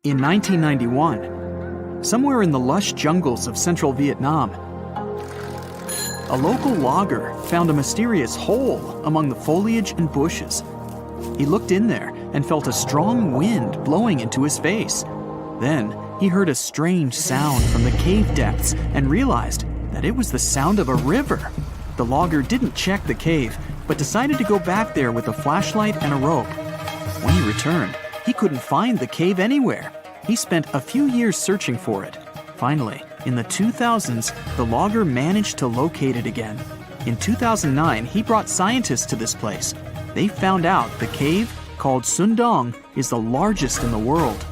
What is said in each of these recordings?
In 1991, somewhere in the lush jungles of central Vietnam, a local logger found a mysterious hole among the foliage and bushes. He looked in there and felt a strong wind blowing into his face. Then he heard a strange sound from the cave depths and realized that it was the sound of a river. The logger didn't check the cave, but decided to go back there with a flashlight and a rope. When he returned, he couldn't find the cave anywhere. He spent a few years searching for it. Finally, in the 2000s, the logger managed to locate it again. In 2009, he brought scientists to this place. They found out the cave, called Sundong, is the largest in the world.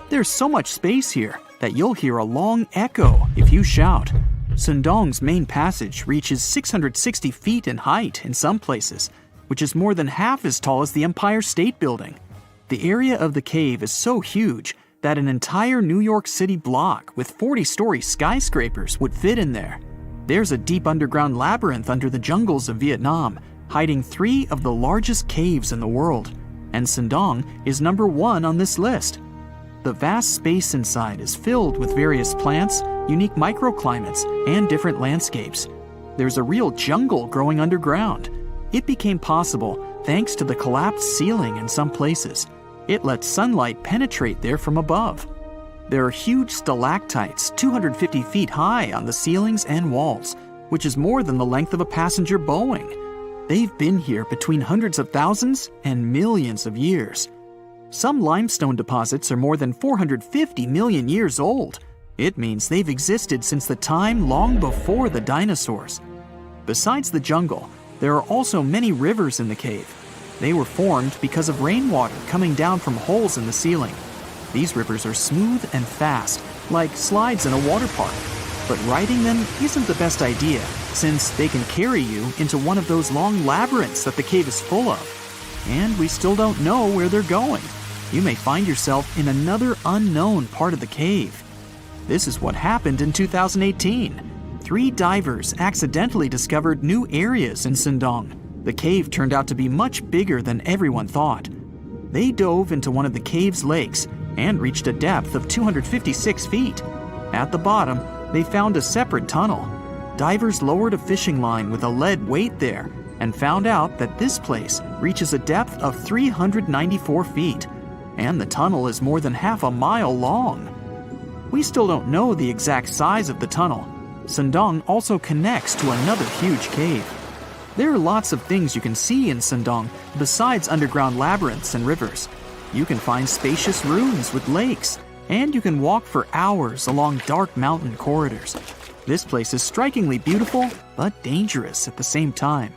There's so much space here that you'll hear a long echo if you shout. Sundong's main passage reaches 660 feet in height in some places, which is more than half as tall as the Empire State Building. The area of the cave is so huge that an entire New York City block with 40-story skyscrapers would fit in there. There's a deep underground labyrinth under the jungles of Vietnam, hiding 3 of the largest caves in the world, and Sundong is number 1 on this list. The vast space inside is filled with various plants, unique microclimates, and different landscapes. There's a real jungle growing underground. It became possible thanks to the collapsed ceiling in some places. It lets sunlight penetrate there from above. There are huge stalactites 250 feet high on the ceilings and walls, which is more than the length of a passenger Boeing. They've been here between hundreds of thousands and millions of years. Some limestone deposits are more than 450 million years old. It means they've existed since the time long before the dinosaurs. Besides the jungle, there are also many rivers in the cave. They were formed because of rainwater coming down from holes in the ceiling. These rivers are smooth and fast, like slides in a water park. But riding them isn't the best idea, since they can carry you into one of those long labyrinths that the cave is full of. And we still don't know where they're going. You may find yourself in another unknown part of the cave. This is what happened in 2018. 3 divers accidentally discovered new areas in Sundong. The cave turned out to be much bigger than everyone thought. They dove into one of the cave's lakes and reached a depth of 256 feet. At the bottom, they found a separate tunnel. Divers lowered a fishing line with a lead weight there and found out that this place reaches a depth of 394 feet, and the tunnel is more than half a mile long. We still don't know the exact size of the tunnel. Sundong also connects to another huge cave. There are lots of things you can see in Sundong besides underground labyrinths and rivers. You can find spacious rooms with lakes, and you can walk for hours along dark mountain corridors. This place is strikingly beautiful, but dangerous at the same time.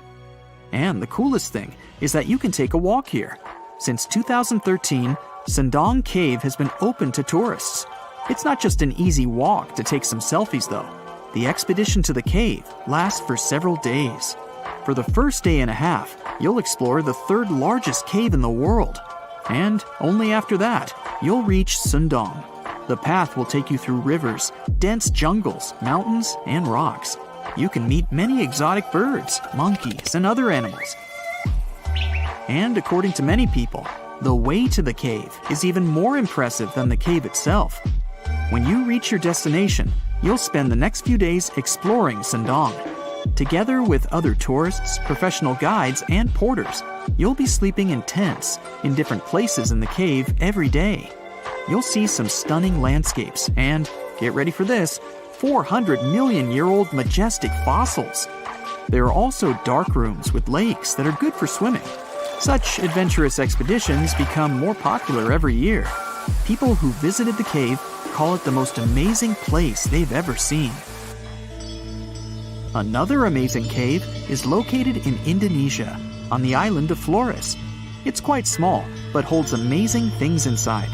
And the coolest thing is that you can take a walk here. Since 2013, Sundong Cave has been open to tourists. It's not just an easy walk to take some selfies though. The expedition to the cave lasts for several days. For the first day and a half, you'll explore the 3rd largest cave in the world. And only after that, you'll reach Sundong. The path will take you through rivers, dense jungles, mountains, and rocks. You can meet many exotic birds, monkeys, and other animals. And according to many people, the way to the cave is even more impressive than the cave itself. When you reach your destination, you'll spend the next few days exploring Sundong. Together with other tourists, professional guides, and porters, you'll be sleeping in tents in different places in the cave every day. You'll see some stunning landscapes and, get ready for this, 400-million-year-old majestic fossils. There are also dark rooms with lakes that are good for swimming. Such adventurous expeditions become more popular every year. People who visited the cave call it the most amazing place they've ever seen. Another amazing cave is located in Indonesia, on the island of Flores. It's quite small, but holds amazing things inside.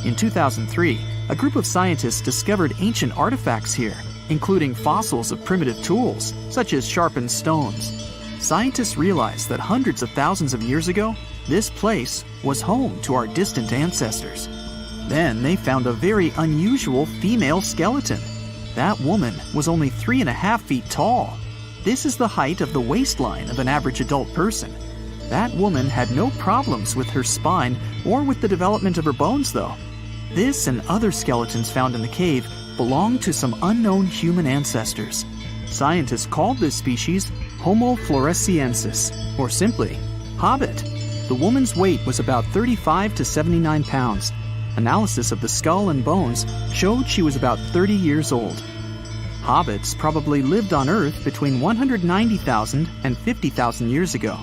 In 2003, a group of scientists discovered ancient artifacts here, including fossils of primitive tools, such as sharpened stones. Scientists realized that hundreds of thousands of years ago, this place was home to our distant ancestors. Then they found a very unusual female skeleton. That woman was only 3.5 feet tall. This is the height of the waistline of an average adult person. That woman had no problems with her spine or with the development of her bones, though. This and other skeletons found in the cave belong to some unknown human ancestors. Scientists called this species Homo floresiensis, or simply, Hobbit. The woman's weight was about 35 to 79 pounds. Analysis of the skull and bones showed she was about 30 years old. Hobbits probably lived on Earth between 190,000 and 50,000 years ago.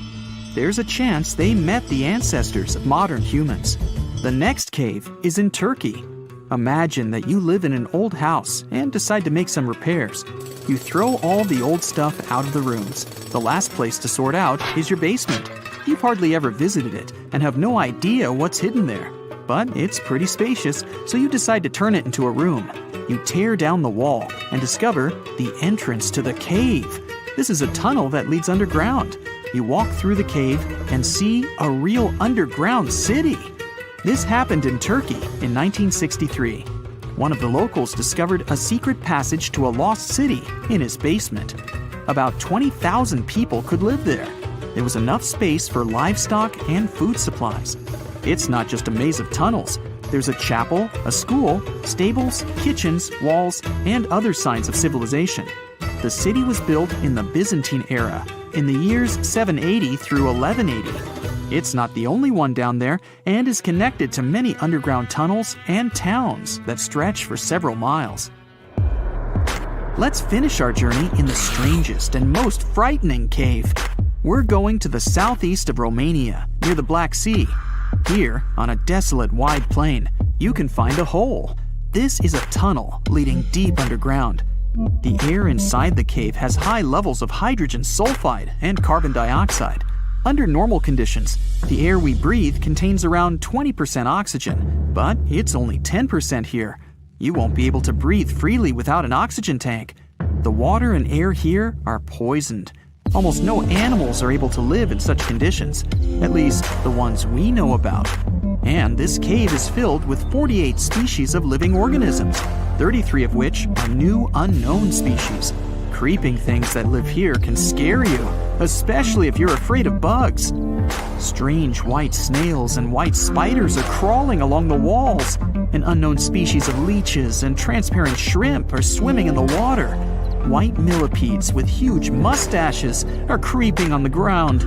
There's a chance they met the ancestors of modern humans. The next cave is in Turkey. Imagine that you live in an old house and decide to make some repairs. You throw all the old stuff out of the rooms. The last place to sort out is your basement. You've hardly ever visited it and have no idea what's hidden there. But it's pretty spacious, so you decide to turn it into a room. You tear down the wall and discover the entrance to the cave. This is a tunnel that leads underground. You walk through the cave and see a real underground city. This happened in Turkey in 1963. One of the locals discovered a secret passage to a lost city in his basement. About 20,000 people could live there. There was enough space for livestock and food supplies. It's not just a maze of tunnels. There's a chapel, a school, stables, kitchens, walls, and other signs of civilization. The city was built in the Byzantine era, in the years 780 through 1180. It's not the only one down there and is connected to many underground tunnels and towns that stretch for several miles. Let's finish our journey in the strangest and most frightening cave. We're going to the southeast of Romania, near the Black Sea. Here, on a desolate wide plain, you can find a hole. This is a tunnel leading deep underground. The air inside the cave has high levels of hydrogen sulfide and carbon dioxide. Under normal conditions, the air we breathe contains around 20% oxygen, but it's only 10% here. You won't be able to breathe freely without an oxygen tank. The water and air here are poisoned. Almost no animals are able to live in such conditions, at least the ones we know about. And this cave is filled with 48 species of living organisms, 33 of which are new unknown species. Creeping things that live here can scare you, especially if you're afraid of bugs. Strange white snails and white spiders are crawling along the walls. An unknown species of leeches and transparent shrimp are swimming in the water. White millipedes with huge mustaches are creeping on the ground.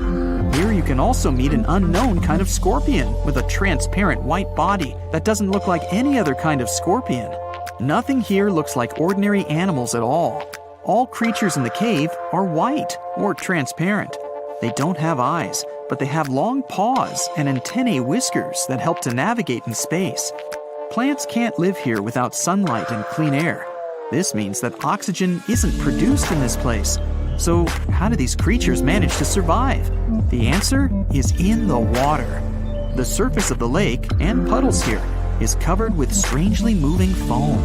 Here you can also meet an unknown kind of scorpion with a transparent white body that doesn't look like any other kind of scorpion. Nothing here looks like ordinary animals at all. All creatures in the cave are white or transparent. They don't have eyes, but they have long paws and antennae whiskers that help to navigate in space. Plants can't live here without sunlight and clean air. This means that oxygen isn't produced in this place. So how do these creatures manage to survive? The answer is in the water. The surface of the lake and puddles here is covered with strangely moving foam.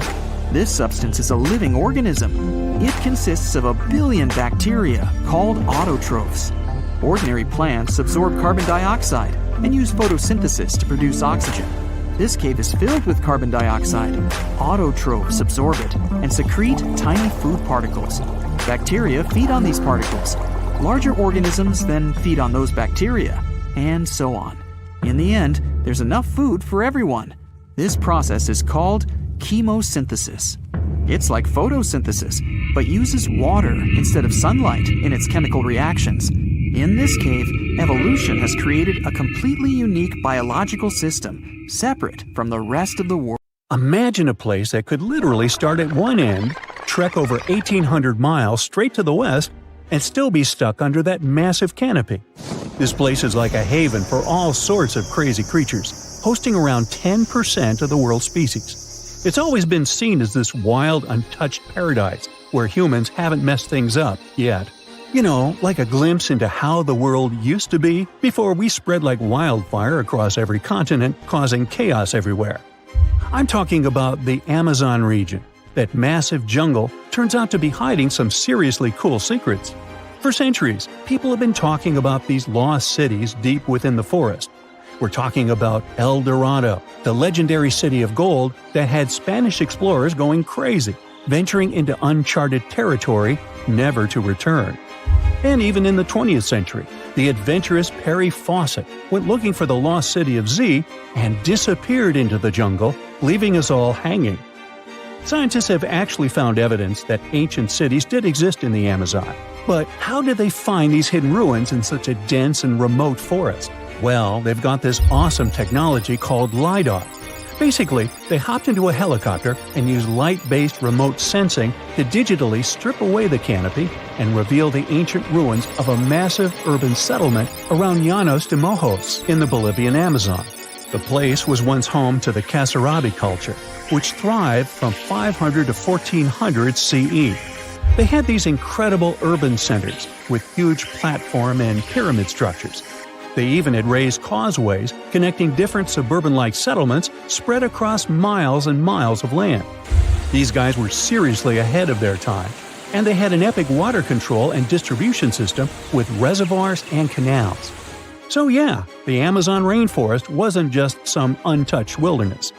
This substance is a living organism. It consists of 1 billion bacteria called autotrophs. Ordinary plants absorb carbon dioxide and use photosynthesis to produce oxygen. This cave is filled with carbon dioxide. Autotrophs absorb it and secrete tiny food particles. Bacteria feed on these particles. Larger organisms then feed on those bacteria, and so on. In the end, there's enough food for everyone. This process is called chemosynthesis. It's like photosynthesis, but uses water instead of sunlight in its chemical reactions. In this cave, evolution has created a completely unique biological system, separate from the rest of the world. Imagine a place that could literally start at one end, trek over 1,800 miles straight to the west, and still be stuck under that massive canopy. This place is like a haven for all sorts of crazy creatures, hosting around 10% of the world's species. It's always been seen as this wild, untouched paradise where humans haven't messed things up yet. You know, like a glimpse into how the world used to be before we spread like wildfire across every continent, causing chaos everywhere. I'm talking about the Amazon region. That massive jungle turns out to be hiding some seriously cool secrets. For centuries, people have been talking about these lost cities deep within the forest. We're talking about El Dorado, the legendary city of gold that had Spanish explorers going crazy, venturing into uncharted territory, never to return. And even in the 20th century, The adventurous Perry Fawcett went looking for the lost city of Z and disappeared into the jungle, leaving us all hanging. Scientists have actually found evidence that ancient cities did exist in the Amazon. But how did they find these hidden ruins in such a dense and remote forest? Well, they've got this awesome technology called LiDAR. Basically, they hopped into a helicopter and used light-based remote sensing to digitally strip away the canopy and reveal the ancient ruins of a massive urban settlement around Llanos de Mojos in the Bolivian Amazon. The place was once home to the Kasarabi culture, which thrived from 500 to 1400 CE. They had these incredible urban centers with huge platform and pyramid structures. They even had raised causeways connecting different suburban-like settlements spread across miles and miles of land. These guys were seriously ahead of their time, and they had an epic water control and distribution system with reservoirs and canals. So yeah, the Amazon rainforest wasn't just some untouched wilderness.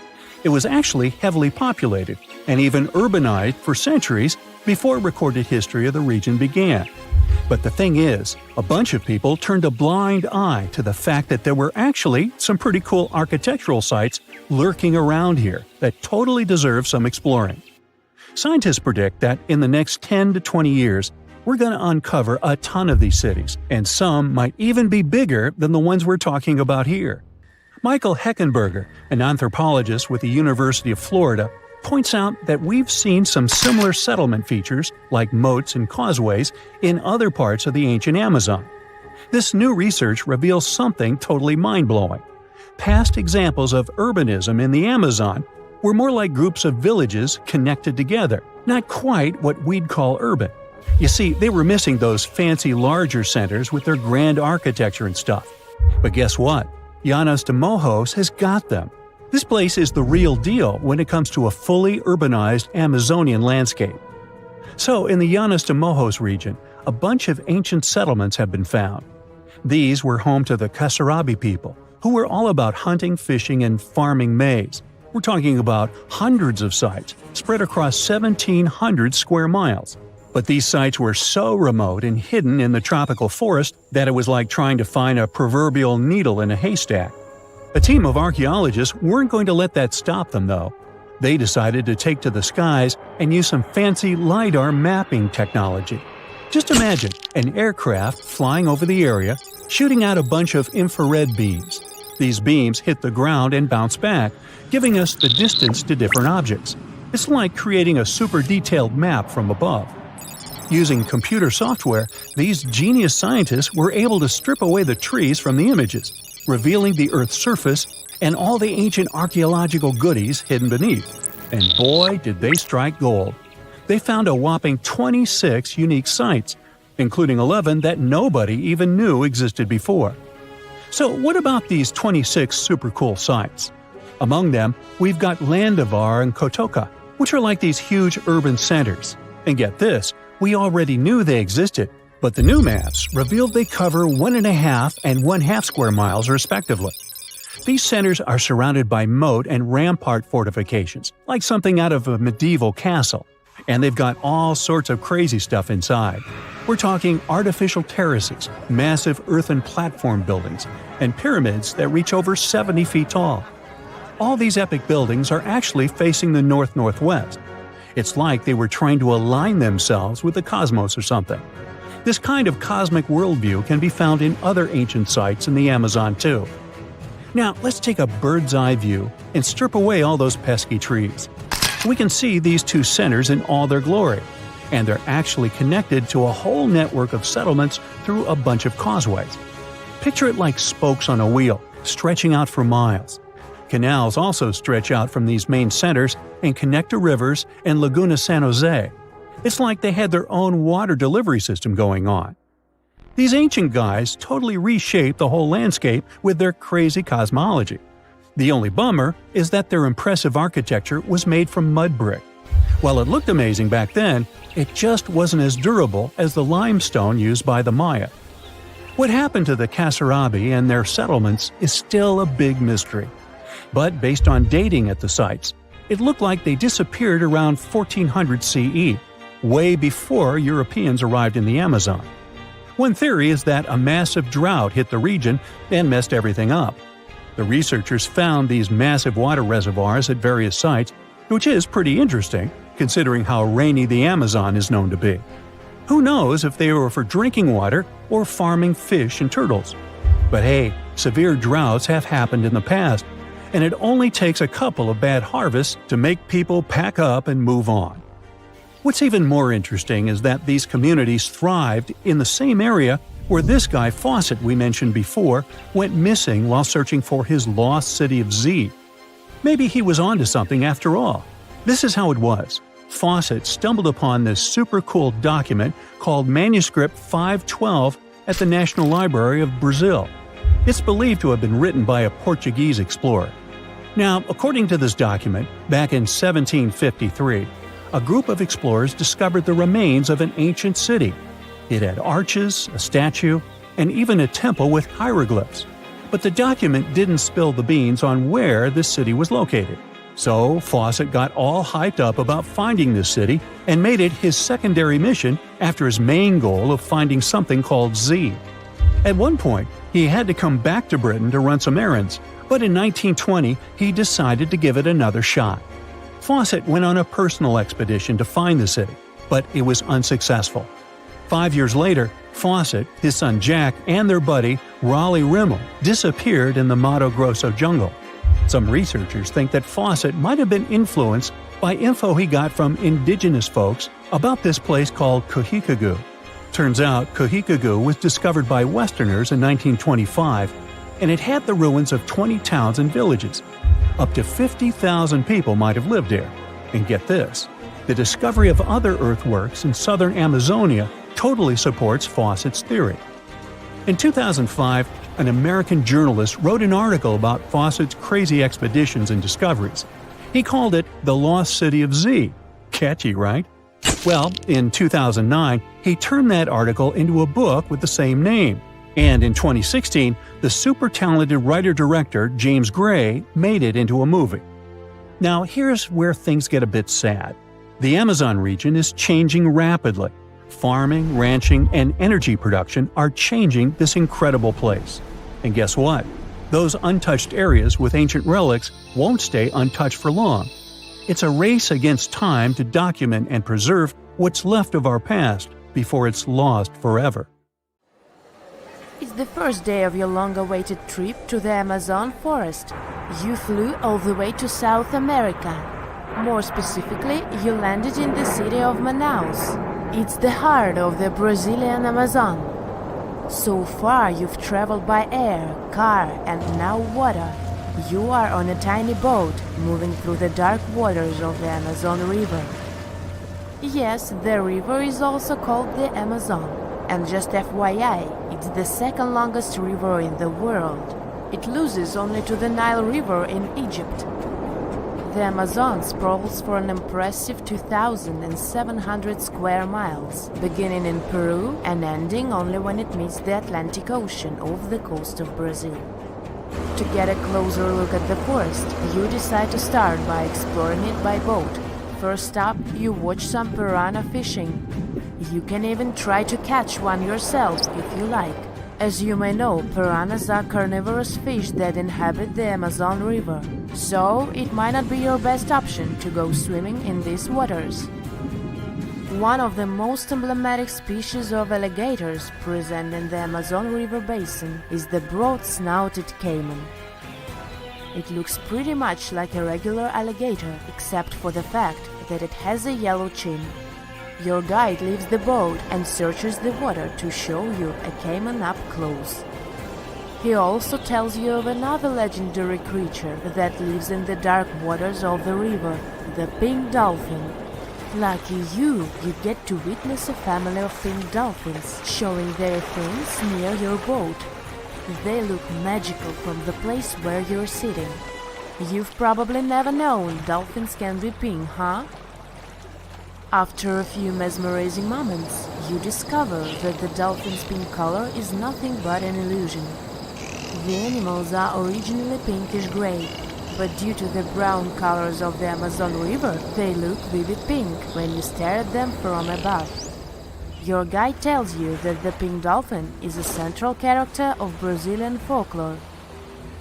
It was actually heavily populated and even urbanized for centuries before recorded history of the region began. But the thing is, a bunch of people turned a blind eye to the fact that there were actually some pretty cool architectural sites lurking around here that totally deserve some exploring. Scientists predict that in the next 10 to 20 years, we're going to uncover a ton of these cities, and some might even be bigger than the ones we're talking about here. Michael Heckenberger, an anthropologist with the University of Florida, points out that we've seen some similar settlement features, like moats and causeways, in other parts of the ancient Amazon. This new research reveals something totally mind-blowing. Past examples of urbanism in the Amazon were more like groups of villages connected together, not quite what we'd call urban. You see, they were missing those fancy larger centers with their grand architecture and stuff. But guess what? Llanos de Mojos has got them. This place is the real deal when it comes to a fully urbanized Amazonian landscape. So, in the Llanos de Mojos region, a bunch of ancient settlements have been found. These were home to the Kasarabi people, who were all about hunting, fishing, and farming maize. We're talking about hundreds of sites, spread across 1,700 square miles. But these sites were so remote and hidden in the tropical forest that it was like trying to find a proverbial needle in a haystack. A team of archaeologists weren't going to let that stop them, though. They decided to take to the skies and use some fancy LiDAR mapping technology. Just imagine an aircraft flying over the area, shooting out a bunch of infrared beams. These beams hit the ground and bounce back, giving us the distance to different objects. It's like creating a super detailed map from above. Using computer software, these genius scientists were able to strip away the trees from the images, revealing the Earth's surface and all the ancient archaeological goodies hidden beneath. And boy, did they strike gold. They found a whopping 26 unique sites, including 11 that nobody even knew existed before. So what about these 26 super cool sites? Among them, we've got Landivar and Kotoka, which are like these huge urban centers. And get this, we already knew they existed, but the new maps revealed they cover 1.5 and 1/2 square miles respectively. These centers are surrounded by moat and rampart fortifications, like something out of a medieval castle, and they've got all sorts of crazy stuff inside. We're talking artificial terraces, massive earthen platform buildings, and pyramids that reach over 70 feet tall. All these epic buildings are actually facing the north-northwest. It's like they were trying to align themselves with the cosmos or something. This kind of cosmic worldview can be found in other ancient sites in the Amazon too. Now, let's take a bird's-eye view and strip away all those pesky trees. We can see these two centers in all their glory, and they're actually connected to a whole network of settlements through a bunch of causeways. Picture it like spokes on a wheel, stretching out for miles. Canals also stretch out from these main centers and connect to rivers and Laguna San Jose. It's like they had their own water delivery system going on. These ancient guys totally reshaped the whole landscape with their crazy cosmology. The only bummer is that their impressive architecture was made from mud brick. While it looked amazing back then, it just wasn't as durable as the limestone used by the Maya. What happened to the Kasarabi and their settlements is still a big mystery. But based on dating at the sites, it looked like they disappeared around 1400 CE, way before Europeans arrived in the Amazon. One theory is that a massive drought hit the region and messed everything up. The researchers found these massive water reservoirs at various sites, which is pretty interesting, considering how rainy the Amazon is known to be. Who knows if they were for drinking water or farming fish and turtles? But hey, severe droughts have happened in the past, and it only takes a couple of bad harvests to make people pack up and move on. What's even more interesting is that these communities thrived in the same area where this guy Fawcett we mentioned before went missing while searching for his lost city of Z. Maybe he was onto something after all. This is how it was. Fawcett stumbled upon this super cool document called Manuscript 512 at the National Library of Brazil. It's believed to have been written by a Portuguese explorer. Now, according to this document, back in 1753, a group of explorers discovered the remains of an ancient city. It had arches, a statue, and even a temple with hieroglyphs. But the document didn't spill the beans on where this city was located. So Fawcett got all hyped up about finding this city and made it his secondary mission after his main goal of finding something called Z. At one point, he had to come back to Britain to run some errands, but in 1920 he decided to give it another shot. Fawcett went on a personal expedition to find the city, but it was unsuccessful. 5 years later, Fawcett, his son Jack, and their buddy Raleigh Rimmel disappeared in the Mato Grosso jungle. Some researchers think that Fawcett might have been influenced by info he got from indigenous folks about this place called Cujicagú. Turns out Cujicagú was discovered by Westerners in 1925, and it had the ruins of 20 towns and villages. Up to 50,000 people might have lived there. And get this, the discovery of other earthworks in southern Amazonia totally supports Fawcett's theory. In 2005, an American journalist wrote an article about Fawcett's crazy expeditions and discoveries. He called it The Lost City of Z. Catchy, right? Well, in 2009, he turned that article into a book with the same name. And in 2016, the super talented writer-director James Gray made it into a movie. Now, here's where things get a bit sad. The Amazon region is changing rapidly. Farming, ranching, and energy production are changing this incredible place. And guess what? Those untouched areas with ancient relics won't stay untouched for long. It's a race against time to document and preserve what's left of our past before it's lost forever. It's the first day of your long-awaited trip to the Amazon forest. You flew all the way to South America. More specifically, you landed in the city of Manaus. It's the heart of the Brazilian Amazon. So far, you've traveled by air, car, and now water. You are on a tiny boat, moving through the dark waters of the Amazon River. Yes, the river is also called the Amazon. And just FYI, it's the second longest river in the world. It loses only to the Nile River in Egypt. The Amazon sprawls for an impressive 2,700 square miles, beginning in Peru and ending only when it meets the Atlantic Ocean off the coast of Brazil. To get a closer look at the forest, you decide to start by exploring it by boat. First up, you watch some piranha fishing. You can even try to catch one yourself if you like. As you may know, piranhas are carnivorous fish that inhabit the Amazon River, so it might not be your best option to go swimming in these waters. One of the most emblematic species of alligators present in the Amazon River basin is the broad-snouted caiman. It looks pretty much like a regular alligator, except for the fact that it has a yellow chin. Your guide leaves the boat and searches the water to show you a caiman up close. He also tells you of another legendary creature that lives in the dark waters of the river, the pink dolphin. Lucky you get to witness a family of pink dolphins showing their fins near your boat. They look magical from the place where you're sitting. You've probably never known dolphins can be pink, huh? After a few mesmerizing moments, you discover that the dolphin's pink color is nothing but an illusion. The animals are originally pinkish-gray, but due to the brown colors of the Amazon River, they look vivid pink when you stare at them from above. Your guide tells you that the pink dolphin is a central character of Brazilian folklore.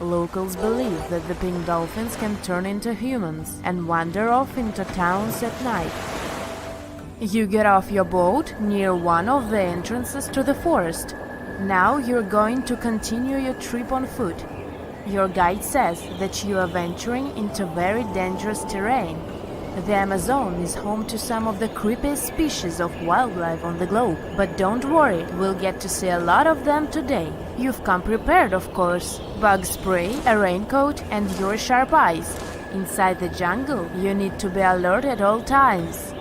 Locals believe that the pink dolphins can turn into humans and wander off into towns at night. You get off your boat near one of the entrances to the forest. Now you're going to continue your trip on foot. Your guide says that you are venturing into very dangerous terrain. The Amazon is home to some of the creepiest species of wildlife on the globe. But don't worry, we'll get to see a lot of them today. You've come prepared, of course. Bug spray, a raincoat, and your sharp eyes. Inside the jungle, you need to be alert at all times.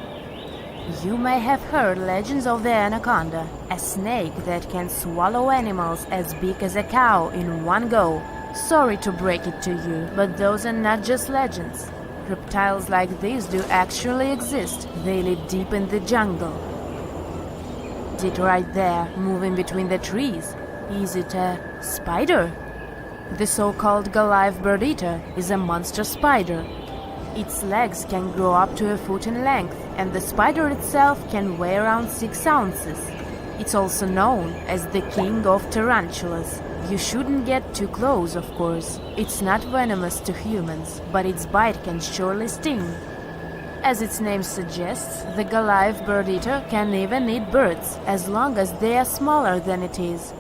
You may have heard legends of the anaconda, a snake that can swallow animals as big as a cow in one go. Sorry to break it to you, but those are not just legends. Reptiles like these do actually exist. They live deep in the jungle. Is it right there, moving between the trees? Is it a spider? The so-called live bird-eater is a monster spider. Its legs can grow up to a foot in length, and the spider itself can weigh around 6 ounces. It's also known as the king of tarantulas. You shouldn't get too close, of course. It's not venomous to humans, but its bite can surely sting. As its name suggests, the live bird-eater can even eat birds, as long as they are smaller than it is.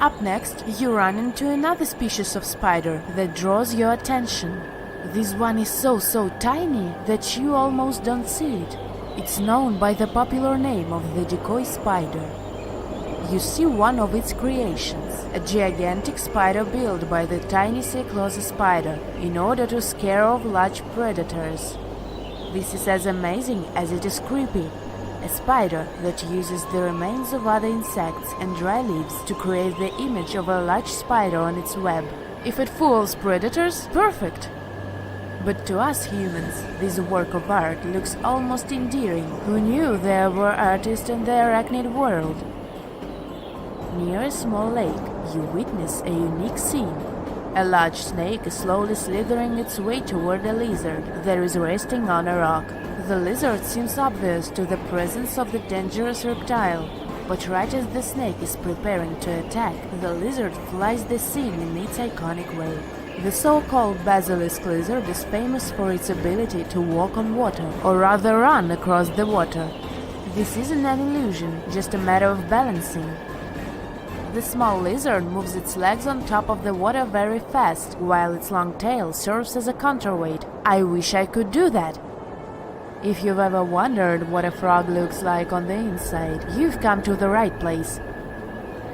Up next, you run into another species of spider that draws your attention. This one is so tiny that you almost don't see it. It's known by the popular name of the decoy spider. You see one of its creations, a gigantic spider built by the tiny Cyclosa spider in order to scare off large predators. This is as amazing as it is creepy. A spider that uses the remains of other insects and dry leaves to create the image of a large spider on its web. If it fools predators, perfect! But to us humans, this work of art looks almost endearing. Who knew there were artists in the arachnid world? Near a small lake, you witness a unique scene. A large snake is slowly slithering its way toward a lizard that is resting on a rock. The lizard seems obvious to the presence of the dangerous reptile, but right as the snake is preparing to attack, the lizard flies the scene in its iconic way. The so-called basilisk lizard is famous for its ability to walk on water, or rather run across the water. This isn't an illusion, just a matter of balancing. The small lizard moves its legs on top of the water very fast, while its long tail serves as a counterweight. I wish I could do that. If you've ever wondered what a frog looks like on the inside, you've come to the right place.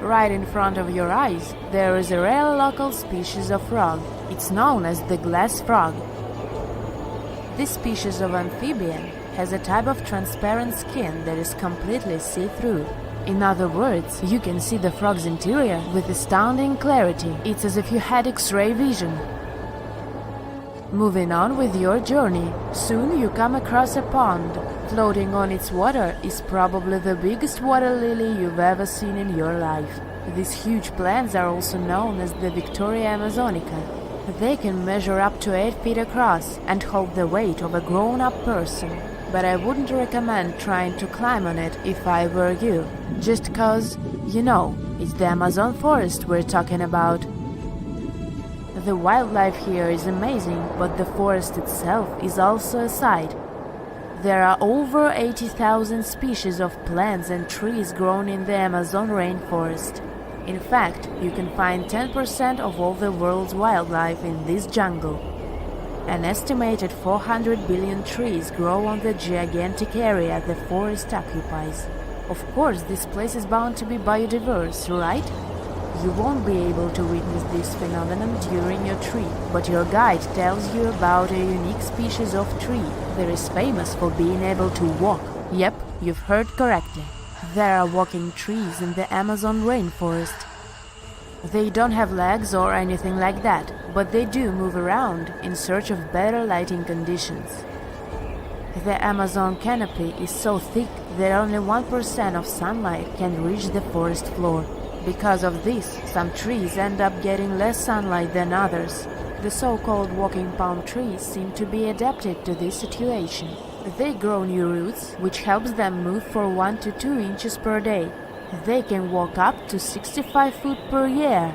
Right in front of your eyes, there is a rare local species of frog. It's known as the glass frog. This species of amphibian has a type of transparent skin that is completely see-through. In other words, you can see the frog's interior with astounding clarity. It's as if you had X-ray vision. Moving on with your journey, soon you come across a pond. Floating on its water is probably the biggest water lily you've ever seen in your life. These huge plants are also known as the Victoria Amazonica. They can measure up to 8 feet across and hold the weight of a grown-up person. But I wouldn't recommend trying to climb on it if I were you. Just cause, you know, it's the Amazon forest we're talking about. The wildlife here is amazing, but the forest itself is also a sight. There are over 80,000 species of plants and trees grown in the Amazon rainforest. In fact, you can find 10% of all the world's wildlife in this jungle. An estimated 400 billion trees grow on the gigantic area the forest occupies. Of course, this place is bound to be biodiverse, right? You won't be able to witness this phenomenon during your trip, but your guide tells you about a unique species of tree that is famous for being able to walk. Yep, you've heard correctly. There are walking trees in the Amazon rainforest. They don't have legs or anything like that, but they do move around in search of better lighting conditions. The Amazon canopy is so thick that only 1% of sunlight can reach the forest floor. Because of this, some trees end up getting less sunlight than others. The so-called walking palm trees seem to be adapted to this situation. They grow new roots, which helps them move for 1 to 2 inches per day. They can walk up to 65 feet per year.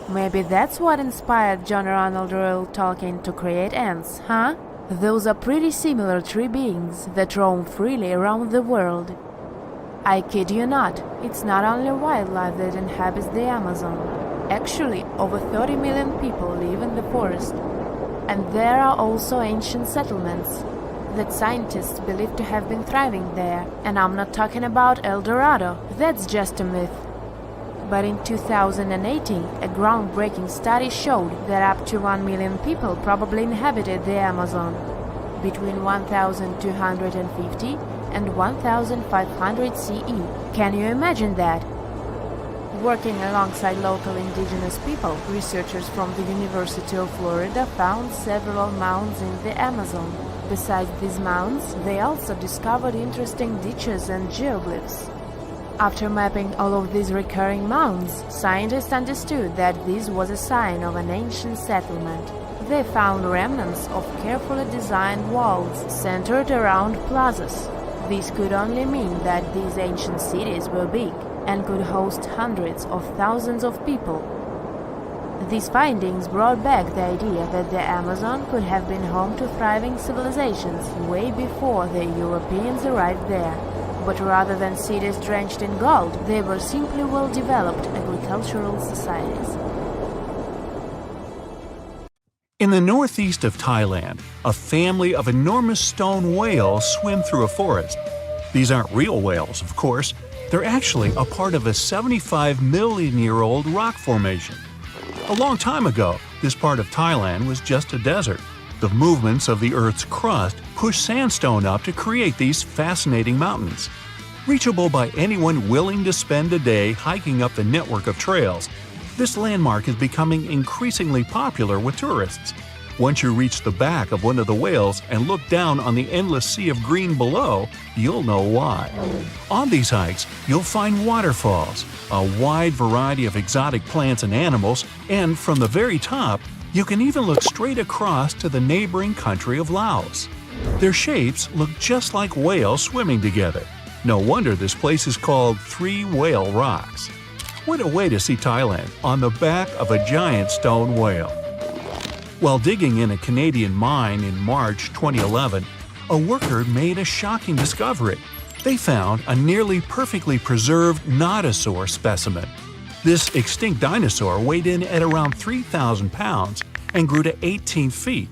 Maybe that's what inspired John Ronald Reuel Tolkien to create ants, huh? Those are pretty similar tree beings that roam freely around the world. I kid you not, it's not only wildlife that inhabits the Amazon. Actually, over 30 million people live in the forest. And there are also ancient settlements that scientists believe to have been thriving there. And I'm not talking about El Dorado, that's just a myth. But in 2018, a groundbreaking study showed that up to 1 million people probably inhabited the Amazon, between 1250 and 1500 CE. Can you imagine that? Working alongside local indigenous people, researchers from the University of Florida found several mounds in the Amazon. Besides these mounds, they also discovered interesting ditches and geoglyphs. After mapping all of these recurring mounds, scientists understood that this was a sign of an ancient settlement. They found remnants of carefully designed walls centered around plazas. This could only mean that these ancient cities were big and could host hundreds of thousands of people. These findings brought back the idea that the Amazon could have been home to thriving civilizations way before the Europeans arrived there. But rather than cities drenched in gold, they were simply well-developed agricultural societies. In the northeast of Thailand, a family of enormous stone whales swim through a forest. These aren't real whales, of course. They're actually a part of a 75-million-year-old rock formation. A long time ago, this part of Thailand was just a desert. The movements of the Earth's crust push sandstone up to create these fascinating mountains. Reachable by anyone willing to spend a day hiking up the network of trails, this landmark is becoming increasingly popular with tourists. Once you reach the back of one of the whales and look down on the endless sea of green below, you'll know why. On these hikes, you'll find waterfalls, a wide variety of exotic plants and animals, and from the very top, you can even look straight across to the neighboring country of Laos. Their shapes look just like whales swimming together. No wonder this place is called Three Whale Rocks. What a way to see Thailand on the back of a giant stone whale. While digging in a Canadian mine in March 2011, a worker made a shocking discovery. They found a nearly perfectly preserved nodosaur specimen. This extinct dinosaur weighed in at around 3,000 pounds and grew to 18 feet.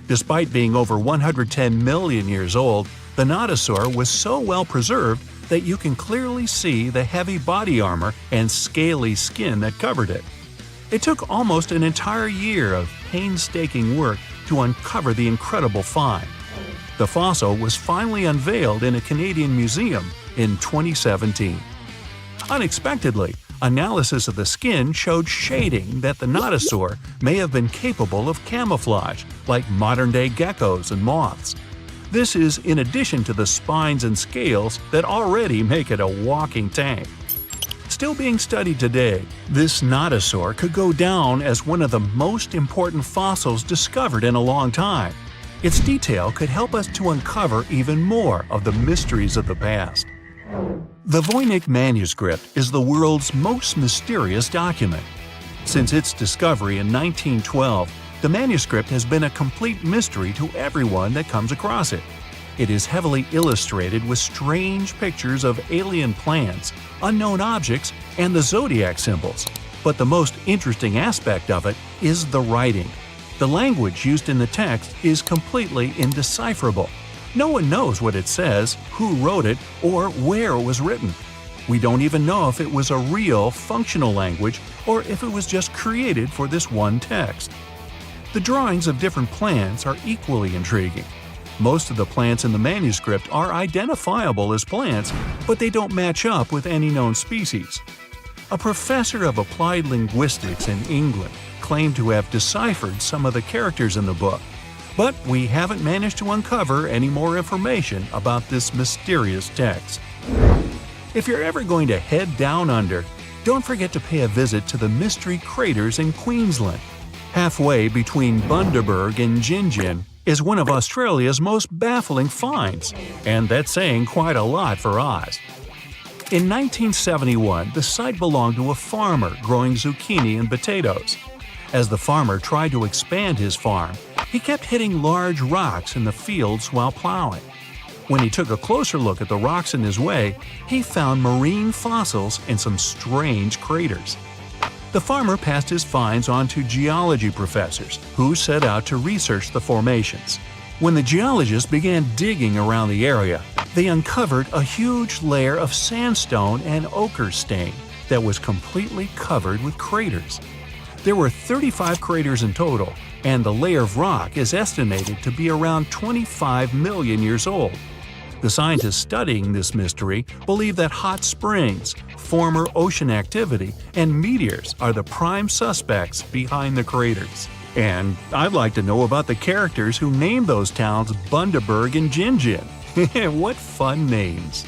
Despite being over 110 million years old, the nodosaur was so well preserved that you can clearly see the heavy body armor and scaly skin that covered it. It took almost an entire year of painstaking work to uncover the incredible find. The fossil was finally unveiled in a Canadian museum in 2017. Unexpectedly, analysis of the skin showed shading that the nodosaur may have been capable of camouflage, like modern-day geckos and moths. This is in addition to the spines and scales that already make it a walking tank. Still being studied today, this nodosaur could go down as one of the most important fossils discovered in a long time. Its detail could help us to uncover even more of the mysteries of the past. The Voynich manuscript is the world's most mysterious document. Since its discovery in 1912, the manuscript has been a complete mystery to everyone that comes across it. It is heavily illustrated with strange pictures of alien plants, unknown objects, and the zodiac symbols. But the most interesting aspect of it is the writing. The language used in the text is completely indecipherable. No one knows what it says, who wrote it, or where it was written. We don't even know if it was a real, functional language or if it was just created for this one text. The drawings of different plants are equally intriguing. Most of the plants in the manuscript are identifiable as plants, but they don't match up with any known species. A professor of applied linguistics in England claimed to have deciphered some of the characters in the book, but we haven't managed to uncover any more information about this mysterious text. If you're ever going to head down under, don't forget to pay a visit to the Mystery Craters in Queensland. Halfway between Bundaberg and Gingin is one of Australia's most baffling finds, and that's saying quite a lot for Oz. In 1971, the site belonged to a farmer growing zucchini and potatoes. As the farmer tried to expand his farm, he kept hitting large rocks in the fields while plowing. When he took a closer look at the rocks in his way, he found marine fossils and some strange craters. The farmer passed his finds on to geology professors, who set out to research the formations. When the geologists began digging around the area, they uncovered a huge layer of sandstone and ochre stain that was completely covered with craters. There were 35 craters in total, and the layer of rock is estimated to be around 25 million years old. The scientists studying this mystery believe that hot springs, former ocean activity, and meteors are the prime suspects behind the craters. And I'd like to know about the characters who named those towns Bundaberg and Gingin. What fun names!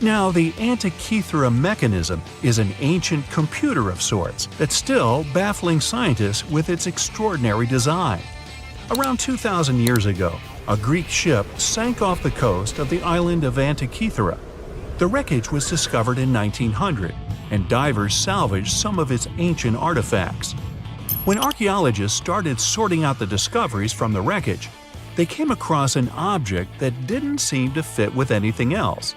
Now, the Antikythera mechanism is an ancient computer of sorts that's still baffling scientists with its extraordinary design. Around 2,000 years ago, a Greek ship sank off the coast of the island of Antikythera. The wreckage was discovered in 1900, and divers salvaged some of its ancient artifacts. When archaeologists started sorting out the discoveries from the wreckage, they came across an object that didn't seem to fit with anything else.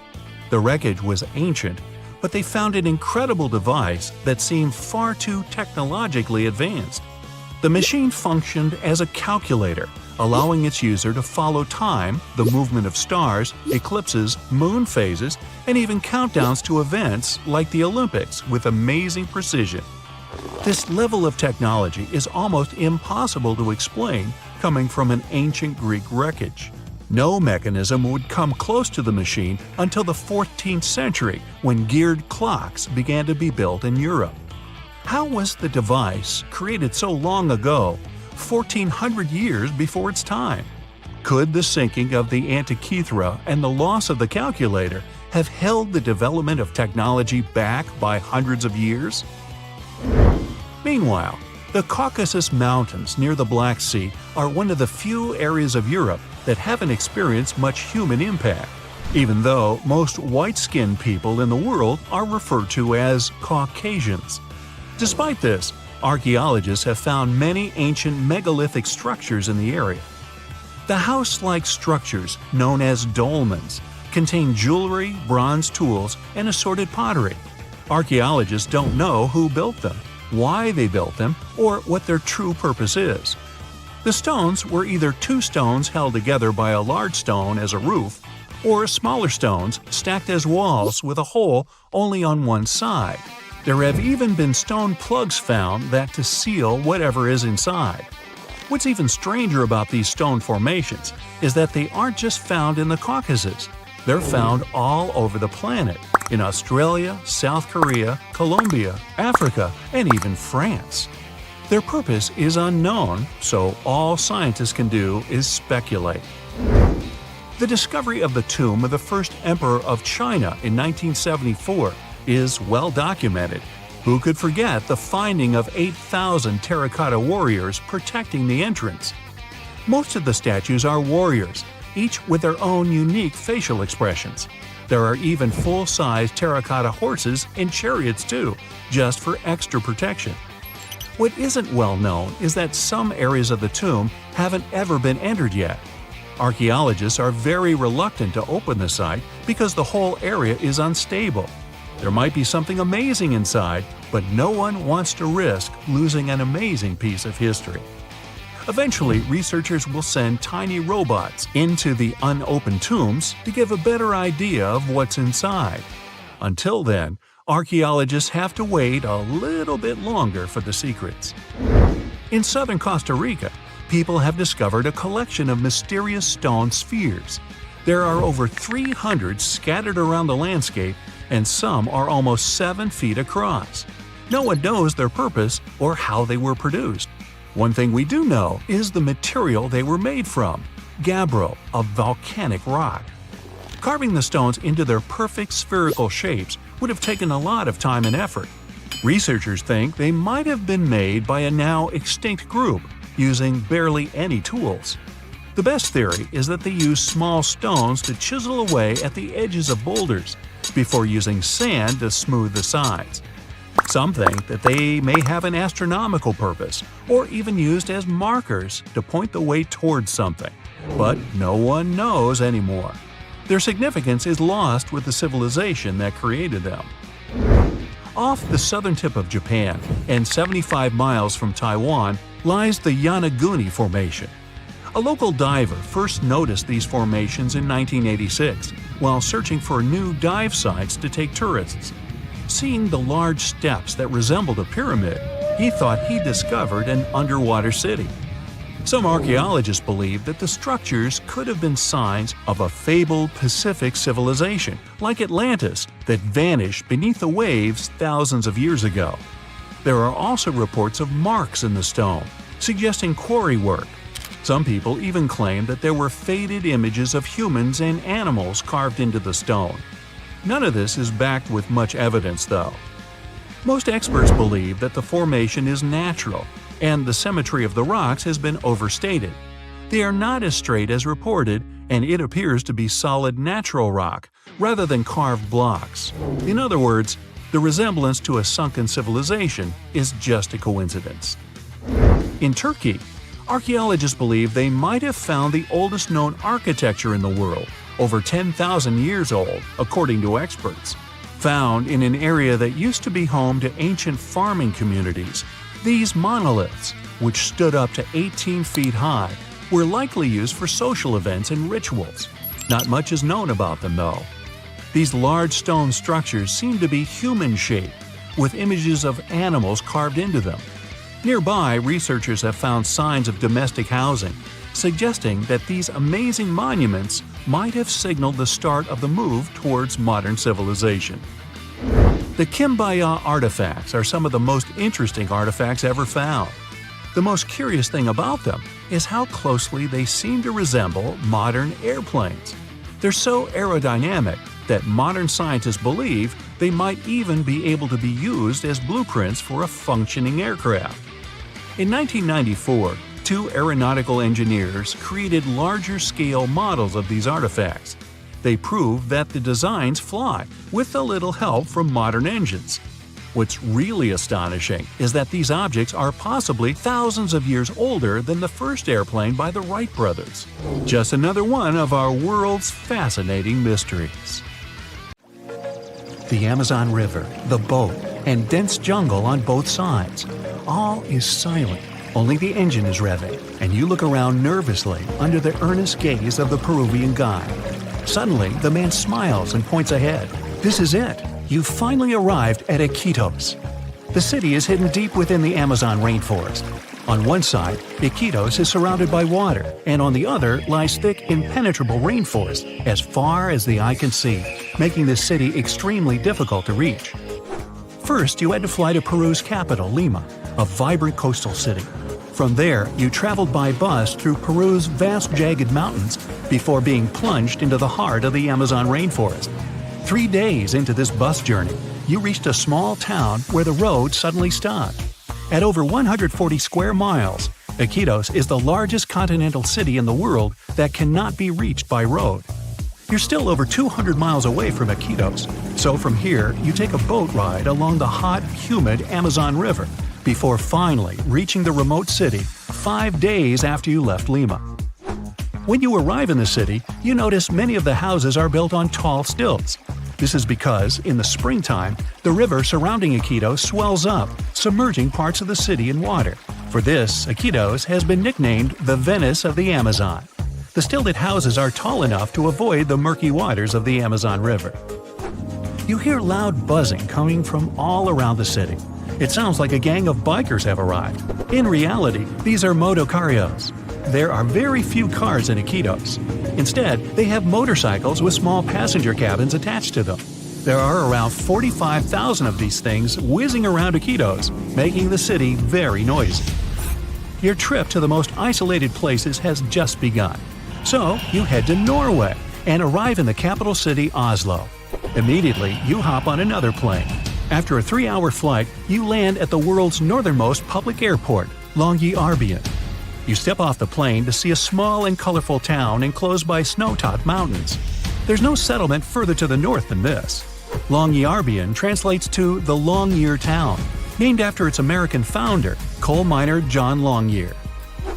The wreckage was ancient, but they found an incredible device that seemed far too technologically advanced. The machine functioned as a calculator, allowing its user to follow time, the movement of stars, eclipses, moon phases, and even countdowns to events like the Olympics with amazing precision. This level of technology is almost impossible to explain coming from an ancient Greek wreckage. No mechanism would come close to the machine until the 14th century, when geared clocks began to be built in Europe. How was the device, created so long ago, 1,400 years before its time? Could the sinking of the Antikythera and the loss of the calculator have held the development of technology back by hundreds of years? Meanwhile, the Caucasus Mountains near the Black Sea are one of the few areas of Europe that haven't experienced much human impact, even though most white-skinned people in the world are referred to as Caucasians. Despite this, archaeologists have found many ancient megalithic structures in the area. The house-like structures, known as dolmens, contain jewelry, bronze tools, and assorted pottery. Archaeologists don't know who built them, why they built them, or what their true purpose is. The stones were either two stones held together by a large stone as a roof, or smaller stones stacked as walls with a hole only on one side. There have even been stone plugs found that to seal whatever is inside. What's even stranger about these stone formations is that they aren't just found in the Caucasus. They're found all over the planet, in Australia, South Korea, Colombia, Africa, and even France. Their purpose is unknown, so all scientists can do is speculate. The discovery of the tomb of the first emperor of China in 1974 is well documented. Who could forget the finding of 8,000 terracotta warriors protecting the entrance? Most of the statues are warriors, each with their own unique facial expressions. There are even full-size terracotta horses and chariots too, just for extra protection. What isn't well known is that some areas of the tomb haven't ever been entered yet. Archaeologists are very reluctant to open the site because the whole area is unstable. There might be something amazing inside, but no one wants to risk losing an amazing piece of history. Eventually, researchers will send tiny robots into the unopened tombs to give a better idea of what's inside. Until then, archaeologists have to wait a little bit longer for the secrets. In southern Costa Rica, people have discovered a collection of mysterious stone spheres. There are over 300 scattered around the landscape, and some are almost 7 feet across. No one knows their purpose or how they were produced. One thing we do know is the material they were made from: gabbro, a volcanic rock. Carving the stones into their perfect spherical shapes would have taken a lot of time and effort. Researchers think they might have been made by a now extinct group, using barely any tools. The best theory is that they use small stones to chisel away at the edges of boulders before using sand to smooth the sides. Some think that they may have an astronomical purpose or even used as markers to point the way towards something, but no one knows anymore. Their significance is lost with the civilization that created them. Off the southern tip of Japan and 75 miles from Taiwan lies the Yanaguni Formation. A local diver first noticed these formations in 1986 while searching for new dive sites to take tourists. Seeing the large steps that resembled a pyramid, he thought he discovered an underwater city. Some archaeologists believe that the structures could have been signs of a fabled Pacific civilization, like Atlantis, that vanished beneath the waves thousands of years ago. There are also reports of marks in the stone, suggesting quarry work. Some people even claim that there were faded images of humans and animals carved into the stone. None of this is backed with much evidence, though. Most experts believe that the formation is natural, and the symmetry of the rocks has been overstated. They are not as straight as reported, and it appears to be solid natural rock, rather than carved blocks. In other words, the resemblance to a sunken civilization is just a coincidence. In Turkey, archaeologists believe they might have found the oldest known architecture in the world, over 10,000 years old, according to experts. Found in an area that used to be home to ancient farming communities, these monoliths, which stood up to 18 feet high, were likely used for social events and rituals. Not much is known about them, though. These large stone structures seem to be human-shaped, with images of animals carved into them. Nearby, researchers have found signs of domestic housing, suggesting that these amazing monuments might have signaled the start of the move towards modern civilization. The Kimbaya artifacts are some of the most interesting artifacts ever found. The most curious thing about them is how closely they seem to resemble modern airplanes. They're so aerodynamic that modern scientists believe they might even be able to be used as blueprints for a functioning aircraft. In 1994, two aeronautical engineers created larger-scale models of these artifacts. They proved that the designs fly, with a little help from modern engines. What's really astonishing is that these objects are possibly thousands of years older than the first airplane by the Wright brothers. Just another one of our world's fascinating mysteries. The Amazon River, the boat, and dense jungle on both sides. All is silent. Only the engine is revving, and you look around nervously under the earnest gaze of the Peruvian guide. Suddenly, the man smiles and points ahead. This is it. You've finally arrived at Iquitos. The city is hidden deep within the Amazon rainforest. On one side, Iquitos is surrounded by water, and on the other lies thick, impenetrable rainforest as far as the eye can see, making this city extremely difficult to reach. First, you had to fly to Peru's capital, Lima, a vibrant coastal city. From there, you traveled by bus through Peru's vast jagged mountains before being plunged into the heart of the Amazon rainforest. 3 days into this bus journey, you reached a small town where the road suddenly stopped. At over 140 square miles, Iquitos is the largest continental city in the world that cannot be reached by road. You're still over 200 miles away from Iquitos, so from here you take a boat ride along the hot, humid Amazon River before finally reaching the remote city 5 days after you left Lima. When you arrive in the city, you notice many of the houses are built on tall stilts. This is because, in the springtime, the river surrounding Iquitos swells up, submerging parts of the city in water. For this, Iquitos has been nicknamed the Venice of the Amazon. The stilted houses are tall enough to avoid the murky waters of the Amazon River. You hear loud buzzing coming from all around the city. It sounds like a gang of bikers have arrived. In reality, these are motocarrios. There are very few cars in Iquitos. Instead, they have motorcycles with small passenger cabins attached to them. There are around 45,000 of these things whizzing around Iquitos, making the city very noisy. Your trip to the most isolated places has just begun. So, you head to Norway and arrive in the capital city Oslo. Immediately, you hop on another plane. After a 3-hour flight, you land at the world's northernmost public airport, Longyearbyen. You step off the plane to see a small and colorful town enclosed by snow-topped mountains. There's no settlement further to the north than this. Longyearbyen translates to the Long Year Town, named after its American founder, coal miner John Longyear.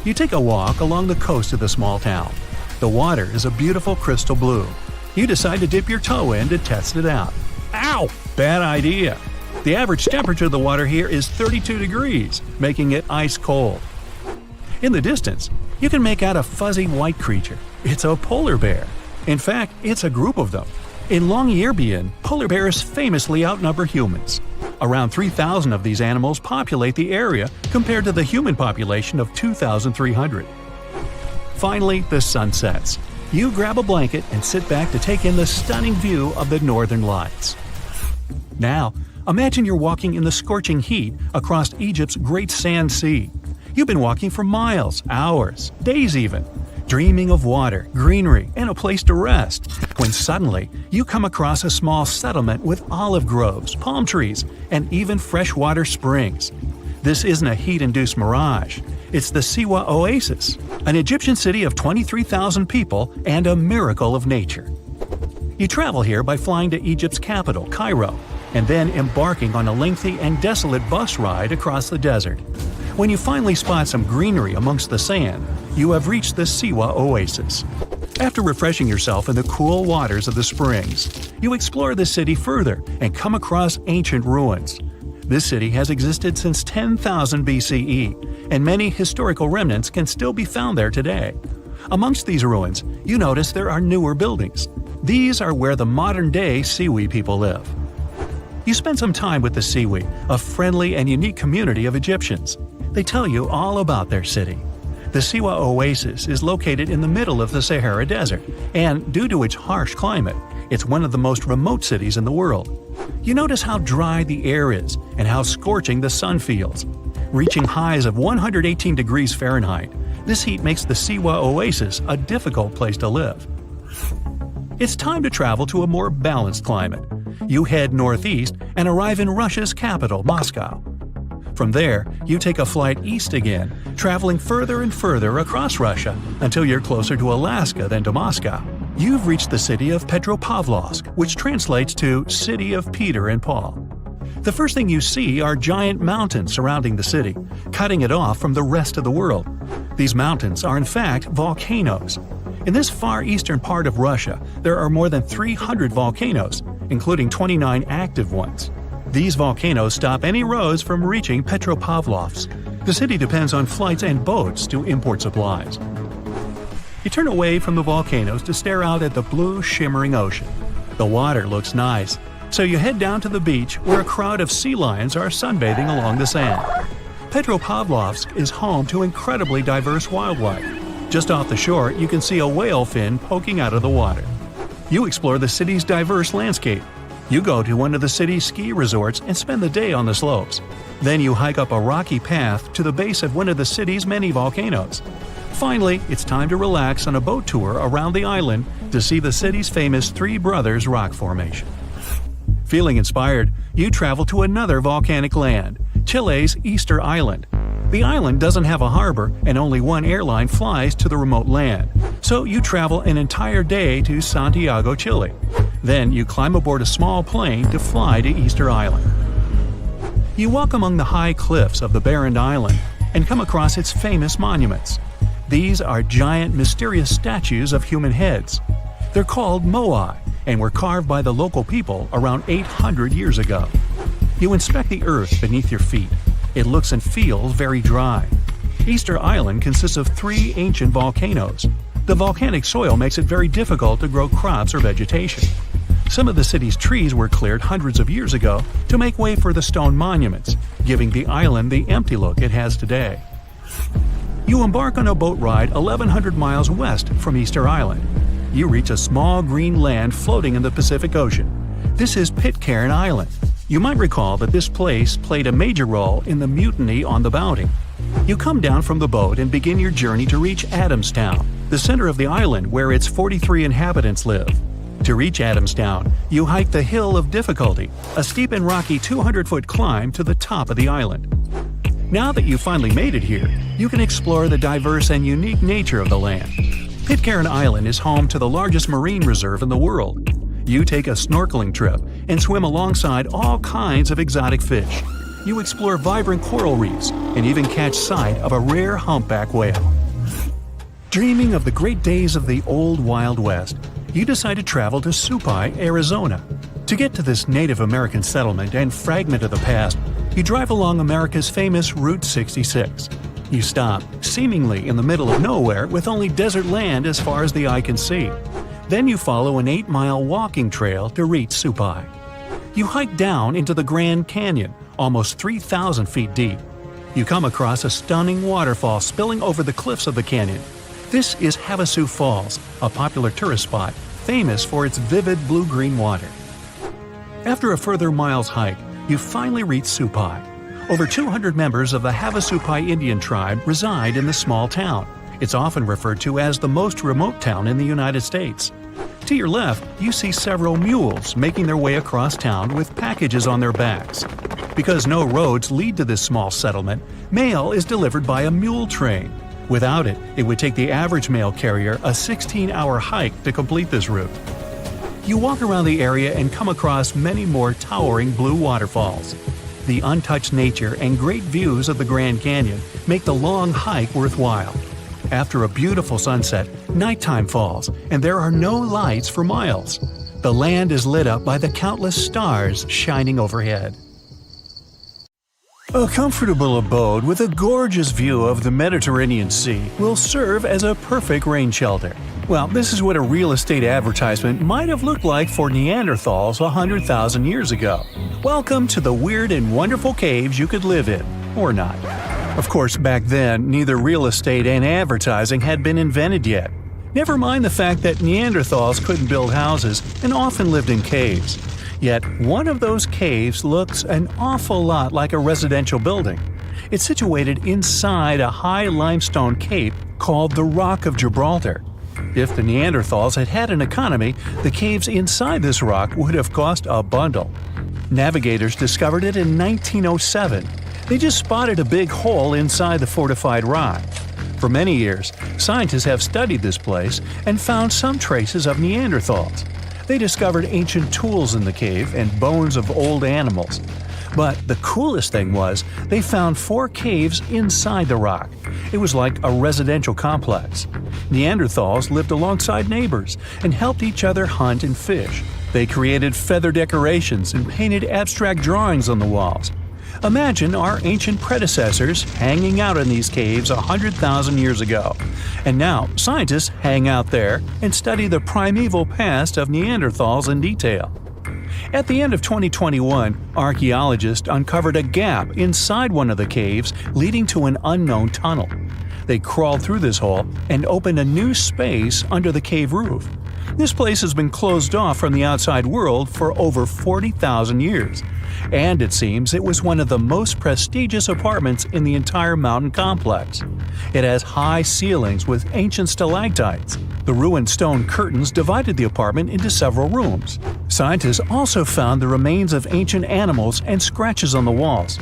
You take a walk along the coast of the small town. The water is a beautiful crystal blue. You decide to dip your toe in to test it out. Ow! Bad idea. The average temperature of the water here is 32 degrees, making it ice cold. In the distance, you can make out a fuzzy white creature. It's a polar bear. In fact, it's a group of them. In Longyearbyen, polar bears famously outnumber humans. Around 3,000 of these animals populate the area compared to the human population of 2,300. Finally, the sun sets. You grab a blanket and sit back to take in the stunning view of the northern lights. Now, imagine you're walking in the scorching heat across Egypt's Great Sand Sea. You've been walking for miles, hours, days even, dreaming of water, greenery, and a place to rest, when suddenly you come across a small settlement with olive groves, palm trees, and even freshwater springs. This isn't a heat-induced mirage. It's the Siwa Oasis, an Egyptian city of 23,000 people and a miracle of nature. You travel here by flying to Egypt's capital, Cairo, and then embarking on a lengthy and desolate bus ride across the desert. When you finally spot some greenery amongst the sand, you have reached the Siwa Oasis. After refreshing yourself in the cool waters of the springs, you explore the city further and come across ancient ruins. This city has existed since 10,000 BCE, and many historical remnants can still be found there today. Amongst these ruins, you notice there are newer buildings. These are where the modern-day Siwi people live. You spend some time with the Siwi, a friendly and unique community of Egyptians. They tell you all about their city. The Siwa Oasis is located in the middle of the Sahara Desert, and due to its harsh climate, it's one of the most remote cities in the world. You notice how dry the air is and how scorching the sun feels. Reaching highs of 118 degrees Fahrenheit, this heat makes the Siwa Oasis a difficult place to live. It's time to travel to a more balanced climate. You head northeast and arrive in Russia's capital, Moscow. From there, you take a flight east again, traveling further and further across Russia until you're closer to Alaska than to Moscow. You've reached the city of Petropavlovsk, which translates to City of Peter and Paul. The first thing you see are giant mountains surrounding the city, cutting it off from the rest of the world. These mountains are in fact volcanoes. In this far eastern part of Russia, there are more than 300 volcanoes, including 29 active ones. These volcanoes stop any roads from reaching Petropavlovsk. The city depends on flights and boats to import supplies. You turn away from the volcanoes to stare out at the blue, shimmering ocean. The water looks nice, so you head down to the beach where a crowd of sea lions are sunbathing along the sand. Petropavlovsk is home to incredibly diverse wildlife. Just off the shore, you can see a whale fin poking out of the water. You explore the city's diverse landscape. You go to one of the city's ski resorts and spend the day on the slopes. Then you hike up a rocky path to the base of one of the city's many volcanoes. Finally, it's time to relax on a boat tour around the island to see the city's famous Three Brothers rock formation. Feeling inspired, you travel to another volcanic land, Chile's Easter Island. The island doesn't have a harbor and only one airline flies to the remote land, so you travel an entire day to Santiago, Chile. Then you climb aboard a small plane to fly to Easter Island. You walk among the high cliffs of the barren island and come across its famous monuments. These are giant, mysterious statues of human heads. They're called moai and were carved by the local people around 800 years ago. You inspect the earth beneath your feet. It looks and feels very dry. Easter Island consists of 3 ancient volcanoes. The volcanic soil makes it very difficult to grow crops or vegetation. Some of the city's trees were cleared hundreds of years ago to make way for the stone monuments, giving the island the empty look it has today. You embark on a boat ride 1,100 miles west from Easter Island. You reach a small green land floating in the Pacific Ocean. This is Pitcairn Island. You might recall that this place played a major role in the mutiny on the Bounty. You come down from the boat and begin your journey to reach Adamstown, the center of the island where its 43 inhabitants live. To reach Adamstown, you hike the Hill of Difficulty, a steep and rocky 200-foot climb to the top of the island. Now that you've finally made it here, you can explore the diverse and unique nature of the land. Pitcairn Island is home to the largest marine reserve in the world. You take a snorkeling trip and swim alongside all kinds of exotic fish. You explore vibrant coral reefs and even catch sight of a rare humpback whale. Dreaming of the great days of the old Wild West, you decide to travel to Supai, Arizona. To get to this Native American settlement and fragment of the past, you drive along America's famous Route 66. You stop, seemingly in the middle of nowhere with only desert land as far as the eye can see. Then you follow an 8-mile walking trail to reach Supai. You hike down into the Grand Canyon, almost 3,000 feet deep. You come across a stunning waterfall spilling over the cliffs of the canyon. This is Havasu Falls, a popular tourist spot, famous for its vivid blue-green water. After a further mile's hike, you finally reach Supai. Over 200 members of the Havasupai Indian tribe reside in the small town. It's often referred to as the most remote town in the United States. To your left, you see several mules making their way across town with packages on their backs. Because no roads lead to this small settlement, mail is delivered by a mule train. Without it, it would take the average mail carrier a 16-hour hike to complete this route. You walk around the area and come across many more towering blue waterfalls. The untouched nature and great views of the Grand Canyon make the long hike worthwhile. After a beautiful sunset, nighttime falls, and there are no lights for miles. The land is lit up by the countless stars shining overhead. A comfortable abode with a gorgeous view of the Mediterranean Sea will serve as a perfect rain shelter. Well, this is what a real estate advertisement might have looked like for Neanderthals 100,000 years ago. Welcome to the weird and wonderful caves you could live in, or not. Of course, back then, neither real estate and advertising had been invented yet. Never mind the fact that Neanderthals couldn't build houses and often lived in caves. Yet, one of those caves looks an awful lot like a residential building. It's situated inside a high limestone cape called the Rock of Gibraltar. If the Neanderthals had had an economy, the caves inside this rock would have cost a bundle. Navigators discovered it in 1907. They just spotted a big hole inside the fortified rock. For many years, scientists have studied this place and found some traces of Neanderthals. They discovered ancient tools in the cave and bones of old animals. But the coolest thing was, they found 4 caves inside the rock. It was like a residential complex. Neanderthals lived alongside neighbors and helped each other hunt and fish. They created feather decorations and painted abstract drawings on the walls. Imagine our ancient predecessors hanging out in these caves 100,000 years ago. And now, scientists hang out there and study the primeval past of Neanderthals in detail. At the end of 2021, archaeologists uncovered a gap inside one of the caves leading to an unknown tunnel. They crawled through this hole and opened a new space under the cave roof. This place has been closed off from the outside world for over 40,000 years. And it seems it was one of the most prestigious apartments in the entire mountain complex. It has high ceilings with ancient stalactites. The ruined stone curtains divided the apartment into several rooms. Scientists also found the remains of ancient animals and scratches on the walls.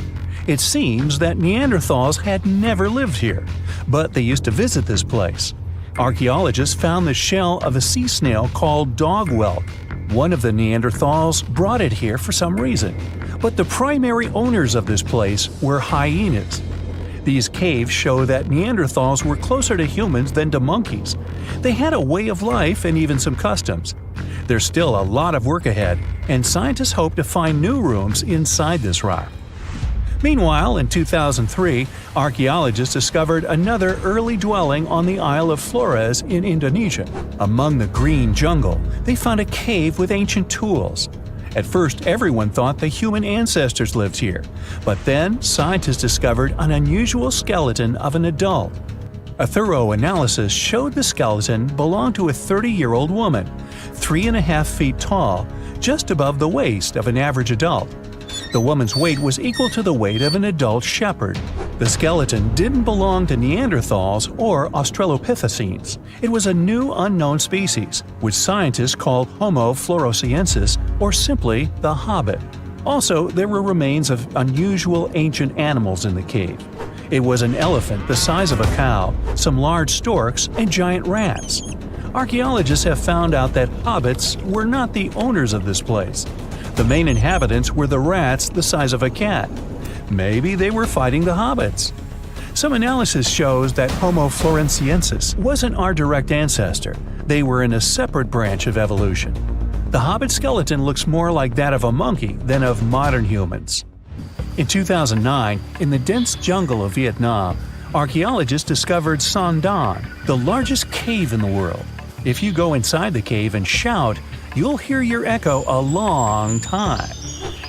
It seems that Neanderthals had never lived here, but they used to visit this place. Archaeologists found the shell of a sea snail called dog whelk. One of the Neanderthals brought it here for some reason, but the primary owners of this place were hyenas. These caves show that Neanderthals were closer to humans than to monkeys. They had a way of life and even some customs. There's still a lot of work ahead, and scientists hope to find new rooms inside this rock. Meanwhile, in 2003, archaeologists discovered another early dwelling on the Isle of Flores in Indonesia. Among the green jungle, they found a cave with ancient tools. At first, everyone thought the human ancestors lived here, but then scientists discovered an unusual skeleton of an adult. A thorough analysis showed the skeleton belonged to a 30-year-old woman, 3.5 feet tall, just above the waist of an average adult. The woman's weight was equal to the weight of an adult shepherd. The skeleton didn't belong to Neanderthals or Australopithecines. It was a new unknown species, which scientists called Homo floresiensis, or simply the Hobbit. Also, there were remains of unusual ancient animals in the cave. It was an elephant the size of a cow, some large storks, and giant rats. Archaeologists have found out that hobbits were not the owners of this place. The main inhabitants were the rats the size of a cat. Maybe they were fighting the hobbits. Some analysis shows that Homo floresiensis wasn't our direct ancestor. They were in a separate branch of evolution. The hobbit skeleton looks more like that of a monkey than of modern humans. In 2009, in the dense jungle of Vietnam, archaeologists discovered Son Don, the largest cave in the world. If you go inside the cave and shout, you'll hear your echo a long time.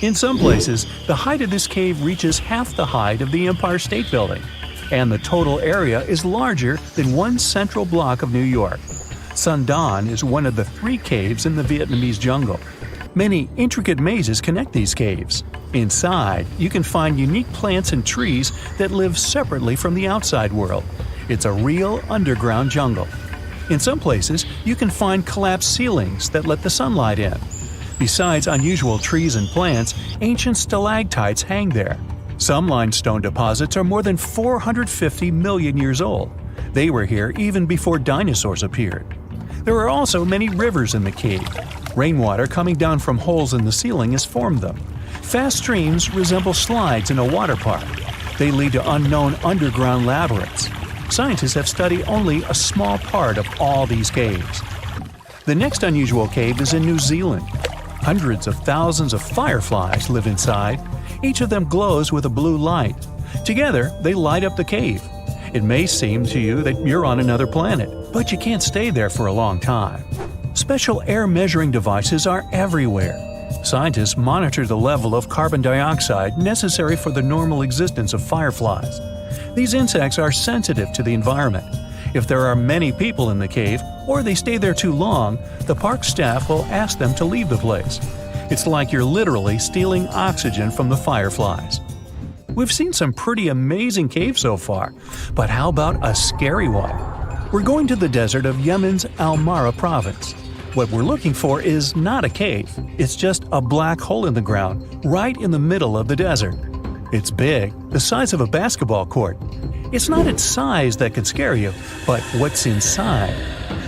In some places, the height of this cave reaches half the height of the Empire State Building, and the total area is larger than one central block of New York. Son Don is one of the 3 caves in the Vietnamese jungle. Many intricate mazes connect these caves. Inside, you can find unique plants and trees that live separately from the outside world. It's a real underground jungle. In some places, you can find collapsed ceilings that let the sunlight in. Besides unusual trees and plants, ancient stalactites hang there. Some limestone deposits are more than 450 million years old. They were here even before dinosaurs appeared. There are also many rivers in the cave. Rainwater coming down from holes in the ceiling has formed them. Fast streams resemble slides in a water park. They lead to unknown underground labyrinths. Scientists have studied only a small part of all these caves. The next unusual cave is in New Zealand. Hundreds of thousands of fireflies live inside. Each of them glows with a blue light. Together, they light up the cave. It may seem to you that you're on another planet, but you can't stay there for a long time. Special air measuring devices are everywhere. Scientists monitor the level of carbon dioxide necessary for the normal existence of fireflies. These insects are sensitive to the environment. If there are many people in the cave, or they stay there too long, the park staff will ask them to leave the place. It's like you're literally stealing oxygen from the fireflies. We've seen some pretty amazing caves so far, but how about a scary one? We're going to the desert of Yemen's Al-Mara province. What we're looking for is not a cave, it's just a black hole in the ground, right in the middle of the desert. It's big, the size of a basketball court. It's not its size that could scare you, but what's inside.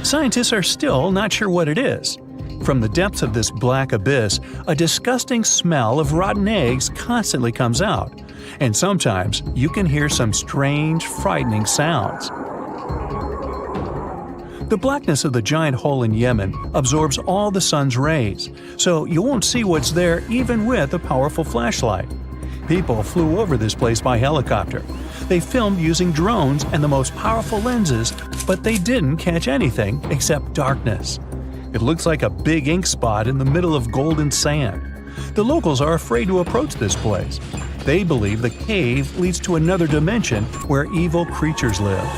Scientists are still not sure what it is. From the depths of this black abyss, a disgusting smell of rotten eggs constantly comes out, and sometimes you can hear some strange, frightening sounds. The blackness of the giant hole in Yemen absorbs all the sun's rays, so you won't see what's there even with a powerful flashlight. People flew over this place by helicopter. They filmed using drones and the most powerful lenses, but they didn't catch anything except darkness. It looks like a big ink spot in the middle of golden sand. The locals are afraid to approach this place. They believe the cave leads to another dimension where evil creatures live.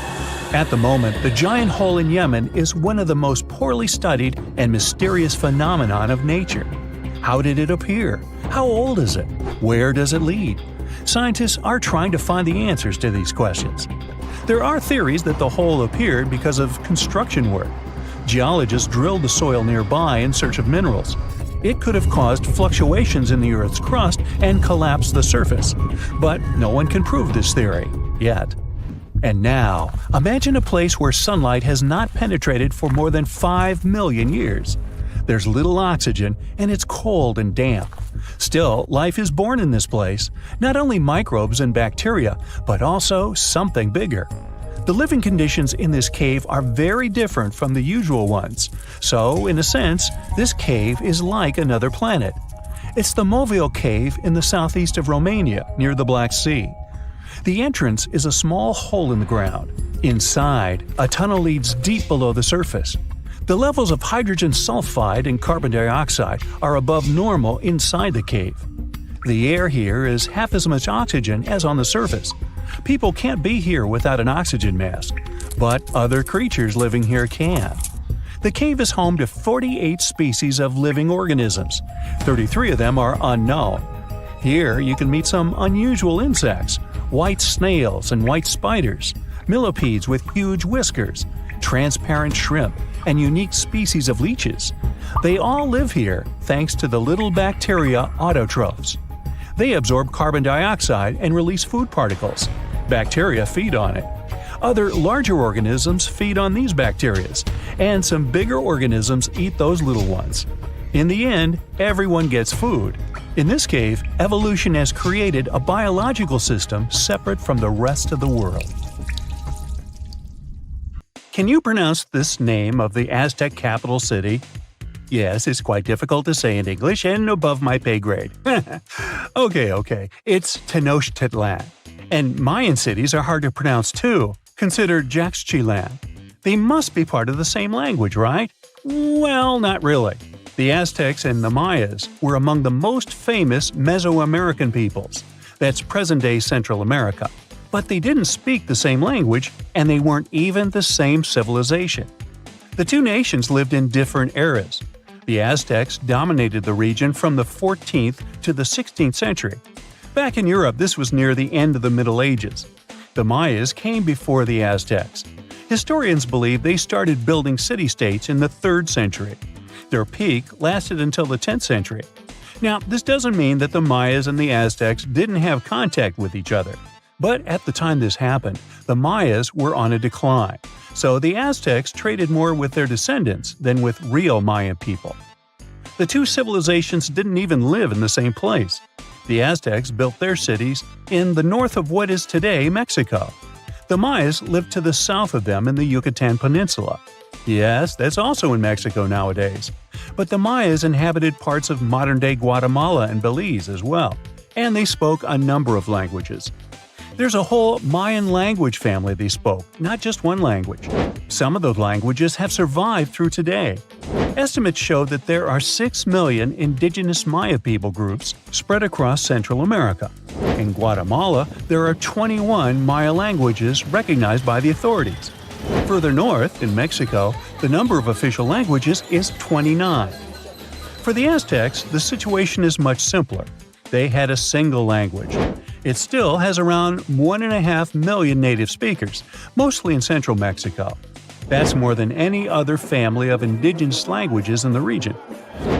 At the moment, the giant hole in Yemen is one of the most poorly studied and mysterious phenomenon of nature. How did it appear? How old is it? Where does it lead? Scientists are trying to find the answers to these questions. There are theories that the hole appeared because of construction work. Geologists drilled the soil nearby in search of minerals. It could have caused fluctuations in the Earth's crust and collapsed the surface. But no one can prove this theory, yet. And now, imagine a place where sunlight has not penetrated for more than 5 million years. There's little oxygen, and it's cold and damp. Still, life is born in this place, not only microbes and bacteria, but also something bigger. The living conditions in this cave are very different from the usual ones, so, in a sense, this cave is like another planet. It's the Movil Cave in the southeast of Romania, near the Black Sea. The entrance is a small hole in the ground. Inside, a tunnel leads deep below the surface. The levels of hydrogen sulfide and carbon dioxide are above normal inside the cave. The air here is half as much oxygen as on the surface. People can't be here without an oxygen mask, but other creatures living here can. The cave is home to 48 species of living organisms. 33 of them are unknown. Here you can meet some unusual insects, white snails and white spiders, millipedes with huge whiskers, transparent shrimp, and unique species of leeches. They all live here thanks to the little bacteria autotrophs. They absorb carbon dioxide and release food particles. Bacteria feed on it. Other larger organisms feed on these bacteria, and some bigger organisms eat those little ones. In the end, everyone gets food. In this case, evolution has created a biological system separate from the rest of the world. Can you pronounce this name of the Aztec capital city? Yes, it's quite difficult to say in English and above my pay grade. Okay, it's Tenochtitlan. And Mayan cities are hard to pronounce too. Consider Jaxchilan. They must be part of the same language, right? Well, not really. The Aztecs and the Mayas were among the most famous Mesoamerican peoples. That's present-day Central America. But they didn't speak the same language, and they weren't even the same civilization. The two nations lived in different eras. The Aztecs dominated the region from the 14th to the 16th century. Back in Europe, this was near the end of the Middle Ages. The Mayas came before the Aztecs. Historians believe they started building city-states in the 3rd century. Their peak lasted until the 10th century. Now, this doesn't mean that the Mayas and the Aztecs didn't have contact with each other. But at the time this happened, the Mayas were on a decline, so the Aztecs traded more with their descendants than with real Mayan people. The two civilizations didn't even live in the same place. The Aztecs built their cities in the north of what is today Mexico. The Mayas lived to the south of them in the Yucatan Peninsula. Yes, that's also in Mexico nowadays. But the Mayas inhabited parts of modern-day Guatemala and Belize as well, and they spoke a number of languages. There's a whole Mayan language family they spoke, not just one language. Some of those languages have survived through today. Estimates show that there are 6 million indigenous Maya people groups spread across Central America. In Guatemala, there are 21 Maya languages recognized by the authorities. Further north, in Mexico, the number of official languages is 29. For the Aztecs, the situation is much simpler. They had a single language. It still has around 1.5 million native speakers, mostly in central Mexico. That's more than any other family of indigenous languages in the region.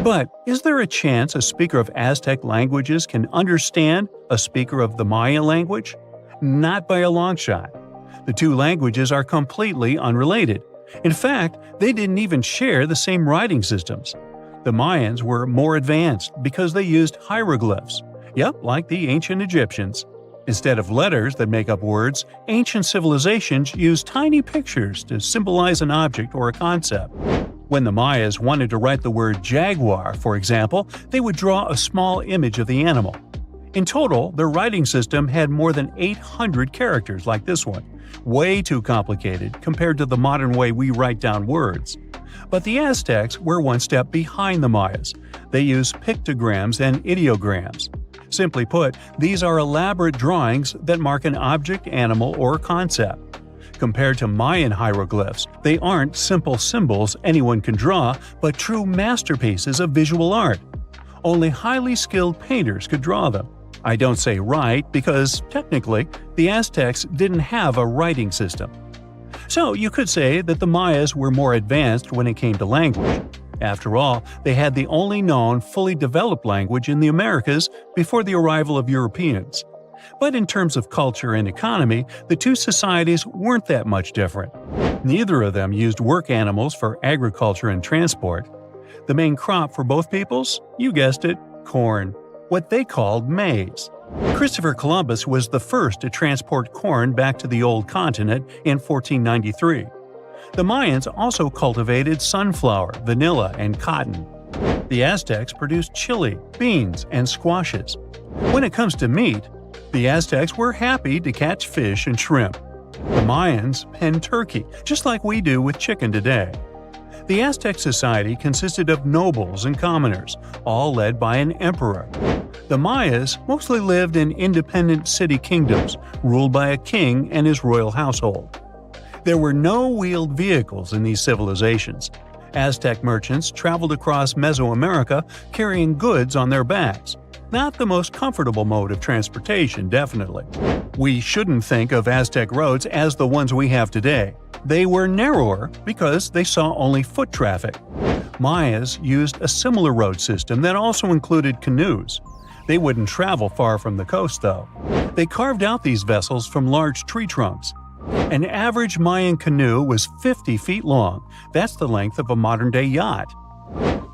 But is there a chance a speaker of Aztec languages can understand a speaker of the Maya language? Not by a long shot. The two languages are completely unrelated. In fact, they didn't even share the same writing systems. The Mayans were more advanced because they used hieroglyphs. Yep, like the ancient Egyptians. Instead of letters that make up words, ancient civilizations used tiny pictures to symbolize an object or a concept. When the Mayas wanted to write the word jaguar, for example, they would draw a small image of the animal. In total, their writing system had more than 800 characters like this one. Way too complicated compared to the modern way we write down words. But the Aztecs were one step behind the Mayas. They used pictograms and ideograms. Simply put, these are elaborate drawings that mark an object, animal, or concept. Compared to Mayan hieroglyphs, they aren't simple symbols anyone can draw, but true masterpieces of visual art. Only highly skilled painters could draw them. I don't say write because, technically, the Aztecs didn't have a writing system. So you could say that the Mayas were more advanced when it came to language. After all, they had the only known fully developed language in the Americas before the arrival of Europeans. But in terms of culture and economy, the two societies weren't that much different. Neither of them used work animals for agriculture and transport. The main crop for both peoples? You guessed it, corn. What they called maize. Christopher Columbus was the first to transport corn back to the old continent in 1493. The Mayans also cultivated sunflower, vanilla, and cotton. The Aztecs produced chili, beans, and squashes. When it comes to meat, the Aztecs were happy to catch fish and shrimp. The Mayans penned turkey, just like we do with chicken today. The Aztec society consisted of nobles and commoners, all led by an emperor. The Mayas mostly lived in independent city kingdoms, ruled by a king and his royal household. There were no wheeled vehicles in these civilizations. Aztec merchants traveled across Mesoamerica carrying goods on their backs. Not the most comfortable mode of transportation, definitely. We shouldn't think of Aztec roads as the ones we have today. They were narrower because they saw only foot traffic. Mayas used a similar road system that also included canoes. They wouldn't travel far from the coast, though. They carved out these vessels from large tree trunks. An average Mayan canoe was 50 feet long. That's the length of a modern-day yacht.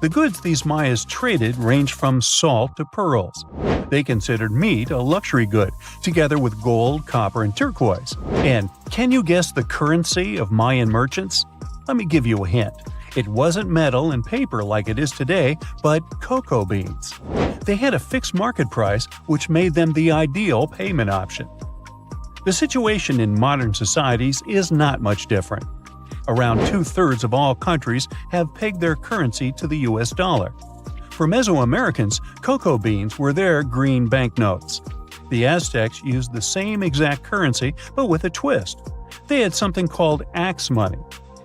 The goods these Mayas traded ranged from salt to pearls. They considered meat a luxury good, together with gold, copper, and turquoise. And can you guess the currency of Mayan merchants? Let me give you a hint. It wasn't metal and paper like it is today, but cocoa beans. They had a fixed market price, which made them the ideal payment option. The situation in modern societies is not much different. Around 2/3 of all countries have pegged their currency to the US dollar. For Mesoamericans, cocoa beans were their green banknotes. The Aztecs used the same exact currency, but with a twist. They had something called axe money.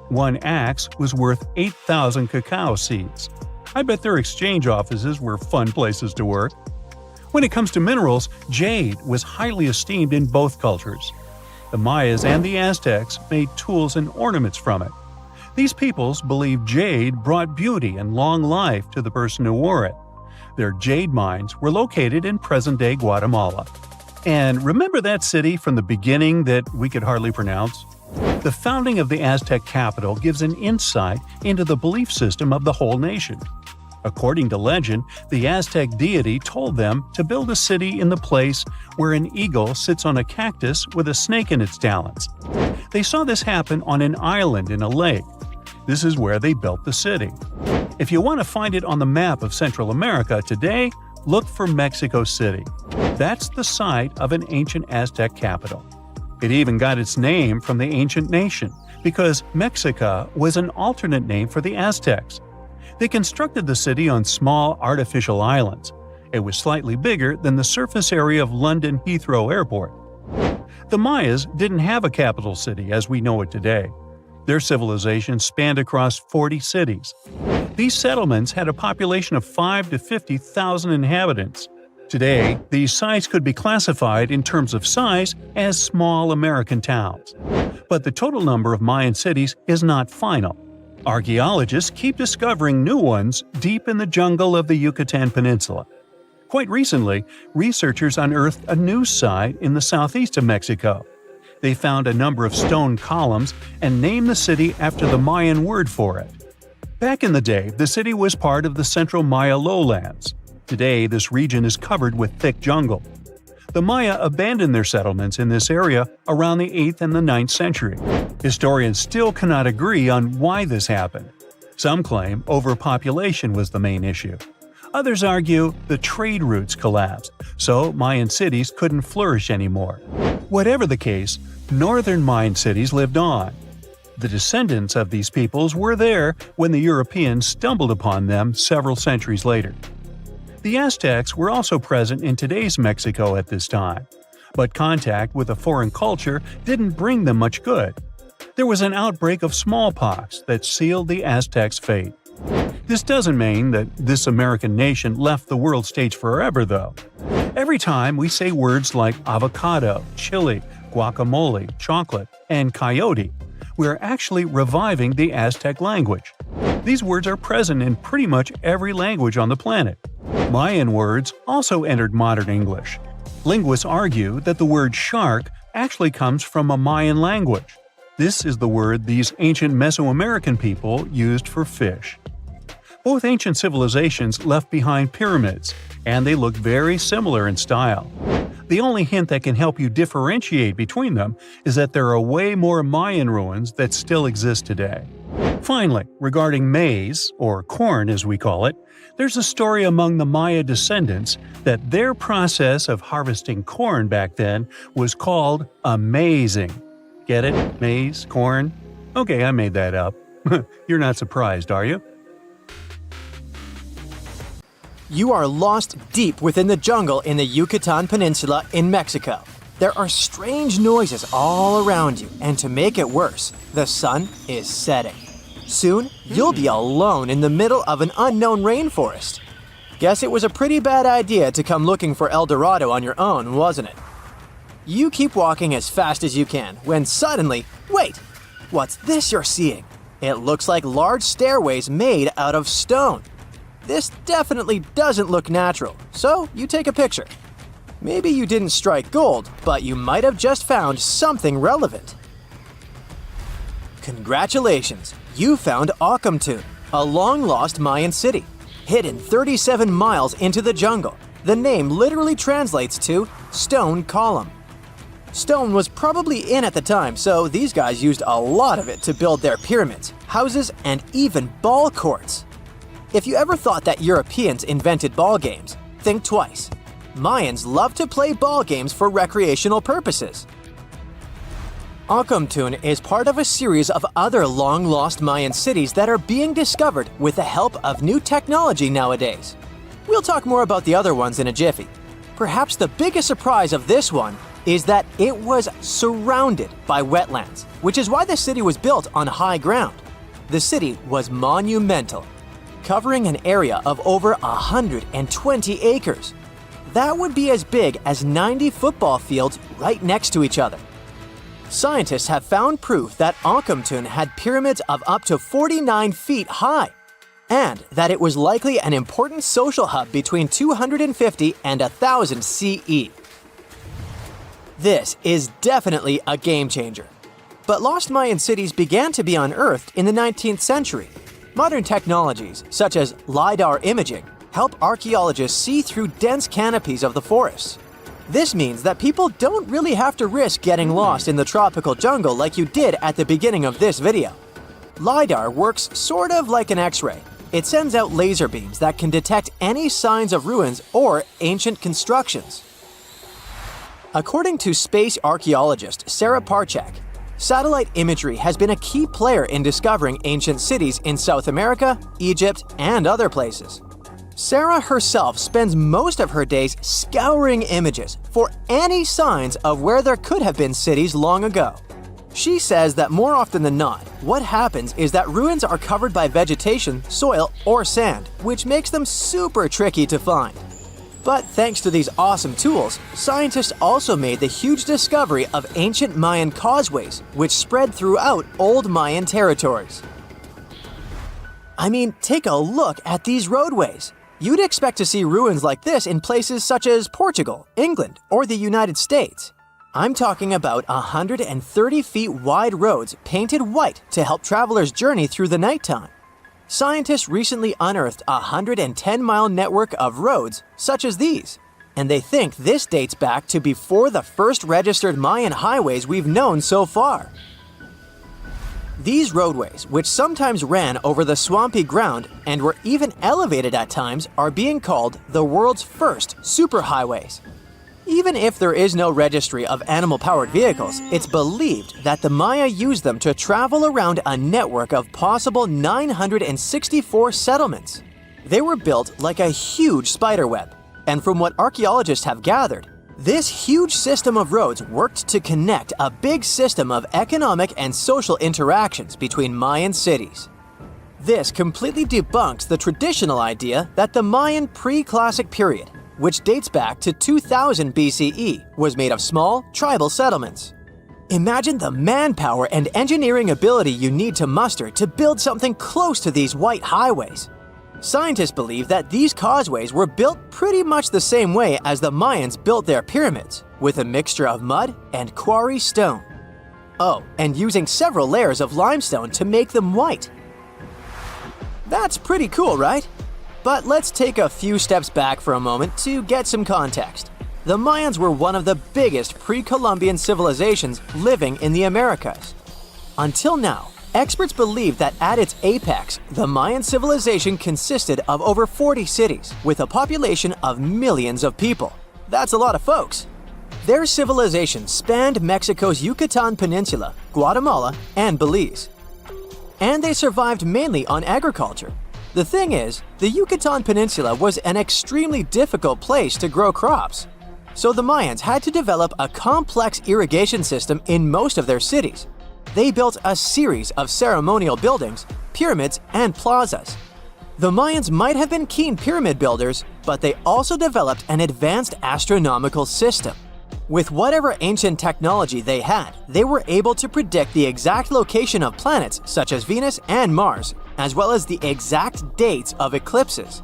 One axe was worth 8,000 cacao seeds. I bet their exchange offices were fun places to work. When it comes to minerals, jade was highly esteemed in both cultures. The Mayas and the Aztecs made tools and ornaments from it. These peoples believed jade brought beauty and long life to the person who wore it. Their jade mines were located in present-day Guatemala. And remember that city from the beginning that we could hardly pronounce? The founding of the Aztec capital gives an insight into the belief system of the whole nation. According to legend, the Aztec deity told them to build a city in the place where an eagle sits on a cactus with a snake in its talons. They saw this happen on an island in a lake. This is where they built the city. If you want to find it on the map of Central America today, look for Mexico City. That's the site of an ancient Aztec capital. It even got its name from the ancient nation, because Mexica was an alternate name for the Aztecs. They constructed the city on small artificial islands. It was slightly bigger than the surface area of London Heathrow Airport. The Mayas didn't have a capital city as we know it today. Their civilization spanned across 40 cities. These settlements had a population of 5 to 50,000 inhabitants. Today, these sites could be classified in terms of size as small American towns. But the total number of Mayan cities is not final. Archaeologists keep discovering new ones deep in the jungle of the Yucatan Peninsula. Quite recently, researchers unearthed a new site in the southeast of Mexico. They found a number of stone columns and named the city after the Mayan word for it. Back in the day, the city was part of the central Maya lowlands. Today, this region is covered with thick jungle. The Maya abandoned their settlements in this area around the 8th and the 9th century. Historians still cannot agree on why this happened. Some claim overpopulation was the main issue. Others argue the trade routes collapsed, so Mayan cities couldn't flourish anymore. Whatever the case, northern Mayan cities lived on. The descendants of these peoples were there when the Europeans stumbled upon them several centuries later. The Aztecs were also present in today's Mexico at this time, but contact with a foreign culture didn't bring them much good. There was an outbreak of smallpox that sealed the Aztecs' fate. This doesn't mean that this American nation left the world stage forever, though. Every time we say words like avocado, chili, guacamole, chocolate, and coyote, we are actually reviving the Aztec language. These words are present in pretty much every language on the planet. Mayan words also entered modern English. Linguists argue that the word shark actually comes from a Mayan language. This is the word these ancient Mesoamerican people used for fish. Both ancient civilizations left behind pyramids, and they look very similar in style. The only hint that can help you differentiate between them is that there are way more Mayan ruins that still exist today. Finally, regarding maize, or corn as we call it, there's a story among the Maya descendants that their process of harvesting corn back then was called amazing. Get it? Maize? Corn? Okay, I made that up. You're not surprised, are you? You are lost deep within the jungle in the Yucatan Peninsula in Mexico. There are strange noises all around you, and to make it worse, the sun is setting. Soon, you'll be alone in the middle of an unknown rainforest. Guess it was a pretty bad idea to come looking for El Dorado on your own, wasn't it? You keep walking as fast as you can, when suddenly, wait! What's this you're seeing? It looks like large stairways made out of stone. This definitely doesn't look natural, so you take a picture. Maybe you didn't strike gold, but you might have just found something relevant. Congratulations, you found Akamtun, a long-lost Mayan city, hidden 37 miles into the jungle. The name literally translates to stone column. Stone was probably in at the time, so these guys used a lot of it to build their pyramids, houses, and even ball courts. If you ever thought that Europeans invented ball games, think twice. Mayans love to play ball games for recreational purposes. Akamtun is part of a series of other long-lost Mayan cities that are being discovered with the help of new technology nowadays. We'll talk more about the other ones in a jiffy. Perhaps the biggest surprise of this one is that it was surrounded by wetlands, which is why the city was built on high ground. The city was monumental, covering an area of over 120 acres. That would be as big as 90 football fields right next to each other. Scientists have found proof that Akamtun had pyramids of up to 49 feet high, and that it was likely an important social hub between 250 and 1000 CE. This is definitely a game changer. But lost Mayan cities began to be unearthed in the 19th century. Modern technologies, such as LiDAR imaging, help archaeologists see through dense canopies of the forests. This means that people don't really have to risk getting lost in the tropical jungle like you did at the beginning of this video. LiDAR works sort of like an X-ray. It sends out laser beams that can detect any signs of ruins or ancient constructions. According to space archaeologist Sarah Parchak, satellite imagery has been a key player in discovering ancient cities in South America, Egypt, and other places. Sarah herself spends most of her days scouring images for any signs of where there could have been cities long ago. She says that more often than not, what happens is that ruins are covered by vegetation, soil, or sand, which makes them super tricky to find. But thanks to these awesome tools, scientists also made the huge discovery of ancient Mayan causeways, which spread throughout old Mayan territories. I mean, take a look at these roadways. You'd expect to see ruins like this in places such as Portugal, England, or the United States. I'm talking about 130 feet wide roads painted white to help travelers journey through the nighttime. Scientists recently unearthed a 110-mile network of roads such as these, and they think this dates back to before the first registered Mayan highways we've known so far. These roadways, which sometimes ran over the swampy ground and were even elevated at times, are being called the world's first superhighways. Even if there is no registry of animal-powered vehicles, it's believed that the Maya used them to travel around a network of possible 964 settlements. They were built like a huge spiderweb, and from what archaeologists have gathered, this huge system of roads worked to connect a big system of economic and social interactions between Mayan cities. This completely debunks the traditional idea that the Mayan pre-classic period, which dates back to 2000 BCE, was made of small, tribal settlements. Imagine the manpower and engineering ability you need to muster to build something close to these white highways. Scientists believe that these causeways were built pretty much the same way as the Mayans built their pyramids, with a mixture of mud and quarry stone. Oh, and using several layers of limestone to make them white. That's pretty cool, right? But let's take a few steps back for a moment to get some context. The Mayans were one of the biggest pre-Columbian civilizations living in the Americas. Until now, experts believe that at its apex, the Mayan civilization consisted of over 40 cities with a population of millions of people. That's a lot of folks. Their civilization spanned Mexico's Yucatan Peninsula, Guatemala, and Belize. And they survived mainly on agriculture. The thing is, the Yucatan Peninsula was an extremely difficult place to grow crops. So the Mayans had to develop a complex irrigation system in most of their cities. They built a series of ceremonial buildings, pyramids, and plazas. The Mayans might have been keen pyramid builders, but they also developed an advanced astronomical system. With whatever ancient technology they had, they were able to predict the exact location of planets such as Venus and Mars, as well as the exact dates of eclipses.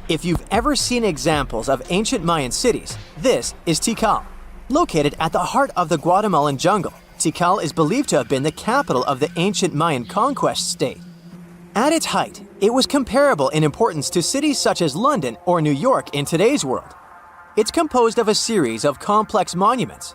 If you've ever seen examples of ancient Mayan cities, this is Tikal. Located at the heart of the Guatemalan jungle, Tikal is believed to have been the capital of the ancient Mayan conquest state. At its height, it was comparable in importance to cities such as London or New York in today's world. It's composed of a series of complex monuments.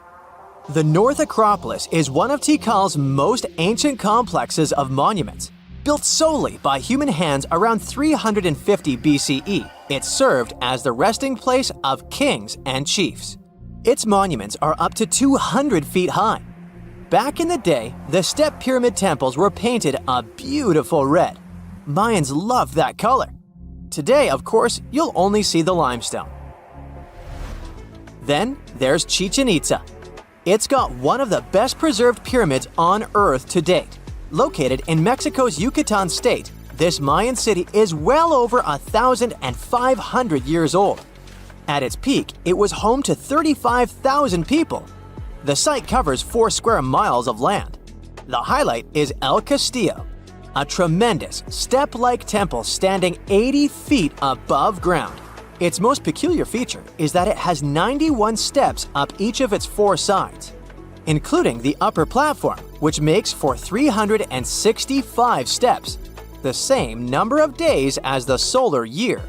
The North Acropolis is one of Tikal's most ancient complexes of monuments. Built solely by human hands around 350 BCE, it served as the resting place of kings and chiefs. Its monuments are up to 200 feet high. Back in the day, the step pyramid temples were painted a beautiful red. Mayans loved that color. Today, of course, you'll only see the limestone. Then there's Chichen Itza. It's got one of the best preserved pyramids on Earth to date. Located in Mexico's Yucatan state, this Mayan city is well over 1,500 years old. At its peak, it was home to 35,000 people. The site covers 4 square miles of land. The highlight is El Castillo, a tremendous step-like temple standing 80 feet above ground. Its most peculiar feature is that it has 91 steps up each of its 4 sides, including the upper platform, which makes for 365 steps, the same number of days as the solar year.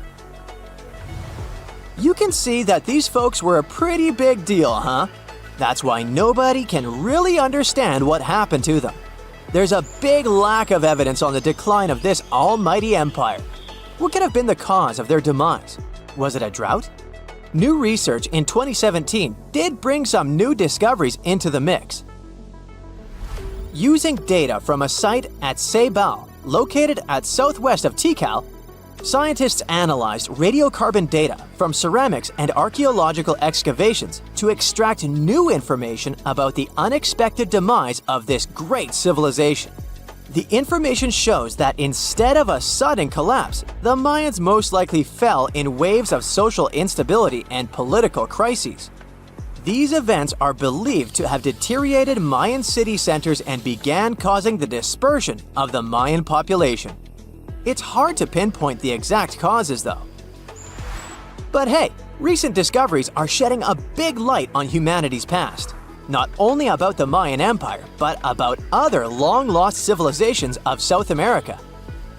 You can see that these folks were a pretty big deal, huh? That's why nobody can really understand what happened to them. There's a big lack of evidence on the decline of this almighty empire. What could have been the cause of their demise? Was it a drought? New research in 2017 did bring some new discoveries into the mix. Using data from a site at Ceibal, located at southwest of Tikal, scientists analyzed radiocarbon data from ceramics and archaeological excavations to extract new information about the unexpected demise of this great civilization. The information shows that instead of a sudden collapse, the Mayans most likely fell in waves of social instability and political crises. These events are believed to have deteriorated Mayan city centers and began causing the dispersion of the Mayan population. It's hard to pinpoint the exact causes, though. But hey, recent discoveries are shedding a big light on humanity's past. Not only about the Mayan Empire, but about other long-lost civilizations of South America.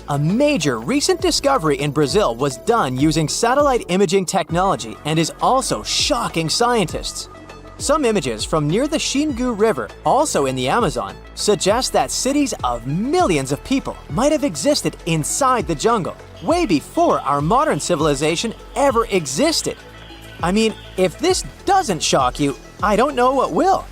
A major recent discovery in Brazil was done using satellite imaging technology and is also shocking scientists. Some images from near the Xingu River, also in the Amazon, suggest that cities of millions of people might have existed inside the jungle, way before our modern civilization ever existed. I mean, if this doesn't shock you, I don't know what will.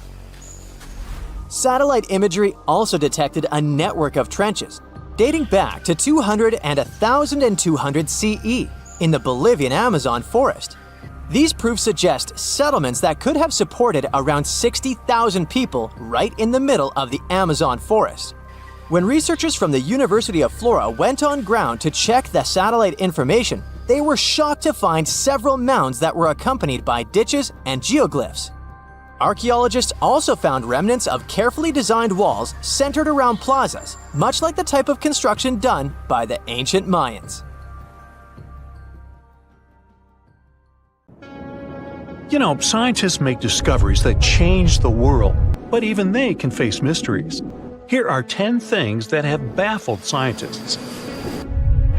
Satellite imagery also detected a network of trenches dating back to 200 and 1200 CE in the Bolivian Amazon forest. These proofs suggest settlements that could have supported around 60,000 people right in the middle of the Amazon forest. When researchers from the University of Florida went on ground to check the satellite information, they were shocked to find several mounds that were accompanied by ditches and geoglyphs. Archaeologists also found remnants of carefully designed walls centered around plazas, much like the type of construction done by the ancient Mayans. You know, scientists make discoveries that change the world, but even they can face mysteries. Here are 10 things that have baffled scientists.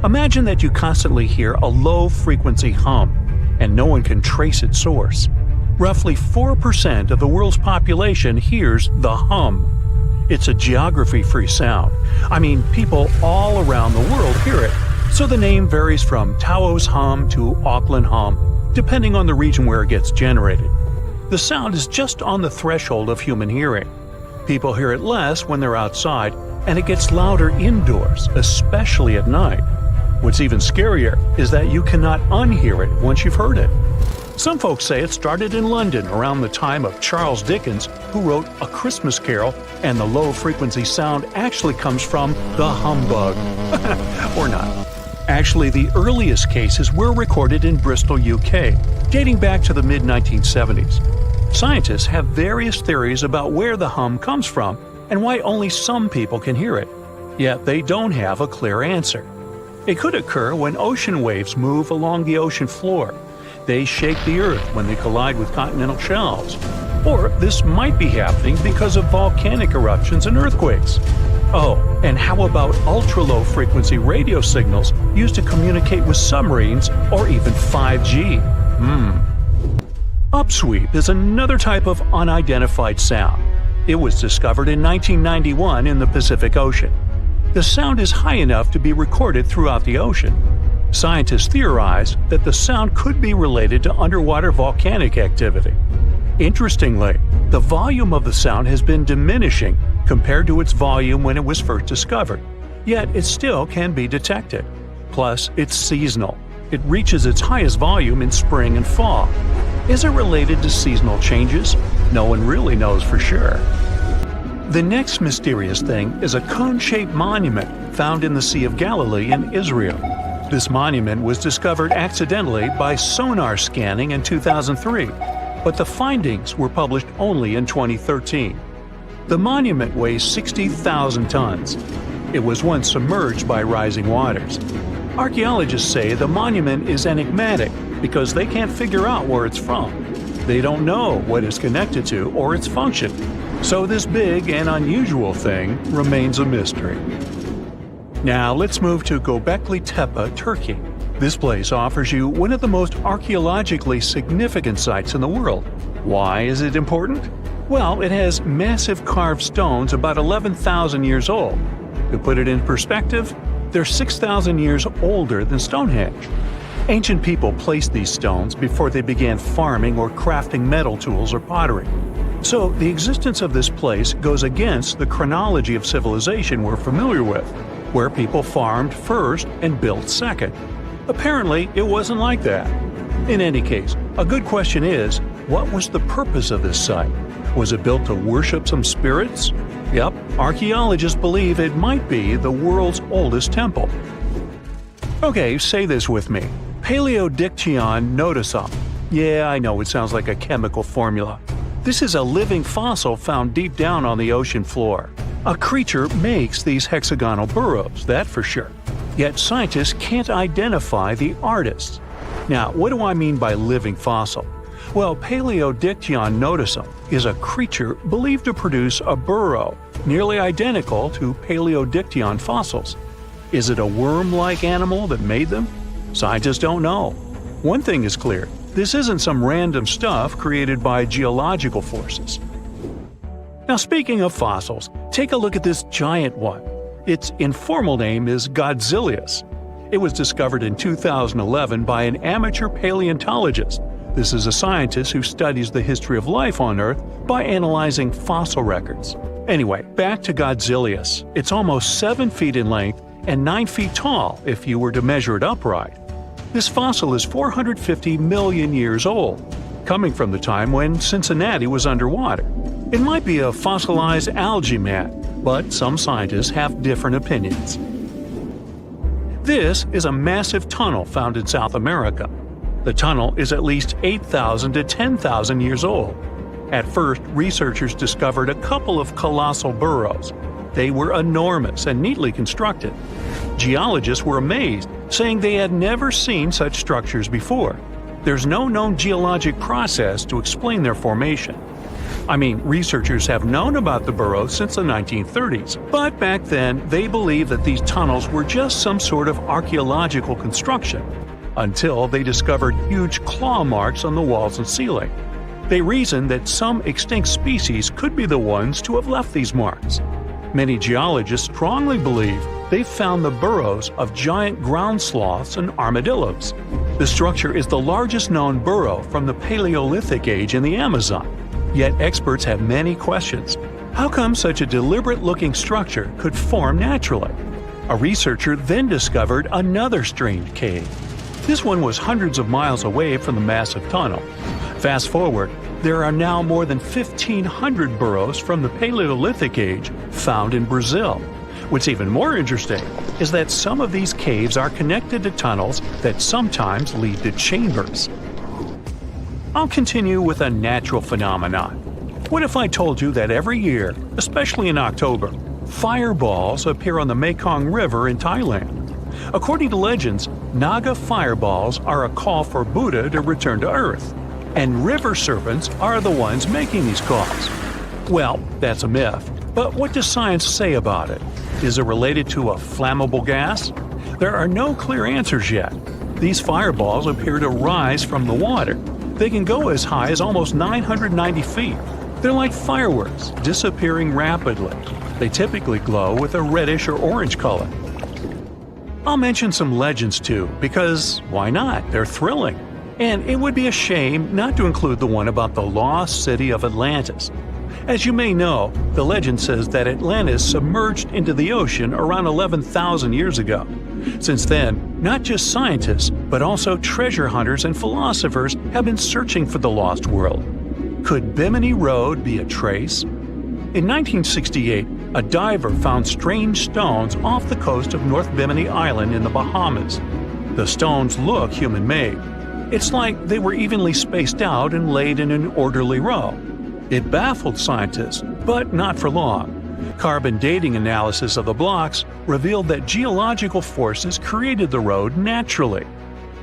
Imagine that you constantly hear a low-frequency hum, and no one can trace its source. Roughly 4% of the world's population hears the hum. It's a geography-free sound. I mean, people all around the world hear it, so the name varies from Tao's hum to Auckland hum, depending on the region where it gets generated. The sound is just on the threshold of human hearing. People hear it less when they're outside, and it gets louder indoors, especially at night. What's even scarier is that you cannot unhear it once you've heard it. Some folks say it started in London around the time of Charles Dickens, who wrote A Christmas Carol, and the low-frequency sound actually comes from the humbug. Or not. Actually, the earliest cases were recorded in Bristol, UK, dating back to the mid-1970s. Scientists have various theories about where the hum comes from and why only some people can hear it, yet they don't have a clear answer. It could occur when ocean waves move along the ocean floor. They shake the Earth when they collide with continental shelves. Or this might be happening because of volcanic eruptions and earthquakes. Oh, and how about ultra-low frequency radio signals used to communicate with submarines or even 5G? Upsweep is another type of unidentified sound. It was discovered in 1991 in the Pacific Ocean. The sound is high enough to be recorded throughout the ocean. Scientists theorize that the sound could be related to underwater volcanic activity. Interestingly, the volume of the sound has been diminishing compared to its volume when it was first discovered, yet it still can be detected. Plus, it's seasonal. It reaches its highest volume in spring and fall. Is it related to seasonal changes? No one really knows for sure. The next mysterious thing is a cone-shaped monument found in the Sea of Galilee in Israel. This monument was discovered accidentally by sonar scanning in 2003, but the findings were published only in 2013. The monument weighs 60,000 tons. It was once submerged by rising waters. Archaeologists say the monument is enigmatic because they can't figure out where it's from. They don't know what it's connected to or its function. So this big and unusual thing remains a mystery. Now let's move to Göbekli Tepe, Turkey. This place offers you one of the most archaeologically significant sites in the world. Why is it important? Well, it has massive carved stones about 11,000 years old. To put it in perspective, they're 6,000 years older than Stonehenge. Ancient people placed these stones before they began farming or crafting metal tools or pottery. So the existence of this place goes against the chronology of civilization we're familiar with, where people farmed first and built second. Apparently, it wasn't like that. In any case, a good question is, what was the purpose of this site? Was it built to worship some spirits? Yep, archaeologists believe it might be the world's oldest temple. Okay, say this with me. Paleodictyon notusum. Yeah, I know it sounds like a chemical formula. This is a living fossil found deep down on the ocean floor. A creature makes these hexagonal burrows, that for sure. Yet scientists can't identify the artists. Now, what do I mean by living fossil? Well, Paleodictyon notusum is a creature believed to produce a burrow nearly identical to Paleodictyon fossils. Is it a worm-like animal that made them? Scientists don't know. One thing is clear, this isn't some random stuff created by geological forces. Now, speaking of fossils, take a look at this giant one. Its informal name is Godzillius. It was discovered in 2011 by an amateur paleontologist. This is a scientist who studies the history of life on Earth by analyzing fossil records. Anyway, back to Godzillius. It's almost 7 feet in length and 9 feet tall if you were to measure it upright. This fossil is 450 million years old, coming from the time when Cincinnati was underwater. It might be a fossilized algae mat, but some scientists have different opinions. This is a massive tunnel found in South America. The tunnel is at least 8,000 to 10,000 years old. At first, researchers discovered a couple of colossal burrows. They were enormous and neatly constructed. Geologists were amazed, saying they had never seen such structures before. There's no known geologic process to explain their formation. I mean, researchers have known about the burrows since the 1930s, but back then they believed that these tunnels were just some sort of archaeological construction, until they discovered huge claw marks on the walls and ceiling. They reasoned that some extinct species could be the ones to have left these marks. Many geologists strongly believe they found the burrows of giant ground sloths and armadillos. The structure is the largest known burrow from the Paleolithic age in the Amazon. Yet experts have many questions. How come such a deliberate-looking structure could form naturally? A researcher then discovered another strange cave. This one was hundreds of miles away from the massive tunnel. Fast forward, there are now more than 1,500 burrows from the Paleolithic age found in Brazil. What's even more interesting is that some of these caves are connected to tunnels that sometimes lead to chambers. I'll continue with a natural phenomenon. What if I told you that every year, especially in October, fireballs appear on the Mekong River in Thailand? According to legends, Naga fireballs are a call for Buddha to return to Earth, and river serpents are the ones making these calls. Well, that's a myth, but what does science say about it? Is it related to a flammable gas? There are no clear answers yet. These fireballs appear to rise from the water. They can go as high as almost 990 feet. They're like fireworks, disappearing rapidly. They typically glow with a reddish or orange color. I'll mention some legends too, because why not? They're thrilling. And it would be a shame not to include the one about the lost city of Atlantis. As you may know, the legend says that Atlantis submerged into the ocean around 11,000 years ago. Since then, not just scientists, but also treasure hunters and philosophers have been searching for the lost world. Could Bimini Road be a trace? In 1968, a diver found strange stones off the coast of North Bimini Island in the Bahamas. The stones look human-made. It's like they were evenly spaced out and laid in an orderly row. It baffled scientists, but not for long. Carbon dating analysis of the blocks revealed that geological forces created the road naturally.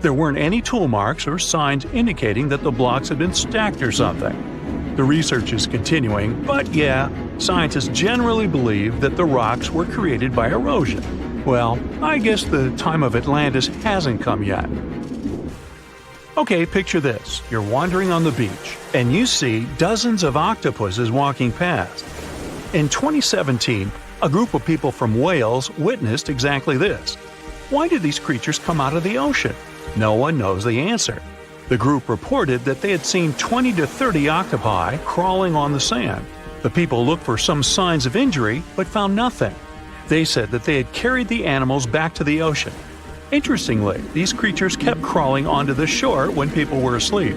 There weren't any tool marks or signs indicating that the blocks had been stacked or something. The research is continuing, but yeah, scientists generally believe that the rocks were created by erosion. Well, I guess the time of Atlantis hasn't come yet. Okay, picture this. You're wandering on the beach, and you see dozens of octopuses walking past. In 2017, a group of people from Wales witnessed exactly this. Why did these creatures come out of the ocean? No one knows the answer. The group reported that they had seen 20 to 30 octopi crawling on the sand. The people looked for some signs of injury, but found nothing. They said that they had carried the animals back to the ocean. Interestingly, these creatures kept crawling onto the shore when people were asleep.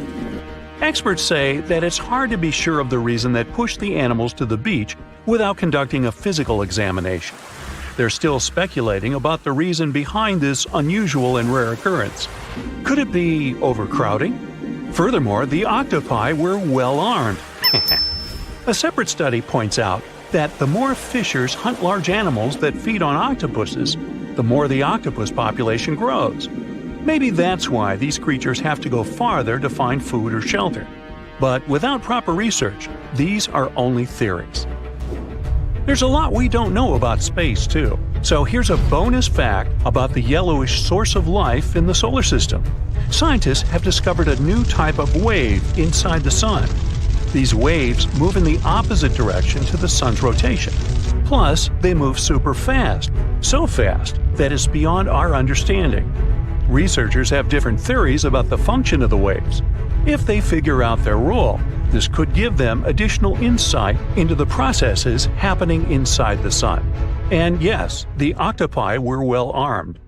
Experts say that it's hard to be sure of the reason that pushed the animals to the beach without conducting a physical examination. They're still speculating about the reason behind this unusual and rare occurrence. Could it be overcrowding? Furthermore, the octopi were well armed. A separate study points out that the more fishers hunt large animals that feed on octopuses, the more the octopus population grows. Maybe that's why these creatures have to go farther to find food or shelter. But without proper research, these are only theories. There's a lot we don't know about space, too. So here's a bonus fact about the yellowish source of life in the solar system. Scientists have discovered a new type of wave inside the sun. These waves move in the opposite direction to the sun's rotation. Plus, they move super fast, so fast that it's beyond our understanding. Researchers have different theories about the function of the waves. If they figure out their role, this could give them additional insight into the processes happening inside the sun. And yes, the octopi were well armed.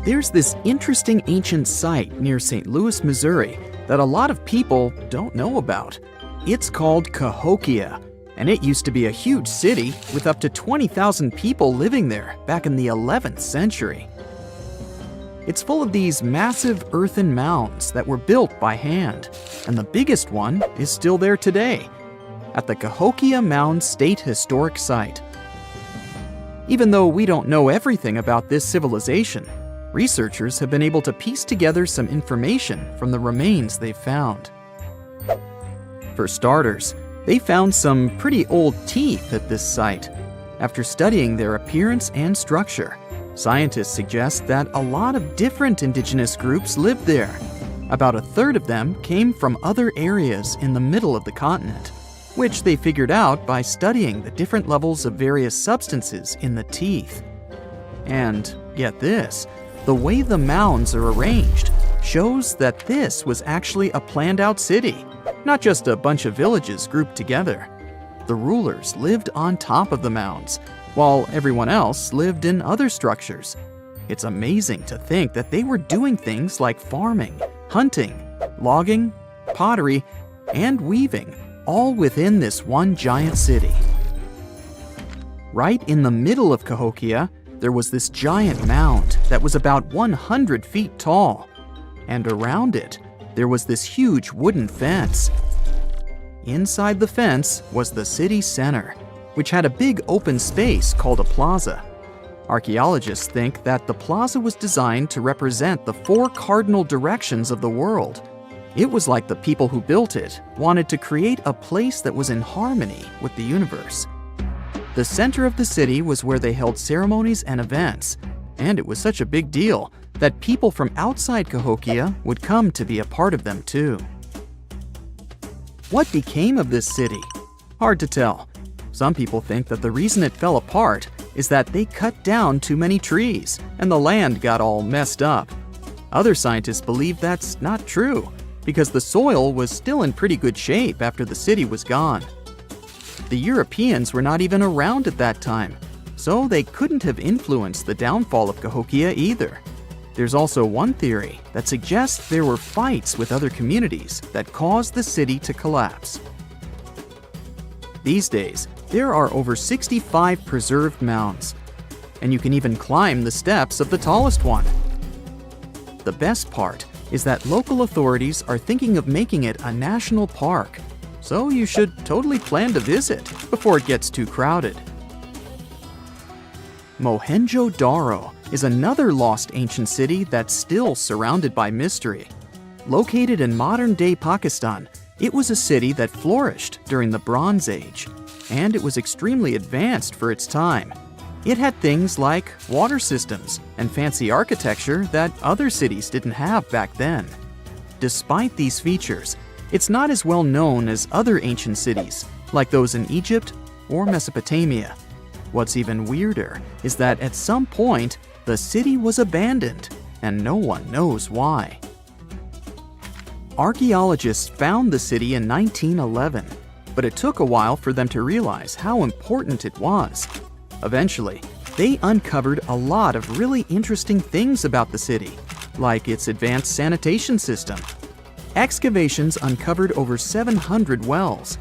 There's this interesting ancient site near St. Louis, Missouri, that a lot of people don't know about. It's called Cahokia, and it used to be a huge city with up to 20,000 people living there back in the 11th century. It's full of these massive earthen mounds that were built by hand, and the biggest one is still there today, at the Cahokia Mound State Historic Site. Even though we don't know everything about this civilization, researchers have been able to piece together some information from the remains they've found. For starters, they found some pretty old teeth at this site. After studying their appearance and structure, scientists suggest that a lot of different indigenous groups lived there. About a third of them came from other areas in the middle of the continent, which they figured out by studying the different levels of various substances in the teeth. And get this, the way the mounds are arranged shows that this was actually a planned-out city, not just a bunch of villages grouped together. The rulers lived on top of the mounds, while everyone else lived in other structures. It's amazing to think that they were doing things like farming, hunting, logging, pottery, and weaving, all within this one giant city. Right in the middle of Cahokia, there was this giant mound that was about 100 feet tall. and around it, there was this huge wooden fence. Inside the fence was the city center, which had a big open space called a plaza. Archaeologists think that the plaza was designed to represent the 4 cardinal directions of the world. It was like the people who built it wanted to create a place that was in harmony with the universe. The center of the city was where they held ceremonies and events, and it was such a big deal that people from outside Cahokia would come to be a part of them too. What became of this city? Hard to tell. Some people think that the reason it fell apart is that they cut down too many trees and the land got all messed up. Other scientists believe that's not true because the soil was still in pretty good shape after the city was gone. The Europeans were not even around at that time, so they couldn't have influenced the downfall of Cahokia either. There's also one theory that suggests there were fights with other communities that caused the city to collapse. These days, there are over 65 preserved mounds, and you can even climb the steps of the tallest one. The best part is that local authorities are thinking of making it a national park, so you should totally plan to visit before it gets too crowded. Mohenjo-Daro is another lost ancient city that's still surrounded by mystery. Located in modern-day Pakistan, it was a city that flourished during the Bronze Age, and it was extremely advanced for its time. It had things like water systems and fancy architecture that other cities didn't have back then. Despite these features, it's not as well known as other ancient cities, like those in Egypt or Mesopotamia. What's even weirder is that at some point, the city was abandoned, and no one knows why. Archaeologists found the city in 1911, but it took a while for them to realize how important it was. Eventually, they uncovered a lot of really interesting things about the city, like its advanced sanitation system. Excavations uncovered over 700 wells,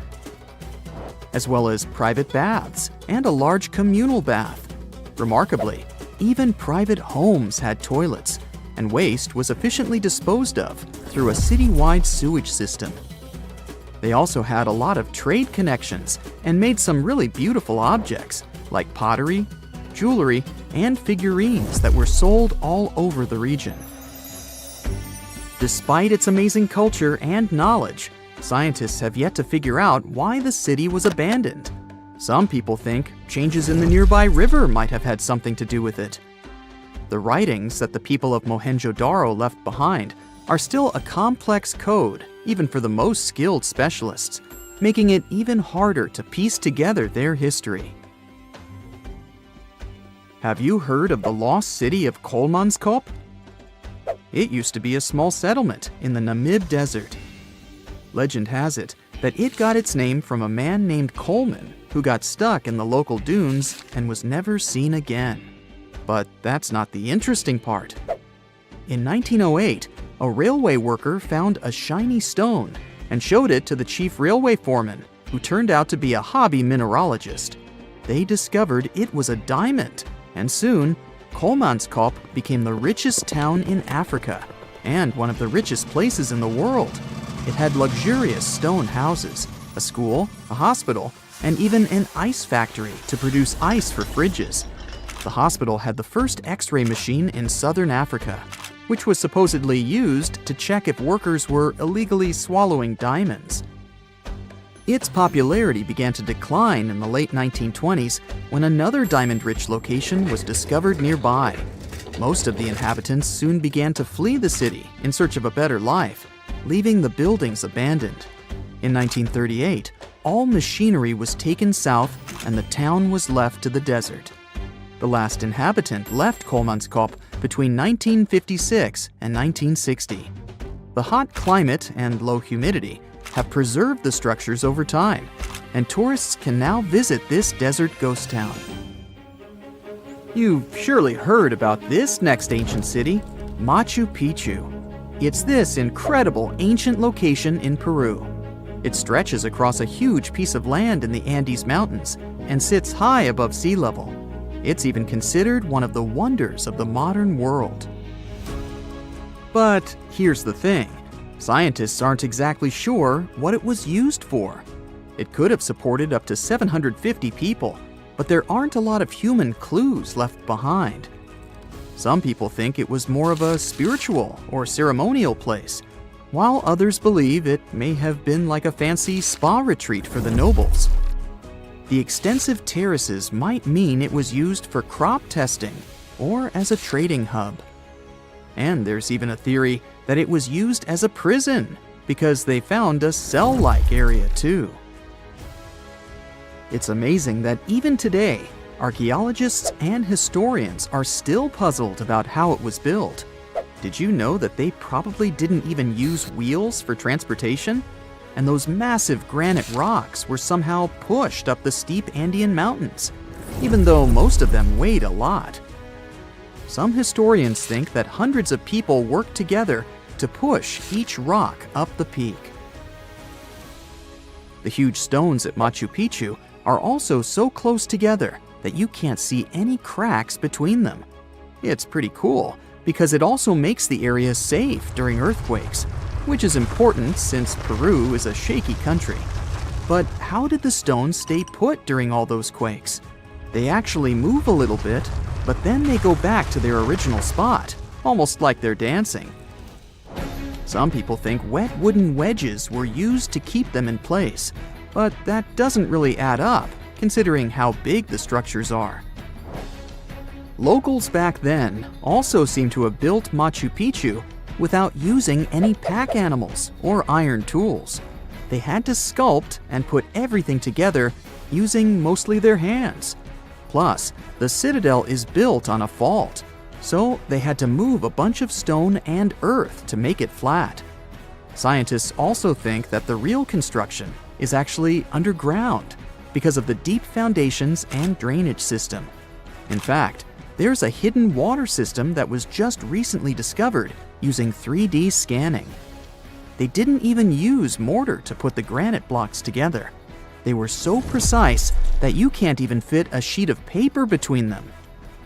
as well as private baths and a large communal bath. Remarkably, even private homes had toilets, and waste was efficiently disposed of through a citywide sewage system. They also had a lot of trade connections and made some really beautiful objects, like pottery, jewelry, and figurines that were sold all over the region. Despite its amazing culture and knowledge, scientists have yet to figure out why the city was abandoned. Some people think changes in the nearby river might have had something to do with it. The writings that the people of Mohenjo-Daro left behind are still a complex code, even for the most skilled specialists, making it even harder to piece together their history. Have you heard of the lost city of Kolmanskop? It used to be a small settlement in the Namib Desert. Legend has it that it got its name from a man named Coleman who got stuck in the local dunes and was never seen again. But that's not the interesting part. In 1908, a railway worker found a shiny stone and showed it to the chief railway foreman, who turned out to be a hobby mineralogist. They discovered it was a diamond, and soon, Kolmanskop became the richest town in Africa and one of the richest places in the world. It had luxurious stone houses, a school, a hospital, and even an ice factory to produce ice for fridges. The hospital had the first X-ray machine in southern Africa, which was supposedly used to check if workers were illegally swallowing diamonds. Its popularity began to decline in the late 1920s when another diamond-rich location was discovered nearby. Most of the inhabitants soon began to flee the city in search of a better life, leaving the buildings abandoned. In 1938, all machinery was taken south and the town was left to the desert. The last inhabitant left Kolmanskop between 1956 and 1960. The hot climate and low humidity have preserved the structures over time, and tourists can now visit this desert ghost town. You've surely heard about this next ancient city, Machu Picchu. It's this incredible ancient location in Peru. It stretches across a huge piece of land in the Andes Mountains and sits high above sea level. It's even considered one of the wonders of the modern world. But here's the thing. Scientists aren't exactly sure what it was used for. It could have supported up to 750 people, but there aren't a lot of human clues left behind. Some people think it was more of a spiritual or ceremonial place, while others believe it may have been like a fancy spa retreat for the nobles. The extensive terraces might mean it was used for crop testing or as a trading hub. And there's even a theory that it was used as a prison because they found a cell-like area too. It's amazing that even today, archaeologists and historians are still puzzled about how it was built. Did you know that they probably didn't even use wheels for transportation? And those massive granite rocks were somehow pushed up the steep Andean mountains, even though most of them weighed a lot. Some historians think that hundreds of people worked together to push each rock up the peak. The huge stones at Machu Picchu are also so close together that you can't see any cracks between them. It's pretty cool because it also makes the area safe during earthquakes, which is important since Peru is a shaky country. But how did the stones stay put during all those quakes? They actually move a little bit, but then they go back to their original spot, almost like they're dancing. Some people think wet wooden wedges were used to keep them in place, but that doesn't really add up, considering how big the structures are. Locals back then also seem to have built Machu Picchu without using any pack animals or iron tools. They had to sculpt and put everything together using mostly their hands. Plus, the citadel is built on a fault, so they had to move a bunch of stone and earth to make it flat. Scientists also think that the real construction is actually underground because of the deep foundations and drainage system. In fact, there's a hidden water system that was just recently discovered using 3D scanning. They didn't even use mortar to put the granite blocks together. They were so precise that you can't even fit a sheet of paper between them.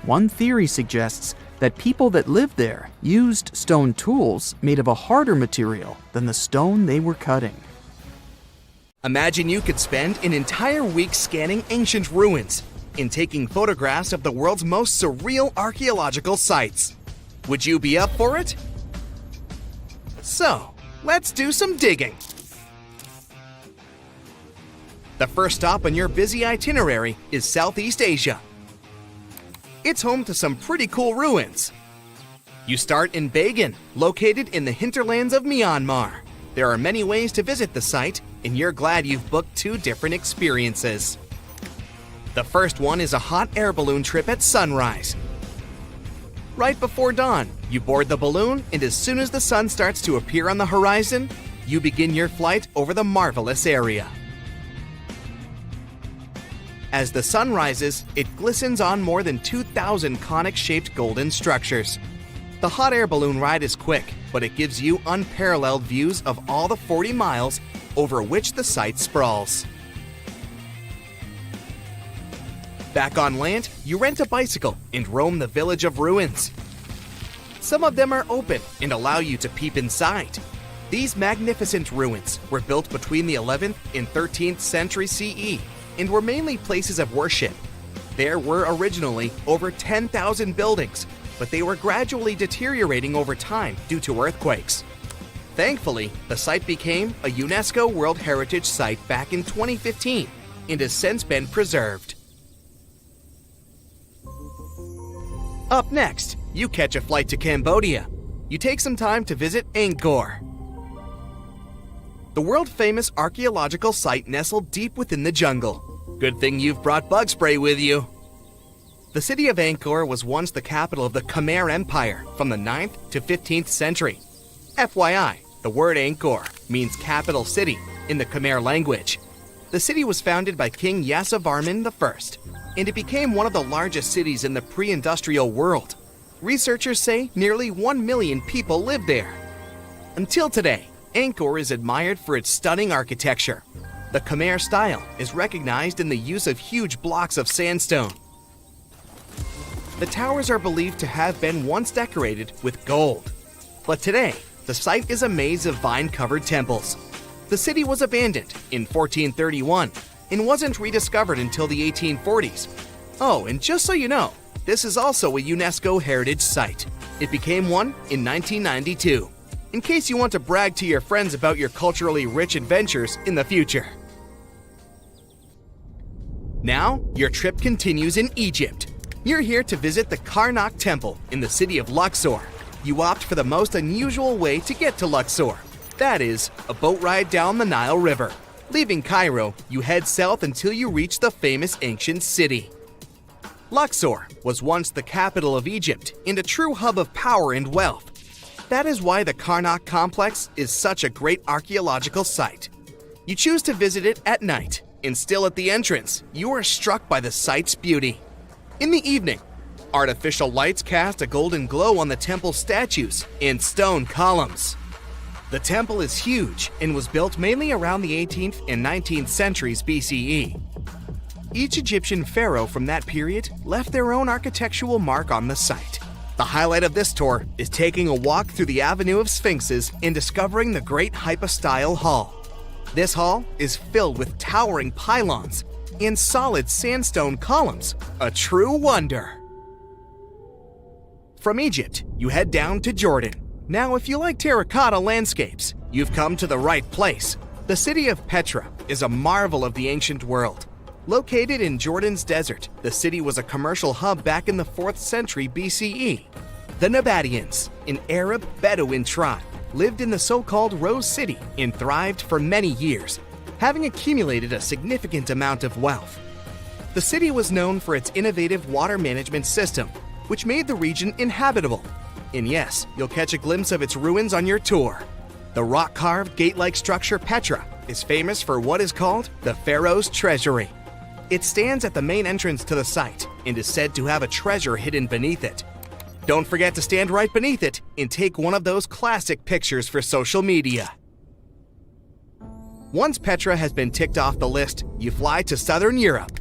One theory suggests that people that lived there used stone tools made of a harder material than the stone they were cutting. Imagine you could spend an entire week scanning ancient ruins and taking photographs of the world's most surreal archaeological sites. Would you be up for it? So, let's do some digging. The first stop on your busy itinerary is Southeast Asia. It's home to some pretty cool ruins. You start in Bagan, located in the hinterlands of Myanmar. There are many ways to visit the site, and you're glad you've booked 2 different experiences. The first one is a hot air balloon trip at sunrise. Right before dawn, you board the balloon, and as soon as the sun starts to appear on the horizon, you begin your flight over the marvelous area. As the sun rises, it glistens on more than 2,000 conic-shaped golden structures. The hot air balloon ride is quick, but it gives you unparalleled views of all the 40 miles over which the site sprawls. Back on land, you rent a bicycle and roam the village of ruins. Some of them are open and allow you to peep inside. These magnificent ruins were built between the 11th and 13th century CE and were mainly places of worship. There were originally over 10,000 buildings, but they were gradually deteriorating over time due to earthquakes. Thankfully, the site became a UNESCO World Heritage Site back in 2015 and has since been preserved. Up next, you catch a flight to Cambodia. You take some time to visit Angkor, the world-famous archaeological site nestled deep within the jungle. Good thing you've brought bug spray with you. The city of Angkor was once the capital of the Khmer Empire from the 9th to 15th century. FYI, the word Angkor means capital city in the Khmer language. The city was founded by King Yasovarman I, and it became one of the largest cities in the pre-industrial world. Researchers say nearly 1 million people live there. Until today, Angkor is admired for its stunning architecture. The Khmer style is recognized in the use of huge blocks of sandstone. The towers are believed to have been once decorated with gold. But today, the site is a maze of vine-covered temples. The city was abandoned in 1431 and wasn't rediscovered until the 1840s. Oh, and just so you know, this is also a UNESCO Heritage Site. It became one in 1992, in case you want to brag to your friends about your culturally rich adventures in the future. Now, your trip continues in Egypt. You're here to visit the Karnak Temple in the city of Luxor. You opt for the most unusual way to get to Luxor. That is, a boat ride down the Nile River. Leaving Cairo, you head south until you reach the famous ancient city. Luxor was once the capital of Egypt and a true hub of power and wealth. That is why the Karnak complex is such a great archaeological site. You choose to visit it at night, and still at the entrance, you are struck by the site's beauty. In the evening, artificial lights cast a golden glow on the temple statues and stone columns. The temple is huge and was built mainly around the 18th and 19th centuries BCE. Each Egyptian pharaoh from that period left their own architectural mark on the site. The highlight of this tour is taking a walk through the Avenue of Sphinxes and discovering the Great Hypostyle Hall. This hall is filled with towering pylons and solid sandstone columns, a true wonder. From Egypt, you head down to Jordan. Now, if you like terracotta landscapes, you've come to the right place. The city of Petra is a marvel of the ancient world. Located in Jordan's desert, the city was a commercial hub back in the 4th century BCE. The Nabateans, an Arab Bedouin tribe, lived in the so-called Rose City and thrived for many years, having accumulated a significant amount of wealth. The city was known for its innovative water management system, which made the region inhabitable. And yes, you'll catch a glimpse of its ruins on your tour. The rock-carved gate-like structure Petra is famous for what is called the Pharaoh's Treasury. It stands at the main entrance to the site and is said to have a treasure hidden beneath it. Don't forget to stand right beneath it and take one of those classic pictures for social media. Once Petra has been ticked off the list, you fly to southern Europe.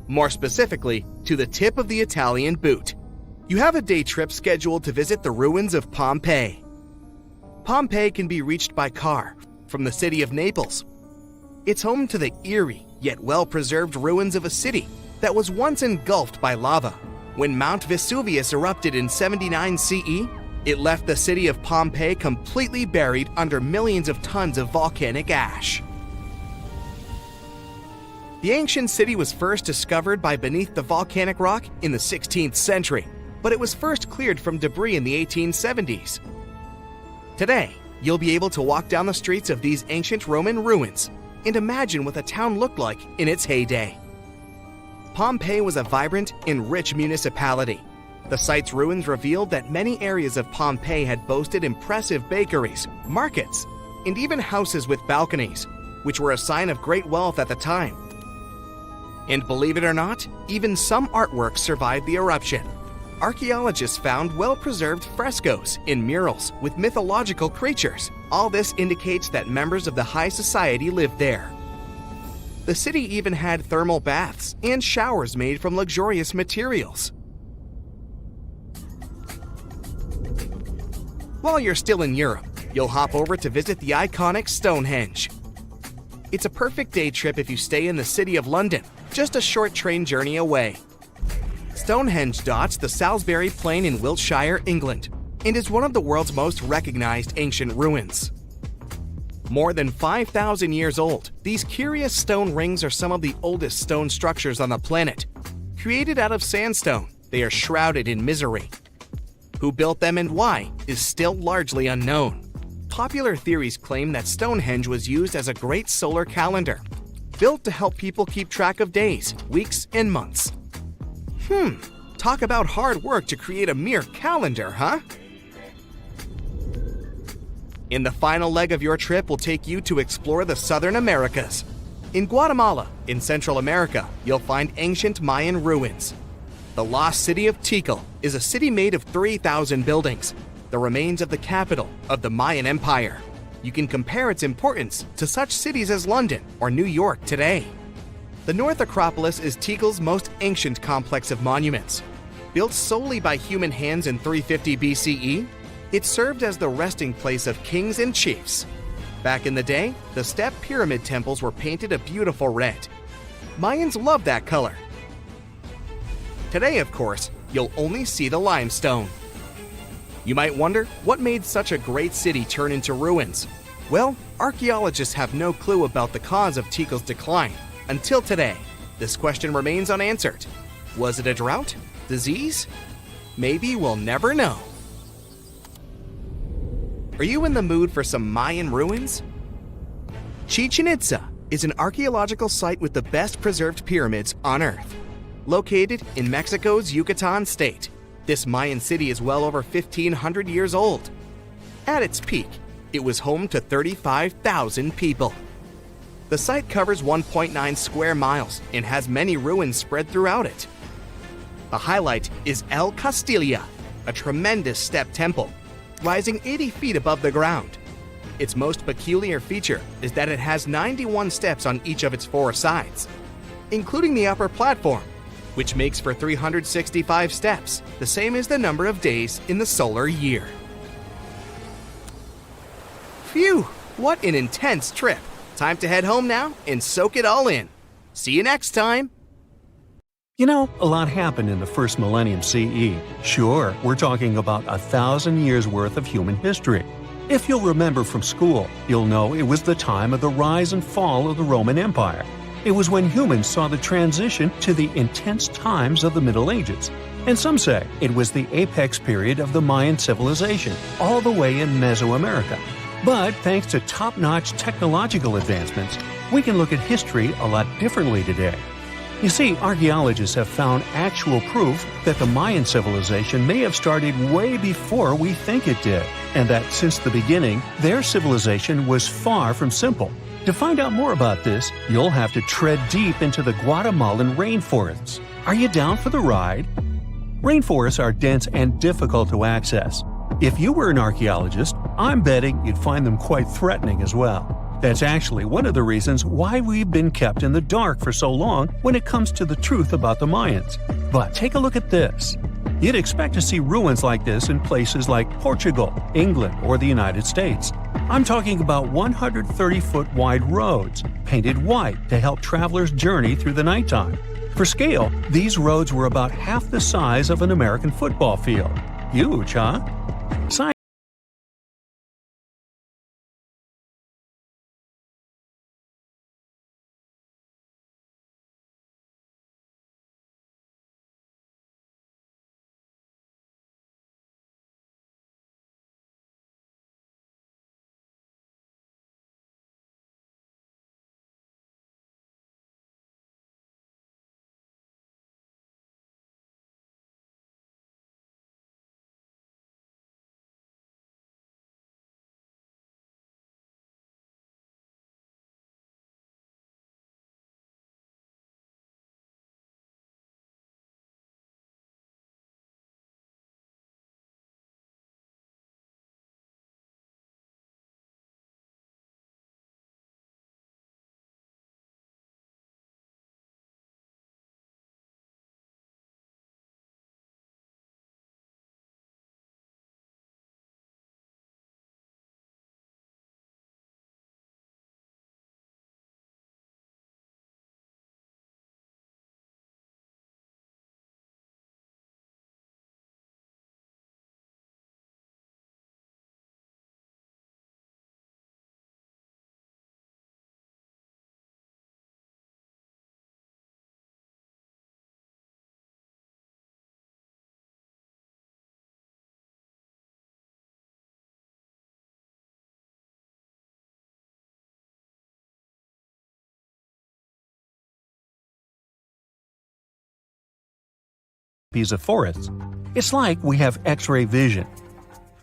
More specifically, to the tip of the Italian boot. You have a day trip scheduled to visit the ruins of Pompeii. Pompeii can be reached by car from the city of Naples. It's home to the eerie yet well-preserved ruins of a city that was once engulfed by lava. When Mount Vesuvius erupted in 79 CE, it left the city of Pompeii completely buried under millions of tons of volcanic ash. The ancient city was first discovered by beneath the volcanic rock in the 16th century, but it was first cleared from debris in the 1870s. Today, you'll be able to walk down the streets of these ancient Roman ruins and imagine what the town looked like in its heyday. Pompeii was a vibrant and rich municipality. The site's ruins revealed that many areas of Pompeii had boasted impressive bakeries, markets, and even houses with balconies, which were a sign of great wealth at the time. And believe it or not, even some artworks survived the eruption. Archaeologists found well-preserved frescoes and murals with mythological creatures. All this indicates that members of the high society lived there. The city even had thermal baths and showers made from luxurious materials. While you're still in Europe, you'll hop over to visit the iconic Stonehenge. It's a perfect day trip if you stay in the city of London, just a short train journey away. Stonehenge dots the Salisbury Plain in Wiltshire, England, and is one of the world's most recognized ancient ruins. More than 5,000 years old, these curious stone rings are some of the oldest stone structures on the planet. Created out of sandstone, they are shrouded in misery. Who built them and why is still largely unknown. Popular theories claim that Stonehenge was used as a great solar calendar, built to help people keep track of days, weeks, and months. Talk about hard work to create a mere calendar, huh? And the final leg of your trip will take you to explore the Southern Americas. In Guatemala, in Central America, you'll find ancient Mayan ruins. The lost city of Tikal is a city made of 3,000 buildings, the remains of the capital of the Mayan Empire. You can compare its importance to such cities as London or New York today. The North Acropolis is Tikal's most ancient complex of monuments. Built solely by human hands in 350 BCE, It served as the resting place of kings and chiefs. Back in the day, the step pyramid temples were painted a beautiful red. Mayans loved that color. Today, of course, you'll only see the limestone. You might wonder what made such a great city turn into ruins. Well, archaeologists have no clue about the cause of Tikal's decline. Until today, this question remains unanswered. Was it a drought? Disease? Maybe we'll never know. Are you in the mood for some Mayan ruins? Chichen Itza is an archaeological site with the best preserved pyramids on Earth. Located in Mexico's Yucatan state, this Mayan city is well over 1,500 years old. At its peak, it was home to 35,000 people. The site covers 1.9 square miles and has many ruins spread throughout it. The highlight is El Castilla, a tremendous step temple, rising 80 feet above the ground. Its most peculiar feature is that it has 91 steps on each of its 4 sides, including the upper platform, which makes for 365 steps, the same as the number of days in the solar year. Phew, what an intense trip. Time to head home now and soak it all in. See you next time. You know, a lot happened in the first millennium CE. Sure, we're talking about 1,000 years worth of human history. If you'll remember from school, you'll know it was the time of the rise and fall of the Roman Empire. It was when humans saw the transition to the intense times of the Middle Ages. And some say it was the apex period of the Mayan civilization, all the way in Mesoamerica. But thanks to top-notch technological advancements, we can look at history a lot differently today. You see, archaeologists have found actual proof that the Mayan civilization may have started way before we think it did, and that since the beginning, their civilization was far from simple. To find out more about this, you'll have to tread deep into the Guatemalan rainforests. Are you down for the ride? Rainforests are dense and difficult to access. If you were an archaeologist, I'm betting you'd find them quite threatening as well. That's actually one of the reasons why we've been kept in the dark for so long when it comes to the truth about the Mayans. But take a look at this. You'd expect to see ruins like this in places like Portugal, England, or the United States. I'm talking about 130-foot wide roads, painted white to help travelers journey through the nighttime. For scale, these roads were about half the size of an American football field. Huge, huh? Piece of forests. It's like we have X-ray vision.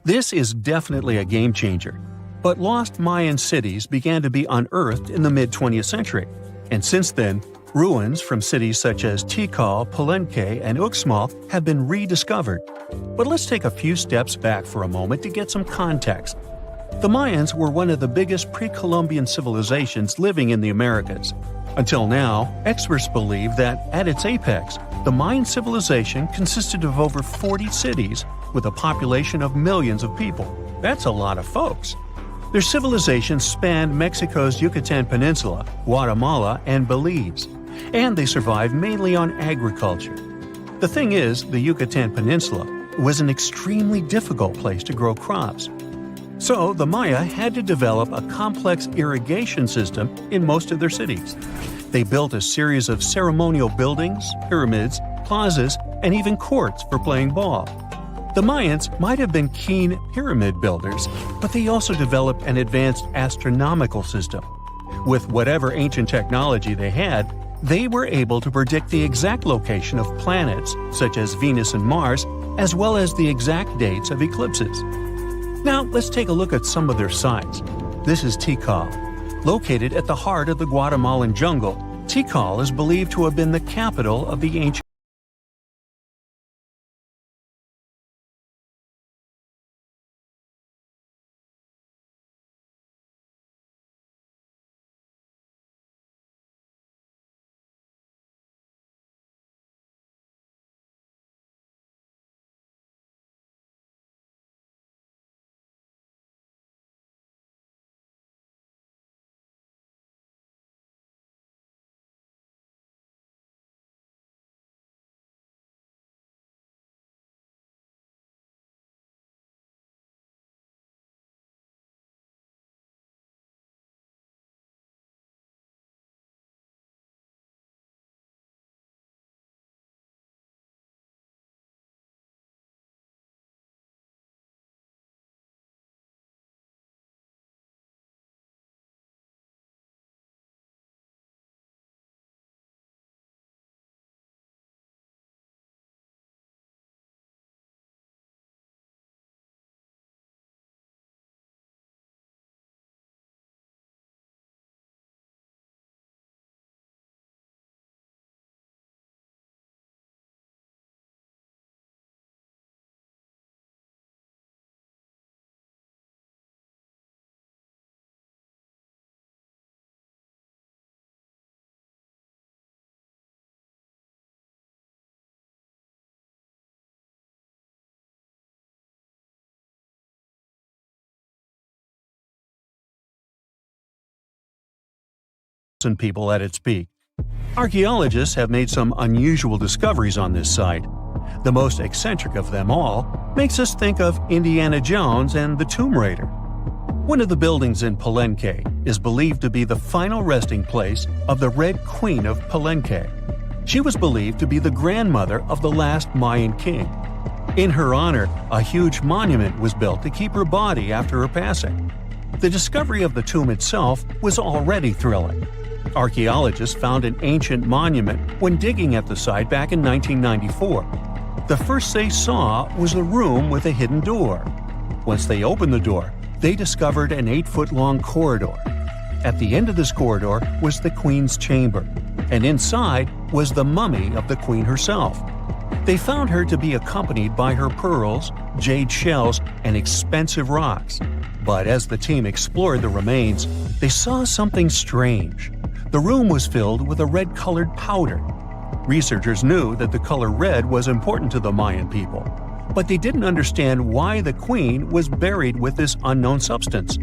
This is definitely a game changer. But lost Mayan cities began to be unearthed in the mid-20th century. And since then, ruins from cities such as Tikal, Palenque, and Uxmal have been rediscovered. But let's take a few steps back for a moment to get some context. The Mayans were one of the biggest pre-Columbian civilizations living in the Americas. Until now, experts believe that, at its apex, the Mayan civilization consisted of over 40 cities, with a population of millions of people. That's a lot of folks. Their civilization spanned Mexico's Yucatan Peninsula, Guatemala, and Belize, and they survived mainly on agriculture. The thing is, the Yucatan Peninsula was an extremely difficult place to grow crops. So the Maya had to develop a complex irrigation system in most of their cities. They built a series of ceremonial buildings, pyramids, plazas, and even courts for playing ball. The Mayans might have been keen pyramid builders, but they also developed an advanced astronomical system. With whatever ancient technology they had, they were able to predict the exact location of planets, such as Venus and Mars, as well as the exact dates of eclipses. Now, let's take a look at some of their sites. This is Tikal. Located at the heart of the Guatemalan jungle, Tikal is believed to have been the capital of the ancient people at its peak. Archaeologists have made some unusual discoveries on this site. The most eccentric of them all makes us think of Indiana Jones and the Tomb Raider. One of the buildings in Palenque is believed to be the final resting place of the Red Queen of Palenque. She was believed to be the grandmother of the last Mayan king. In her honor, a huge monument was built to keep her body after her passing. The discovery of the tomb itself was already thrilling. Archaeologists found an ancient monument when digging at the site back in 1994. The first they saw was a room with a hidden door. Once they opened the door, they discovered an 8-foot-long corridor. At the end of this corridor was the queen's chamber, and inside was the mummy of the queen herself. They found her to be accompanied by her pearls, jade shells, and expensive rocks. But as the team explored the remains, they saw something strange. The room was filled with a red-colored powder. Researchers knew that the color red was important to the Mayan people, but they didn't understand why the queen was buried with this unknown substance.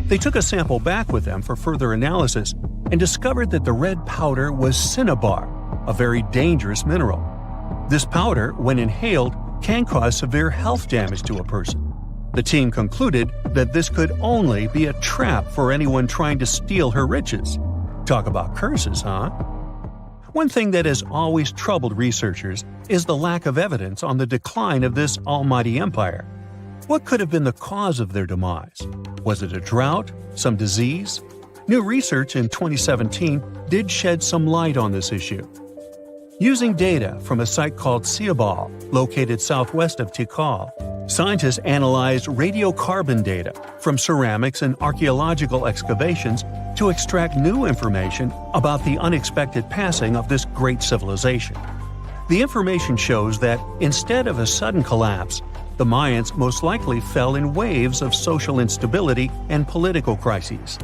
They took a sample back with them for further analysis and discovered that the red powder was cinnabar, a very dangerous mineral. This powder, when inhaled, can cause severe health damage to a person. The team concluded that this could only be a trap for anyone trying to steal her riches. Talk about curses, huh? One thing that has always troubled researchers is the lack of evidence on the decline of this almighty empire. What could have been the cause of their demise? Was it a drought? Some disease? New research in 2017 did shed some light on this issue. Using data from a site called Ciabal, located southwest of Tikal, scientists analyzed radiocarbon data from ceramics and archaeological excavations to extract new information about the unexpected passing of this great civilization. The information shows that instead of a sudden collapse, the Mayans most likely fell in waves of social instability and political crises.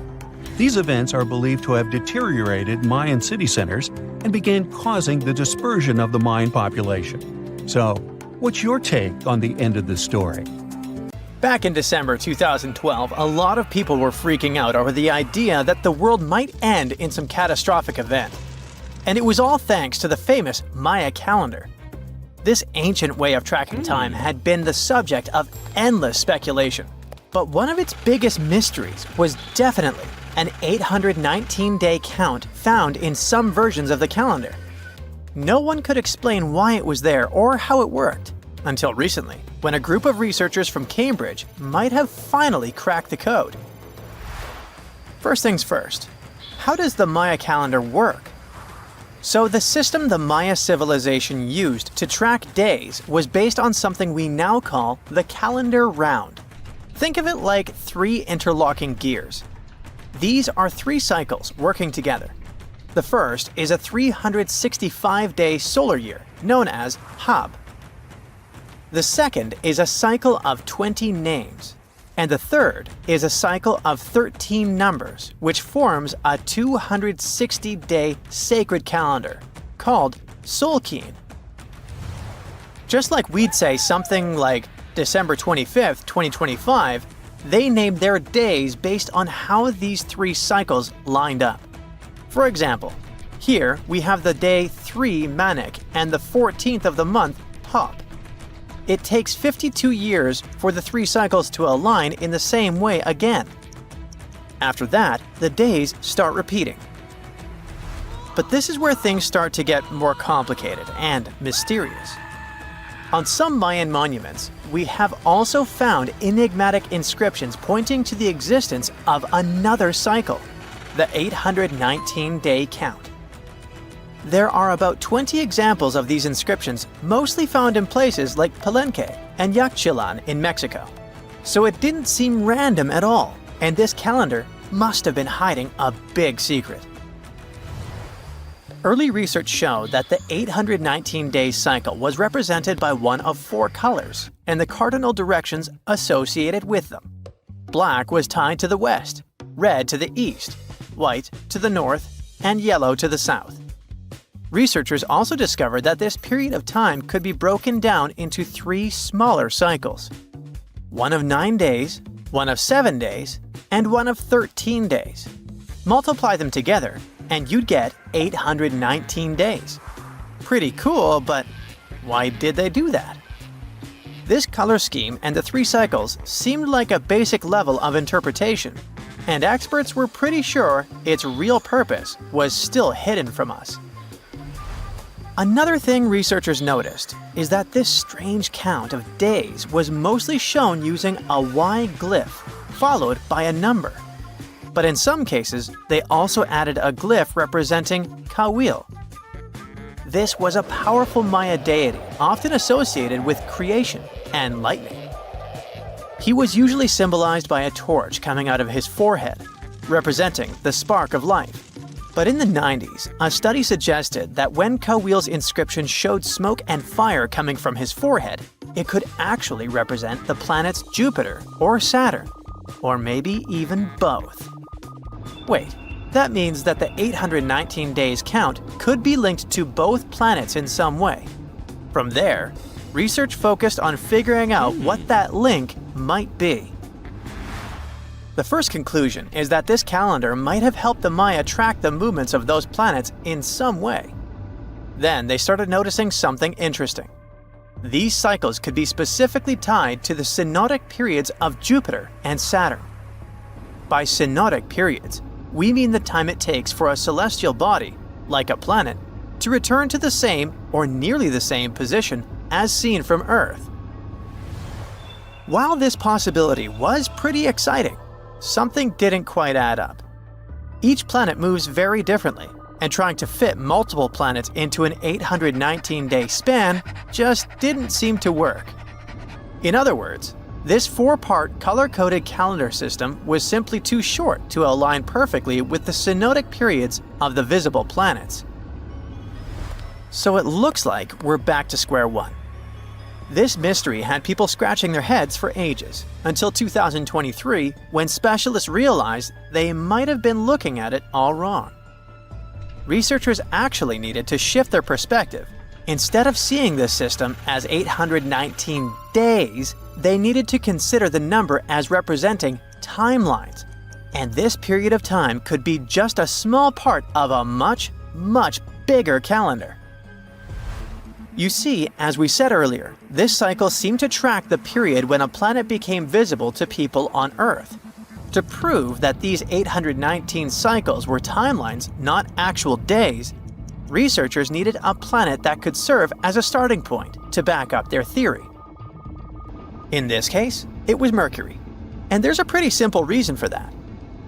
These events are believed to have deteriorated Mayan city centers and began causing the dispersion of the Mayan population. So, What's your take on the end of the story? Back in December 2012, a lot of people were freaking out over the idea that the world might end in some catastrophic event. And it was all thanks to the famous Maya calendar. This ancient way of tracking time had been the subject of endless speculation. But one of its biggest mysteries was definitely an 819-day count found in some versions of the calendar. No one could explain why it was there or how it worked, until recently, when a group of researchers from Cambridge might have finally cracked the code. First things first, how does the Maya calendar work? So the system the Maya civilization used to track days was based on something we now call the calendar round. Think of it like 3 interlocking gears. These are 3 cycles working together. The first is a 365-day solar year, known as Hab. The second is a cycle of 20 names, and the third is a cycle of 13 numbers, which forms a 260-day sacred calendar, called Solkeen. Just like we'd say something like December 25th, 2025, they named their days based on how these 3 cycles lined up. For example, here we have the day 3 Manik and the 14th of the month Hop. It takes 52 years for the 3 cycles to align in the same way again. After that, the days start repeating. But this is where things start to get more complicated and mysterious. On some Mayan monuments, we have also found enigmatic inscriptions pointing to the existence of another cycle, the 819-day count. There are about 20 examples of these inscriptions, mostly found in places like Palenque and Yaxchilan in Mexico. So it didn't seem random at all, and this calendar must have been hiding a big secret. Early research showed that the 819-day cycle was represented by one of 4 colors and the cardinal directions associated with them. Black was tied to the west, red to the east, white to the north, and yellow to the south. Researchers also discovered that this period of time could be broken down into 3 smaller cycles. One of 9 days, one of 7 days, and one of 13 days. Multiply them together, and you'd get 819 days. Pretty cool, but why did they do that? This color scheme and the 3 cycles seemed like a basic level of interpretation, and experts were pretty sure its real purpose was still hidden from us. Another thing researchers noticed is that this strange count of days was mostly shown using a Y glyph, followed by a number. But in some cases, they also added a glyph representing Kawil. This was a powerful Maya deity, often associated with creation and lightning. He was usually symbolized by a torch coming out of his forehead, representing the spark of life. But in the 90s, a study suggested that when Kawil's inscription showed smoke and fire coming from his forehead, it could actually represent the planets Jupiter or Saturn, or maybe even both. Wait, that means that the 819 days count could be linked to both planets in some way. From there, research focused on figuring out what that link might be. The first conclusion is that this calendar might have helped the Maya track the movements of those planets in some way. Then they started noticing something interesting. These cycles could be specifically tied to the synodic periods of Jupiter and Saturn. By synodic periods, we mean the time it takes for a celestial body, like a planet, to return to the same or nearly the same position as seen from Earth. While this possibility was pretty exciting, something didn't quite add up. Each planet moves very differently, and trying to fit multiple planets into an 819-day span just didn't seem to work. In other words, this 4-part color-coded calendar system was simply too short to align perfectly with the synodic periods of the visible planets. So it looks like we're back to square one. This mystery had people scratching their heads for ages, until 2023, when specialists realized they might have been looking at it all wrong. Researchers actually needed to shift their perspective Instead of seeing this system as 819 days, they needed to consider the number as representing timelines. And this period of time could be just a small part of a much, much bigger calendar. You see, as we said earlier, this cycle seemed to track the period when a planet became visible to people on Earth. To prove that these 819 cycles were timelines, not actual days, researchers needed a planet that could serve as a starting point to back up their theory. In this case, it was Mercury. And there's a pretty simple reason for that.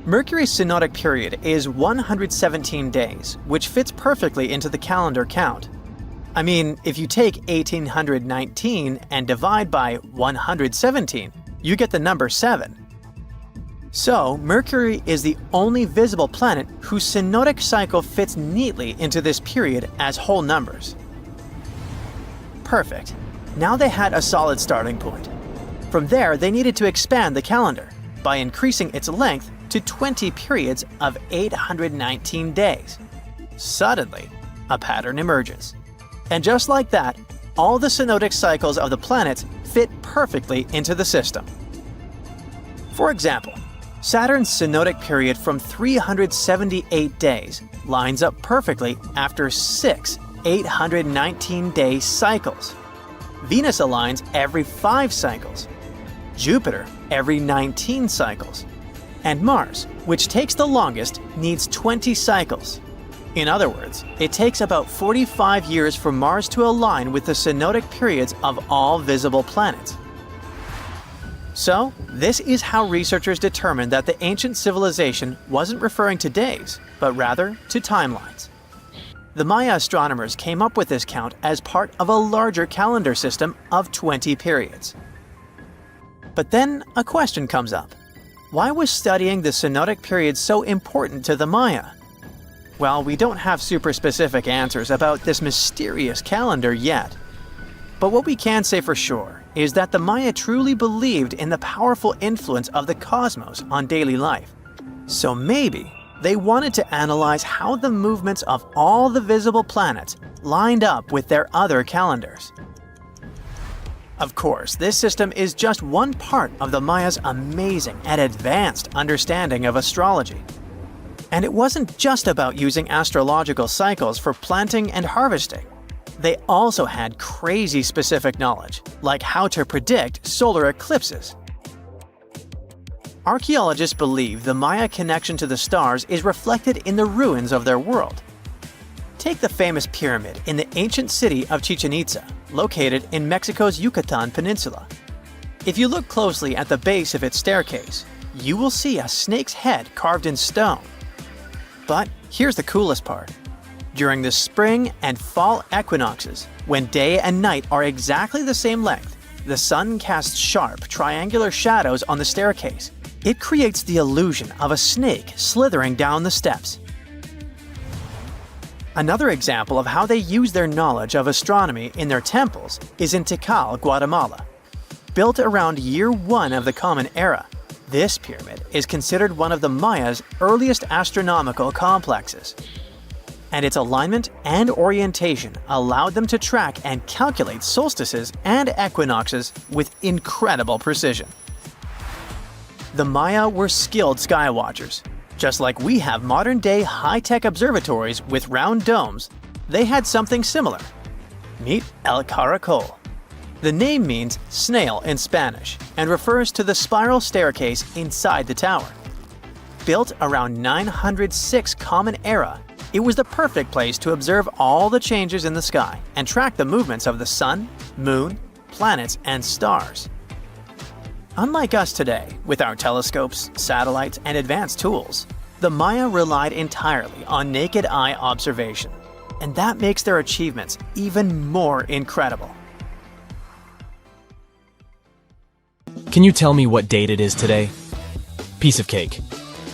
Mercury's synodic period is 117 days, which fits perfectly into the calendar count. I mean, if you take 1819 and divide by 117, you get the number 7. So, Mercury is the only visible planet whose synodic cycle fits neatly into this period as whole numbers. Perfect. Now they had a solid starting point. From there, they needed to expand the calendar by increasing its length to 20 periods of 819 days. Suddenly, a pattern emerges. And just like that, all the synodic cycles of the planets fit perfectly into the system. For example, Saturn's synodic period from 378 days lines up perfectly after 6 819-day cycles. Venus aligns every 5 cycles. Jupiter every 19 cycles. And Mars, which takes the longest, needs 20 cycles. In other words, it takes about 45 years for Mars to align with the synodic periods of all visible planets. So, this is how researchers determined that the ancient civilization wasn't referring to days, but rather to timelines. The Maya astronomers came up with this count as part of a larger calendar system of 20 periods. But then a question comes up. Why was studying the synodic period so important to the Maya? Well, we don't have super specific answers about this mysterious calendar yet. But what we can say for sure is that the Maya truly believed in the powerful influence of the cosmos on daily life. So maybe they wanted to analyze how the movements of all the visible planets lined up with their other calendars. Of course, this system is just one part of the Maya's amazing and advanced understanding of astrology. And it wasn't just about using astrological cycles for planting and harvesting. They also had crazy specific knowledge, like how to predict solar eclipses. Archaeologists believe the Maya connection to the stars is reflected in the ruins of their world. Take the famous pyramid in the ancient city of Chichen Itza, located in Mexico's Yucatan Peninsula. If you look closely at the base of its staircase, you will see a snake's head carved in stone. But here's the coolest part. During the spring and fall equinoxes, when day and night are exactly the same length, the sun casts sharp, triangular shadows on the staircase. It creates the illusion of a snake slithering down the steps. Another example of how they use their knowledge of astronomy in their temples is in Tikal, Guatemala. Built around year 1 of the Common Era, this pyramid is considered one of the Maya's earliest astronomical complexes. And its alignment and orientation allowed them to track and calculate solstices and equinoxes with incredible precision. The Maya were skilled skywatchers. Just like we have modern-day high-tech observatories with round domes, they had something similar. Meet El Caracol. The name means snail in Spanish and refers to the spiral staircase inside the tower. Built around 906 Common Era, it was the perfect place to observe all the changes in the sky and track the movements of the sun, moon, planets, and stars. Unlike us today, with our telescopes, satellites, and advanced tools, the Maya relied entirely on naked eye observation, and that makes their achievements even more incredible. Can you tell me what date it is today? Piece of cake.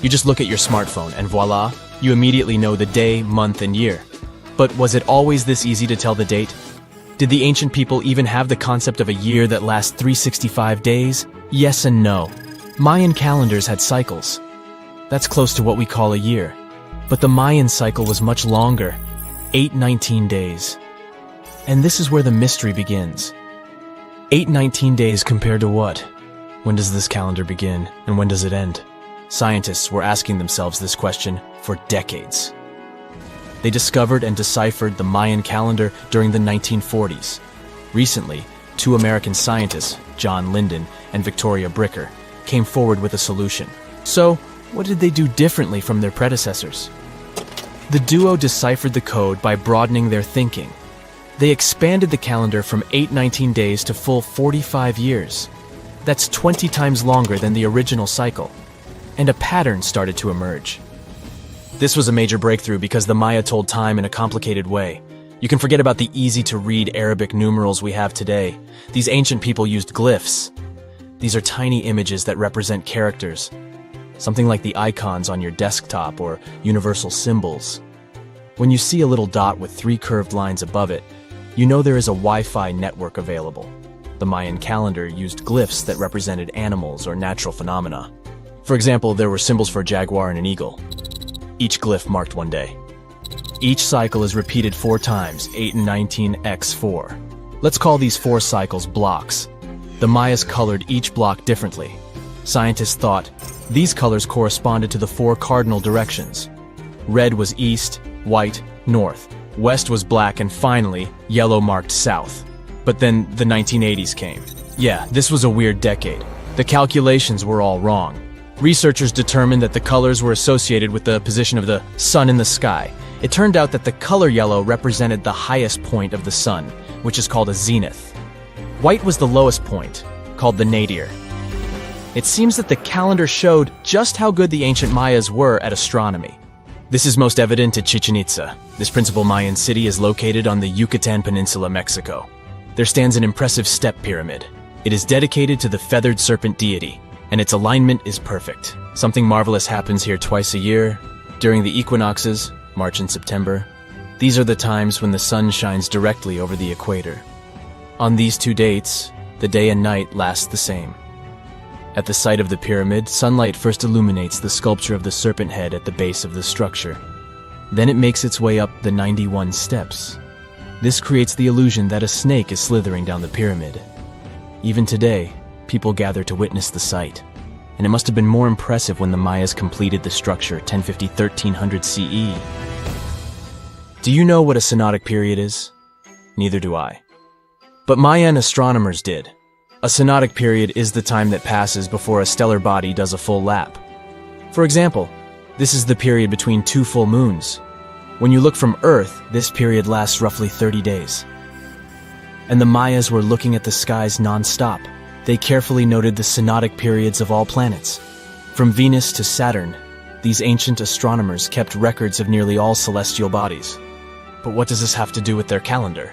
You just look at your smartphone and voila, you immediately know the day, month, and year. But was it always this easy to tell the date? Did the ancient people even have the concept of a year that lasts 365 days? Yes and no. Mayan calendars had cycles. That's close to what we call a year. But the Mayan cycle was much longer, 819 days. And this is where the mystery begins. 819 days compared to what? When does this calendar begin, and when does it end? Scientists were asking themselves this question for decades. They discovered and deciphered the Mayan calendar during the 1940s. Recently, two American scientists, John Linden and Victoria Bricker, came forward with a solution. So, what did they do differently from their predecessors? The duo deciphered the code by broadening their thinking. They expanded the calendar from 819 days to full 45 years. That's 20 times longer than the original cycle. And a pattern started to emerge. This was a major breakthrough because the Maya told time in a complicated way. You can forget about the easy-to-read Arabic numerals we have today. These ancient people used glyphs. These are tiny images that represent characters, something like the icons on your desktop or universal symbols. When you see a little dot with 3 curved lines above it, you know there is a Wi-Fi network available. The Mayan calendar used glyphs that represented animals or natural phenomena. For example, there were symbols for a jaguar and an eagle. Each glyph marked one day. Each cycle is repeated 4 times, 8 and 19 x 4. Let's call these 4 cycles blocks. The Mayas colored each block differently. Scientists thought these colors corresponded to the 4 cardinal directions. Red was east, white, north. West was black, and finally, yellow marked south. But then the 1980s came. Yeah, this was a weird decade. The calculations were all wrong. Researchers determined that the colors were associated with the position of the sun in the sky. It turned out that the color yellow represented the highest point of the sun, which is called a zenith. White was the lowest point, called the nadir. It seems that the calendar showed just how good the ancient Mayas were at astronomy. This is most evident at Chichen Itza. This principal Mayan city is located on the Yucatan Peninsula, Mexico. There stands an impressive step pyramid. It is dedicated to the feathered serpent deity, and its alignment is perfect. Something marvelous happens here twice a year, during the equinoxes, March and September. These are the times when the sun shines directly over the equator. On these 2 dates, the day and night last the same. At the site of the pyramid, sunlight first illuminates the sculpture of the serpent head at the base of the structure. Then it makes its way up the 91 steps. This creates the illusion that a snake is slithering down the pyramid. Even today, people gather to witness the sight. And it must have been more impressive when the Mayas completed the structure 1050-1300 CE. Do you know what a synodic period is? Neither do I. But Mayan astronomers did. A synodic period is the time that passes before a stellar body does a full lap. For example, this is the period between 2 full moons. When you look from Earth, this period lasts roughly 30 days. And the Mayas were looking at the skies non-stop. They carefully noted the synodic periods of all planets. From Venus to Saturn, these ancient astronomers kept records of nearly all celestial bodies. But what does this have to do with their calendar?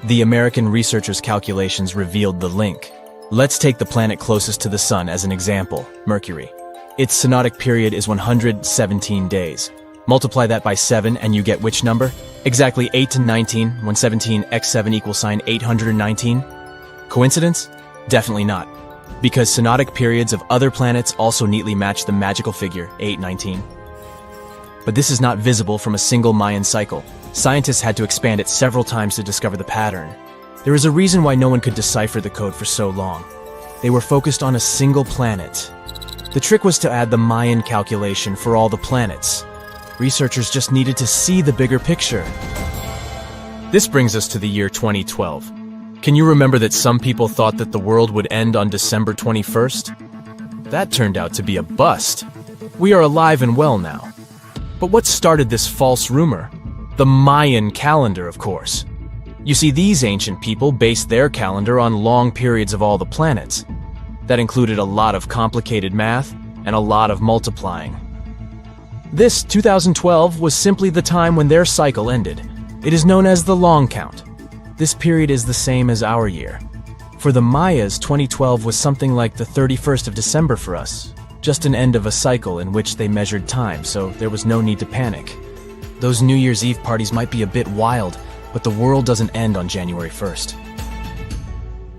The American researchers' calculations revealed the link. Let's take the planet closest to the Sun as an example, Mercury. Its synodic period is 117 days. Multiply that by 7 and you get which number? Exactly 8 to 19, when 17 x 7 equals sign 819? Coincidence? Definitely not. Because synodic periods of other planets also neatly match the magical figure 819. But this is not visible from a single Mayan cycle. Scientists had to expand it several times to discover the pattern. There is a reason why no one could decipher the code for so long. They were focused on a single planet. The trick was to add the Mayan calculation for all the planets. Researchers just needed to see the bigger picture. This brings us to the year 2012. Can you remember that some people thought that the world would end on December 21st? That turned out to be a bust. We are alive and well now. But what started this false rumor? The Mayan calendar, of course. You see, these ancient people based their calendar on long periods of all the planets. That included a lot of complicated math and a lot of multiplying. This 2012 was simply the time when their cycle ended. It is known as the long count. This period is the same as our year. For the Mayas, 2012 was something like the 31st of December for us. Just an end of a cycle in which they measured time, so there was no need to panic. Those New Year's Eve parties might be a bit wild, but the world doesn't end on January 1st.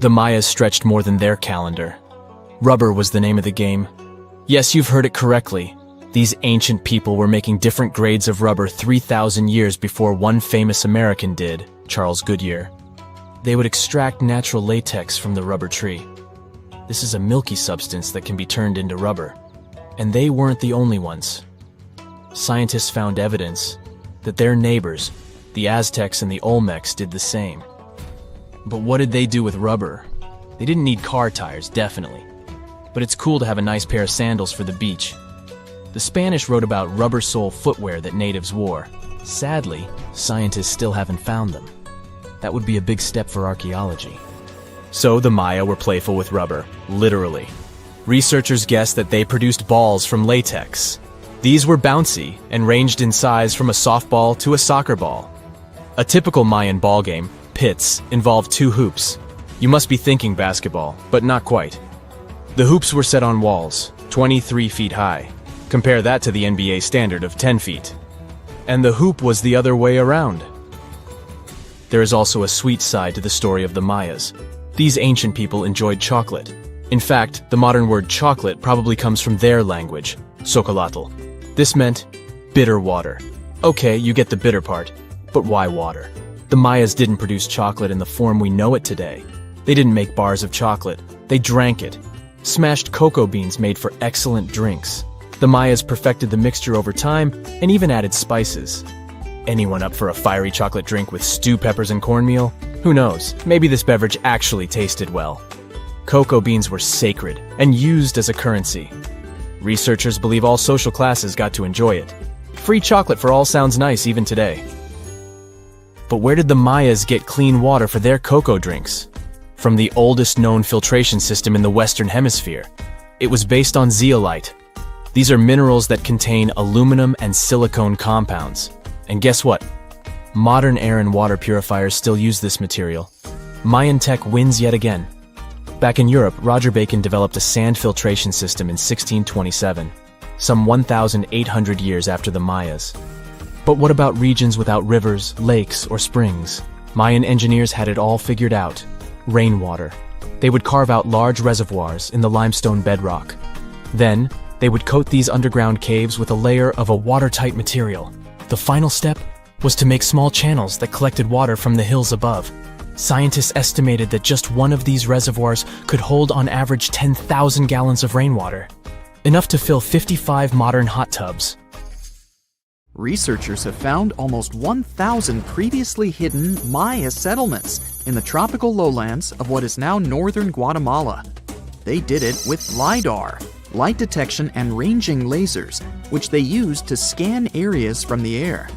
The Mayas stretched more than their calendar. Rubber was the name of the game. Yes, you've heard it correctly. These ancient people were making different grades of rubber 3,000 years before one famous American did, Charles Goodyear. They would extract natural latex from the rubber tree. This is a milky substance that can be turned into rubber. And they weren't the only ones. Scientists found evidence that their neighbors, the Aztecs and the Olmecs, did the same. But what did they do with rubber? They didn't need car tires, definitely. But it's cool to have a nice pair of sandals for the beach. The Spanish wrote about rubber sole footwear that natives wore. Sadly, scientists still haven't found them. That would be a big step for archaeology. So the Maya were playful with rubber, literally. Researchers guess that they produced balls from latex. These were bouncy and ranged in size from a softball to a soccer ball. A typical Mayan ball game, pits, involved 2 hoops. You must be thinking basketball, but not quite. The hoops were set on walls, 23 feet high. Compare that to the NBA standard of 10 feet. And the hoop was the other way around. There is also a sweet side to the story of the Mayas. These ancient people enjoyed chocolate. In fact, the modern word chocolate probably comes from their language, xocolotl. This meant bitter water. Okay, you get the bitter part, but why water? The Mayas didn't produce chocolate in the form we know it today. They didn't make bars of chocolate. They drank it. Smashed cocoa beans made for excellent drinks. The Mayas perfected the mixture over time and even added spices. Anyone up for a fiery chocolate drink with stew peppers and cornmeal? Who knows, maybe this beverage actually tasted well. Cocoa beans were sacred and used as a currency. Researchers believe all social classes got to enjoy it. Free chocolate for all sounds nice even today. But where did the Mayas get clean water for their cocoa drinks? From the oldest known filtration system in the Western Hemisphere. It was based on zeolite. These are minerals that contain aluminum and silicone compounds. And guess what? Modern air and water purifiers still use this material. Mayan tech wins yet again. Back in Europe, Roger Bacon developed a sand filtration system in 1627, some 1,800 years after the Mayas. But what about regions without rivers, lakes, or springs? Mayan engineers had it all figured out. Rainwater. They would carve out large reservoirs in the limestone bedrock. Then, they would coat these underground caves with a layer of a watertight material. The final step was to make small channels that collected water from the hills above. Scientists estimated that just one of these reservoirs could hold on average 10,000 gallons of rainwater, enough to fill 55 modern hot tubs. Researchers have found almost 1,000 previously hidden Maya settlements in the tropical lowlands of what is now northern Guatemala. They did it with LIDAR, light detection and ranging lasers, which they used to scan areas from the air.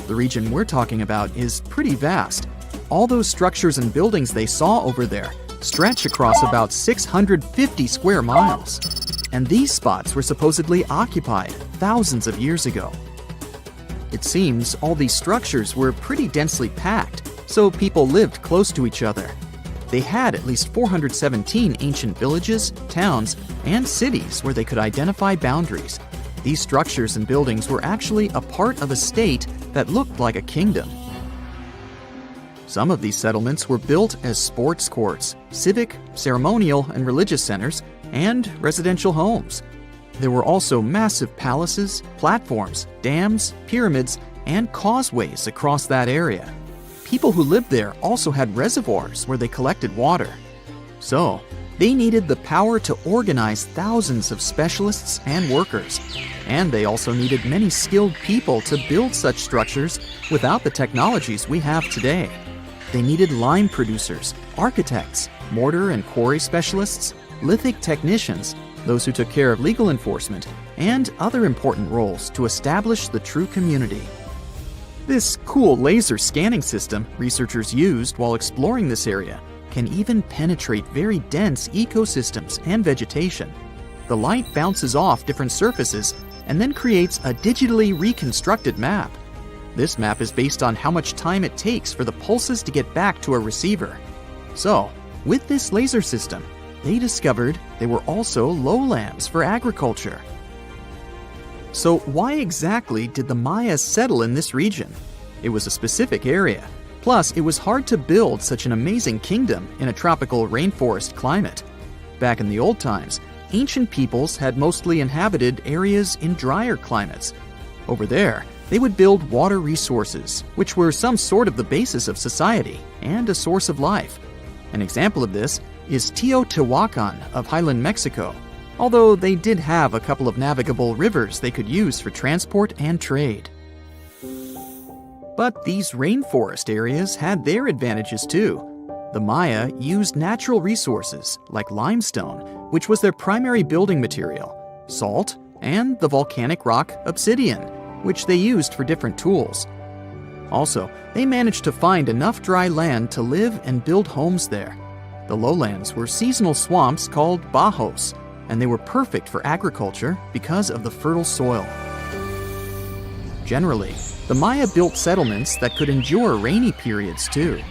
The region we're talking about is pretty vast. All those structures and buildings they saw over there stretch across about 650 square miles. And these spots were supposedly occupied thousands of years ago. It seems all these structures were pretty densely packed, so people lived close to each other. They had at least 417 ancient villages, towns, and cities where they could identify boundaries. These structures and buildings were actually a part of a state that looked like a kingdom. Some of these settlements were built as sports courts, civic, ceremonial, and religious centers, and residential homes. There were also massive palaces, platforms, dams, pyramids, and causeways across that area. People who lived there also had reservoirs where they collected water. So, they needed the power to organize thousands of specialists and workers. And they also needed many skilled people to build such structures without the technologies we have today. They needed lime producers, architects, mortar and quarry specialists, lithic technicians, those who took care of legal enforcement, and other important roles to establish the true community. This cool laser scanning system researchers used while exploring this area can even penetrate very dense ecosystems and vegetation. The light bounces off different surfaces and then creates a digitally reconstructed map. This map is based on how much time it takes for the pulses to get back to a receiver. So, with this laser system, they discovered there were also lowlands for agriculture. So why exactly did the Mayas settle in this region? It was a specific area. Plus, it was hard to build such an amazing kingdom in a tropical rainforest climate. Back in the old times, ancient peoples had mostly inhabited areas in drier climates. Over there, they would build water resources, which were some sort of the basis of society and a source of life. An example of this is Teotihuacan of highland Mexico, although they did have a couple of navigable rivers they could use for transport and trade. But these rainforest areas had their advantages too. The Maya used natural resources like limestone, which was their primary building material, salt, and the volcanic rock obsidian, which they used for different tools. Also, they managed to find enough dry land to live and build homes there. The lowlands were seasonal swamps called bajos, and they were perfect for agriculture because of the fertile soil. Generally, the Maya built settlements that could endure rainy periods too.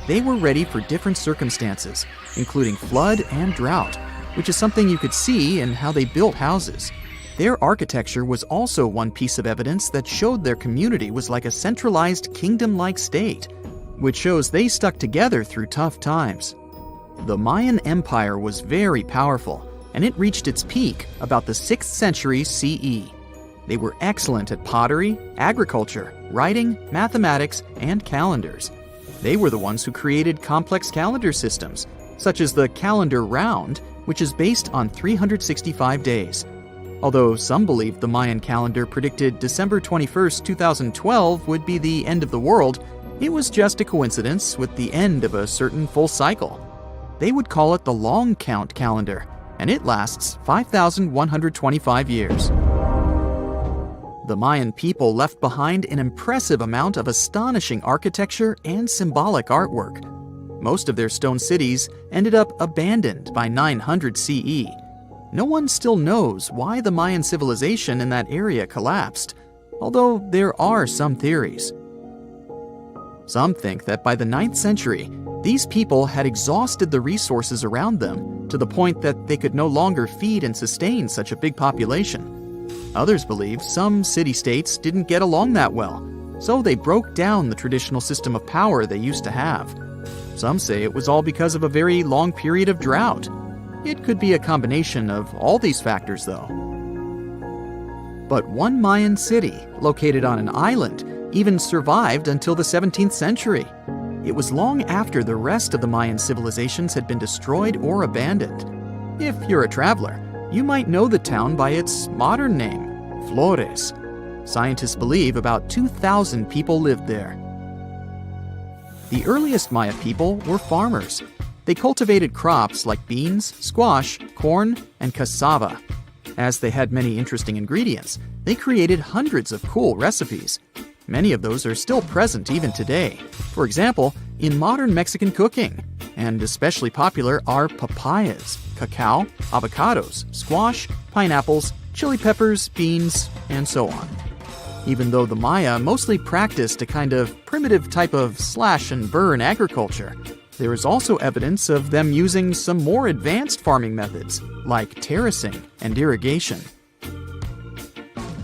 They were ready for different circumstances, including flood and drought, which is something you could see in how they built houses. Their architecture was also one piece of evidence that showed their community was like a centralized kingdom-like state, which shows they stuck together through tough times. The Mayan Empire was very powerful, and it reached its peak about the 6th century CE. They were excellent at pottery, agriculture, writing, mathematics, and calendars. They were the ones who created complex calendar systems, such as the calendar round, which is based on 365 days. Although some believe the Mayan calendar predicted December 21st, 2012 would be the end of the world, it was just a coincidence with the end of a certain full cycle. They would call it the long count calendar, and it lasts 5,125 years. The Mayan people left behind an impressive amount of astonishing architecture and symbolic artwork. Most of their stone cities ended up abandoned by 900 CE. No one still knows why the Mayan civilization in that area collapsed, although there are some theories. Some think that by the 9th century, these people had exhausted the resources around them to the point that they could no longer feed and sustain such a big population. Others believe some city-states didn't get along that well, so they broke down the traditional system of power they used to have. Some say it was all because of a very long period of drought. It could be a combination of all these factors, though. But one Mayan city, located on an island, even survived until the 17th century. It was long after the rest of the Mayan civilizations had been destroyed or abandoned. If you're a traveler, you might know the town by its modern name, Flores. Scientists believe about 2,000 people lived there. The earliest Maya people were farmers. They cultivated crops like beans, squash, corn, and cassava. As they had many interesting ingredients, they created hundreds of cool recipes. Many of those are still present even today. For example, in modern Mexican cooking, and especially popular are papayas, cacao, avocados, squash, pineapples, chili peppers, beans, and so on. Even though the Maya mostly practiced a kind of primitive type of slash-and-burn agriculture, there is also evidence of them using some more advanced farming methods, like terracing and irrigation.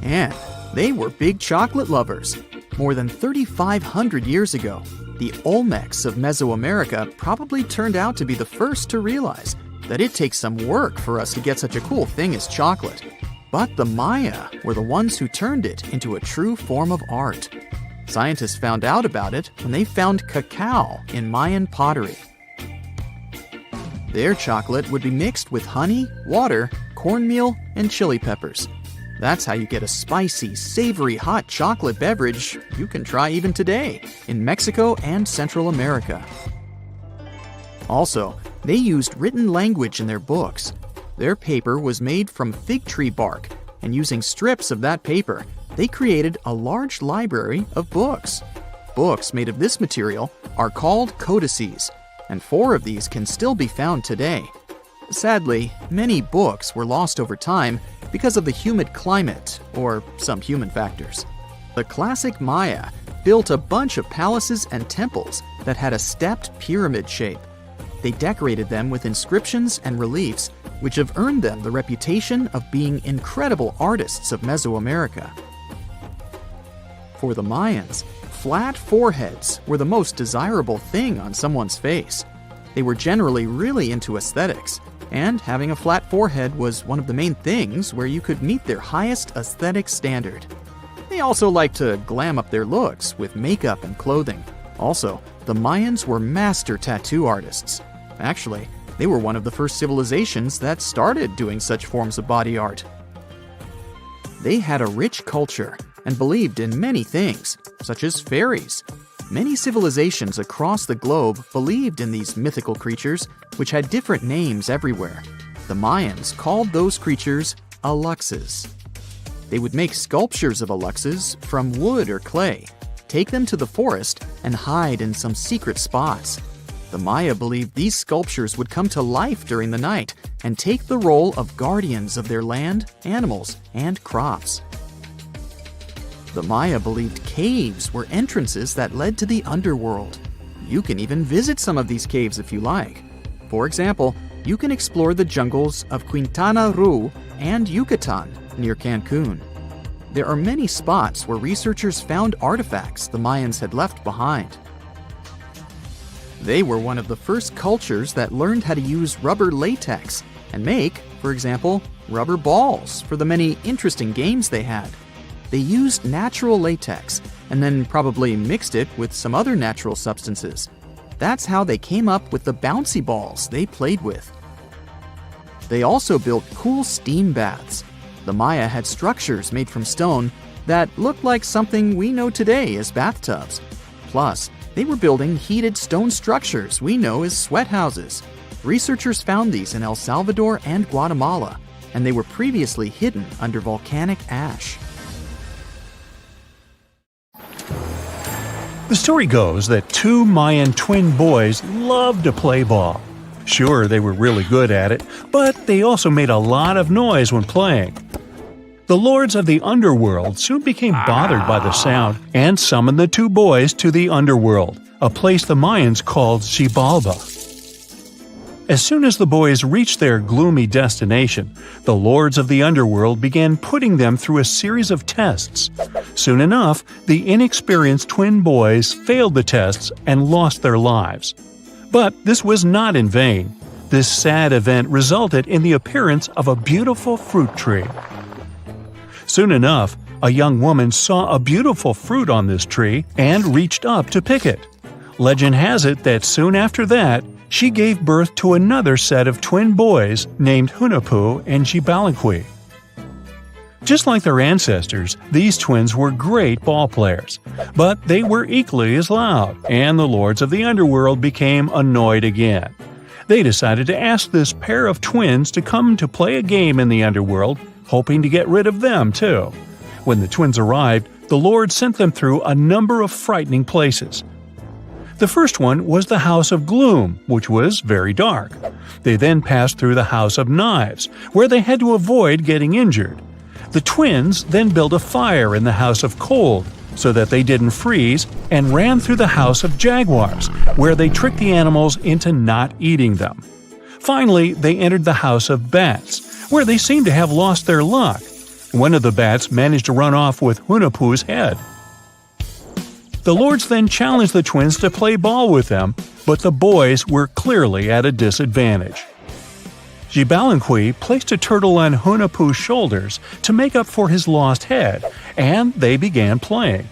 And they were big chocolate lovers. More than 3,500 years ago, the Olmecs of Mesoamerica probably turned out to be the first to realize that it takes some work for us to get such a cool thing as chocolate. But the Maya were the ones who turned it into a true form of art. Scientists found out about it when they found cacao in Mayan pottery. Their chocolate would be mixed with honey, water, cornmeal, and chili peppers. That's how you get a spicy, savory, hot chocolate beverage you can try even today in Mexico and Central America. Also, they used written language in their books. Their paper was made from fig tree bark, and using strips of that paper, they created a large library of books. Books made of this material are called codices, and 4 of these can still be found today. Sadly, many books were lost over time because of the humid climate or some human factors. The classic Maya built a bunch of palaces and temples that had a stepped pyramid shape. They decorated them with inscriptions and reliefs, which have earned them the reputation of being incredible artists of Mesoamerica. For the Mayans, flat foreheads were the most desirable thing on someone's face. They were generally really into aesthetics. and having a flat forehead was one of the main things where you could meet their highest aesthetic standard. They also liked to glam up their looks with makeup and clothing. Also, the Mayans were master tattoo artists. Actually, they were one of the first civilizations that started doing such forms of body art. They had a rich culture and believed in many things, such as fairies. Many civilizations across the globe believed in these mythical creatures, which had different names everywhere. The Mayans called those creatures aluxes. They would make sculptures of aluxes from wood or clay, take them to the forest, and hide in some secret spots. The Maya believed these sculptures would come to life during the night and take the role of guardians of their land, animals, and crops. The Maya believed caves were entrances that led to the underworld. You can even visit some of these caves if you like. For example, you can explore the jungles of Quintana Roo and Yucatan near Cancun. There are many spots where researchers found artifacts the Mayans had left behind. They were one of the first cultures that learned how to use rubber latex and make, for example, rubber balls for the many interesting games they had. They used natural latex and then probably mixed it with some other natural substances. That's how they came up with the bouncy balls they played with. They also built cool steam baths. The Maya had structures made from stone that looked like something we know today as bathtubs. Plus, they were building heated stone structures we know as sweat houses. Researchers found these in El Salvador and Guatemala, and they were previously hidden under volcanic ash. The story goes that two Mayan twin boys loved to play ball. Sure, they were really good at it, but they also made a lot of noise when playing. The lords of the underworld soon became bothered by the sound and summoned the two boys to the underworld, a place the Mayans called Xibalba. As soon as the boys reached their gloomy destination, the lords of the underworld began putting them through a series of tests. Soon enough, the inexperienced twin boys failed the tests and lost their lives. But this was not in vain. This sad event resulted in the appearance of a beautiful fruit tree. Soon enough, a young woman saw a beautiful fruit on this tree and reached up to pick it. Legend has it that soon after that, she gave birth to another set of twin boys named Hunahpu and Xibalba. Just like their ancestors, these twins were great ball players, but they were equally as loud, and the lords of the underworld became annoyed again. They decided to ask this pair of twins to come to play a game in the underworld, hoping to get rid of them too. When the twins arrived, the lord sent them through a number of frightening places. The first one was the House of Gloom, which was very dark. They then passed through the House of Knives, where they had to avoid getting injured. The twins then built a fire in the House of Cold, so that they didn't freeze, and ran through the House of Jaguars, where they tricked the animals into not eating them. Finally, they entered the House of Bats, where they seemed to have lost their luck. One of the bats managed to run off with Hunahpu's head. The lords then challenged the twins to play ball with them, but the boys were clearly at a disadvantage. Xibalba placed a turtle on Hunahpu's shoulders to make up for his lost head, and they began playing.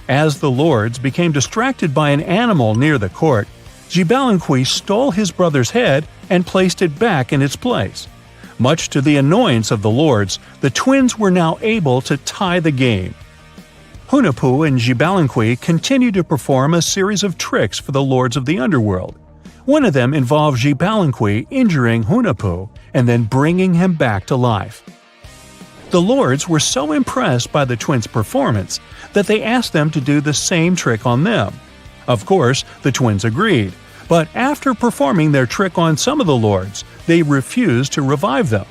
As the lords became distracted by an animal near the court, Xibalba stole his brother's head and placed it back in its place. Much to the annoyance of the lords, the twins were now able to tie the game. Hunahpu and Xibalba continued to perform a series of tricks for the lords of the underworld. One of them involved Xibalba injuring Hunahpu and then bringing him back to life. The lords were so impressed by the twins' performance that they asked them to do the same trick on them. Of course, the twins agreed, but after performing their trick on some of the lords, they refused to revive them.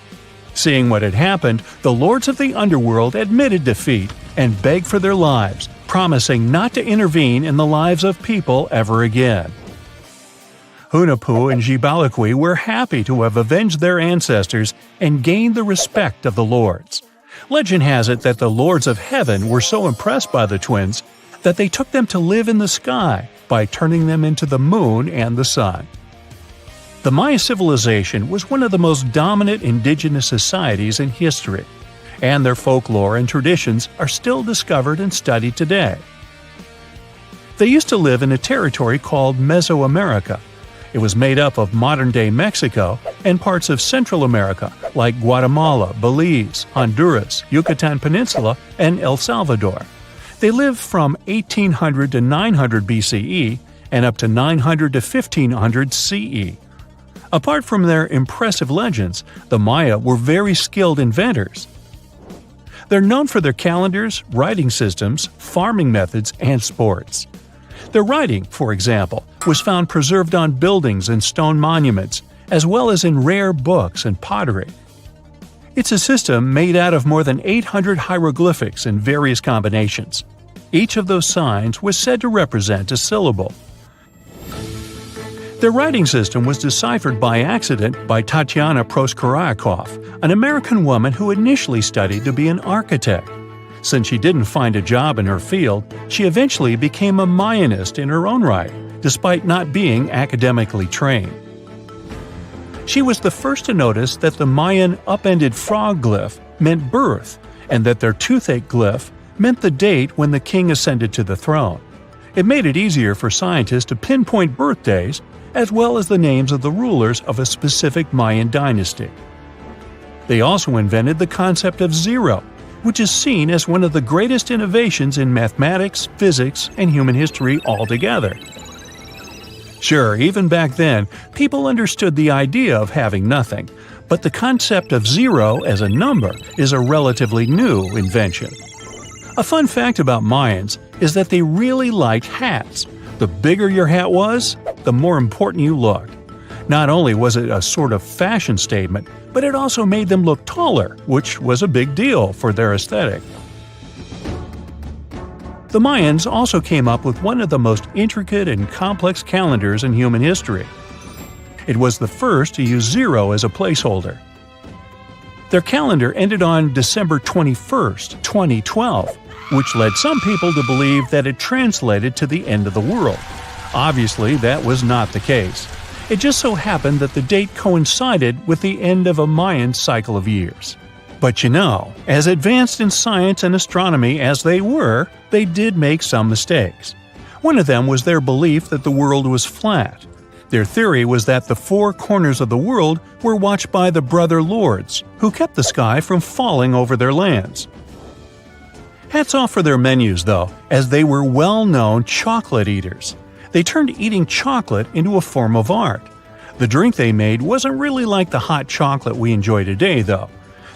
Seeing what had happened, the lords of the underworld admitted defeat and begged for their lives, promising not to intervene in the lives of people ever again. Hunahpu and Xibalba were happy to have avenged their ancestors and gained the respect of the lords. Legend has it that the lords of heaven were so impressed by the twins that they took them to live in the sky by turning them into the moon and the sun. The Maya civilization was one of the most dominant indigenous societies in history, and their folklore and traditions are still discovered and studied today. They used to live in a territory called Mesoamerica. It was made up of modern-day Mexico and parts of Central America like Guatemala, Belize, Honduras, Yucatan Peninsula, and El Salvador. They lived from 1800 to 900 BCE and up to 900 to 1500 CE. Apart from their impressive legends, the Maya were very skilled inventors. They're known for their calendars, writing systems, farming methods, and sports. Their writing, for example, was found preserved on buildings and stone monuments, as well as in rare books and pottery. It's a system made out of more than 800 hieroglyphics in various combinations. Each of those signs was said to represent a syllable. Their writing system was deciphered by accident by Tatiana Proskorakov, an American woman who initially studied to be an architect. Since she didn't find a job in her field, she eventually became a Mayanist in her own right, despite not being academically trained. She was the first to notice that the Mayan upended frog glyph meant birth, and that their toothache glyph meant the date when the king ascended to the throne. It made it easier for scientists to pinpoint birthdays, as well as the names of the rulers of a specific Mayan dynasty. They also invented the concept of zero, which is seen as one of the greatest innovations in mathematics, physics, and human history altogether. Sure, even back then, people understood the idea of having nothing, but the concept of zero as a number is a relatively new invention. A fun fact about Mayans is that they really liked hats. The bigger your hat was, the more important you looked. Not only was it a sort of fashion statement, but it also made them look taller, which was a big deal for their aesthetic. The Mayans also came up with one of the most intricate and complex calendars in human history. It was the first to use zero as a placeholder. Their calendar ended on December 21st, 2012, which led some people to believe that it translated to the end of the world. Obviously, that was not the case. It just so happened that the date coincided with the end of a Mayan cycle of years. But you know, as advanced in science and astronomy as they were, they did make some mistakes. One of them was their belief that the world was flat. Their theory was that the four corners of the world were watched by the brother lords, who kept the sky from falling over their lands. Hats off for their menus, though, as they were well-known chocolate eaters. They turned eating chocolate into a form of art. The drink they made wasn't really like the hot chocolate we enjoy today, though.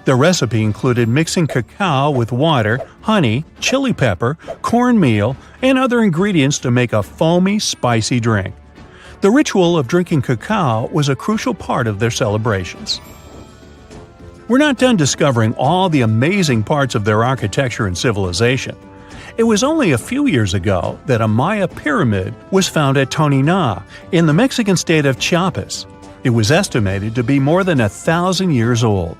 The recipe included mixing cacao with water, honey, chili pepper, cornmeal, and other ingredients to make a foamy, spicy drink. The ritual of drinking cacao was a crucial part of their celebrations. We're not done discovering all the amazing parts of their architecture and civilization. It was only a few years ago that a Maya pyramid was found at Tonina, in the Mexican state of Chiapas. It was estimated to be more than 1,000 years old.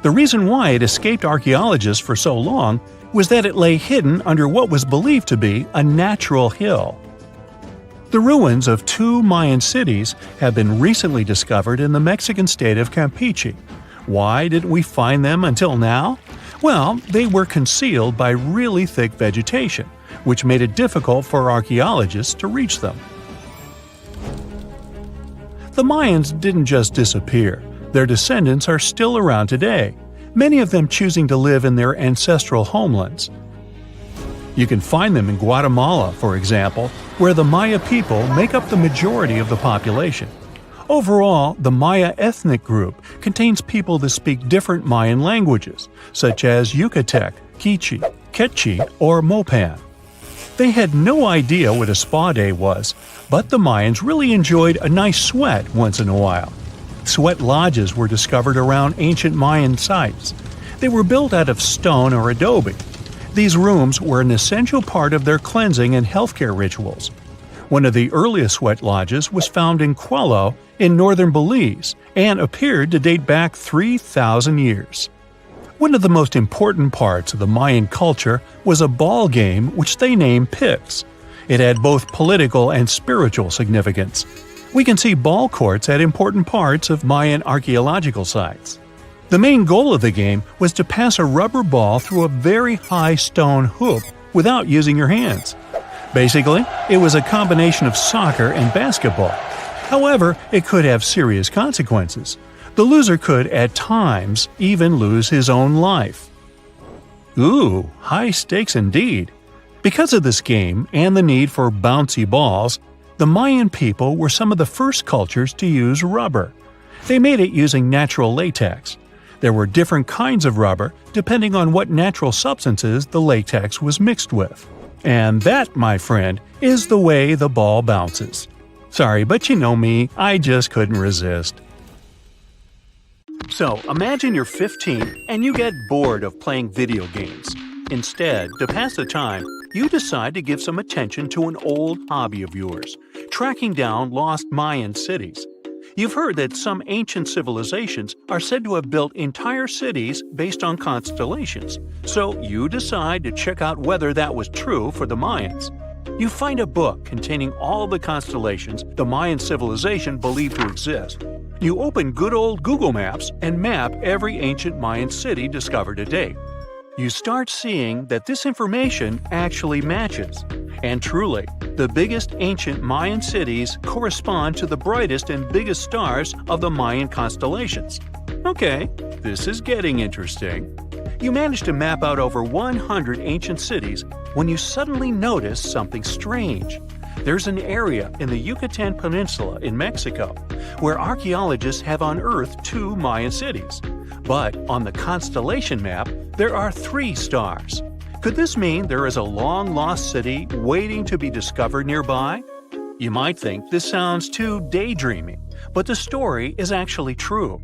The reason why it escaped archaeologists for so long was that it lay hidden under what was believed to be a natural hill. The ruins of two Mayan cities have been recently discovered in the Mexican state of Campeche. Why didn't we find them until now? Well, they were concealed by really thick vegetation, which made it difficult for archaeologists to reach them. The Mayans didn't just disappear. Their descendants are still around today, many of them choosing to live in their ancestral homelands. You can find them in Guatemala, for example, where the Maya people make up the majority of the population. Overall, the Maya ethnic group contains people that speak different Mayan languages, such as Yucatec, Quiche, Quechua, or Mopan. They had no idea what a spa day was, but the Mayans really enjoyed a nice sweat once in a while. Sweat lodges were discovered around ancient Mayan sites. They were built out of stone or adobe. These rooms were an essential part of their cleansing and healthcare rituals. One of the earliest sweat lodges was found in Quello in northern Belize and appeared to date back 3,000 years. One of the most important parts of the Mayan culture was a ball game which they named Pips. It had both political and spiritual significance. We can see ball courts at important parts of Mayan archaeological sites. The main goal of the game was to pass a rubber ball through a very high stone hoop without using your hands. Basically, it was a combination of soccer and basketball. However, it could have serious consequences. The loser could, at times, even lose his own life. Ooh, high stakes indeed. Because of this game and the need for bouncy balls, the Mayan people were some of the first cultures to use rubber. They made it using natural latex. There were different kinds of rubber depending on what natural substances the latex was mixed with. And that, my friend, is the way the ball bounces. Sorry, but you know me, I just couldn't resist. So, imagine you're 15 and you get bored of playing video games. Instead, to pass the time, you decide to give some attention to an old hobby of yours, tracking down lost Mayan cities. You've heard that some ancient civilizations are said to have built entire cities based on constellations, so you decide to check out whether that was true for the Mayans. You find a book containing all the constellations the Mayan civilization believed to exist. You open good old Google Maps and map every ancient Mayan city discovered to date. You start seeing that this information actually matches. And truly, the biggest ancient Mayan cities correspond to the brightest and biggest stars of the Mayan constellations. Okay, this is getting interesting. You manage to map out over 100 ancient cities when you suddenly notice something strange. There's an area in the Yucatan Peninsula in Mexico where archaeologists have unearthed 2 Mayan cities. But on the constellation map, there are 3 stars. Could this mean there is a long-lost city waiting to be discovered nearby? You might think this sounds too daydreaming, but the story is actually true.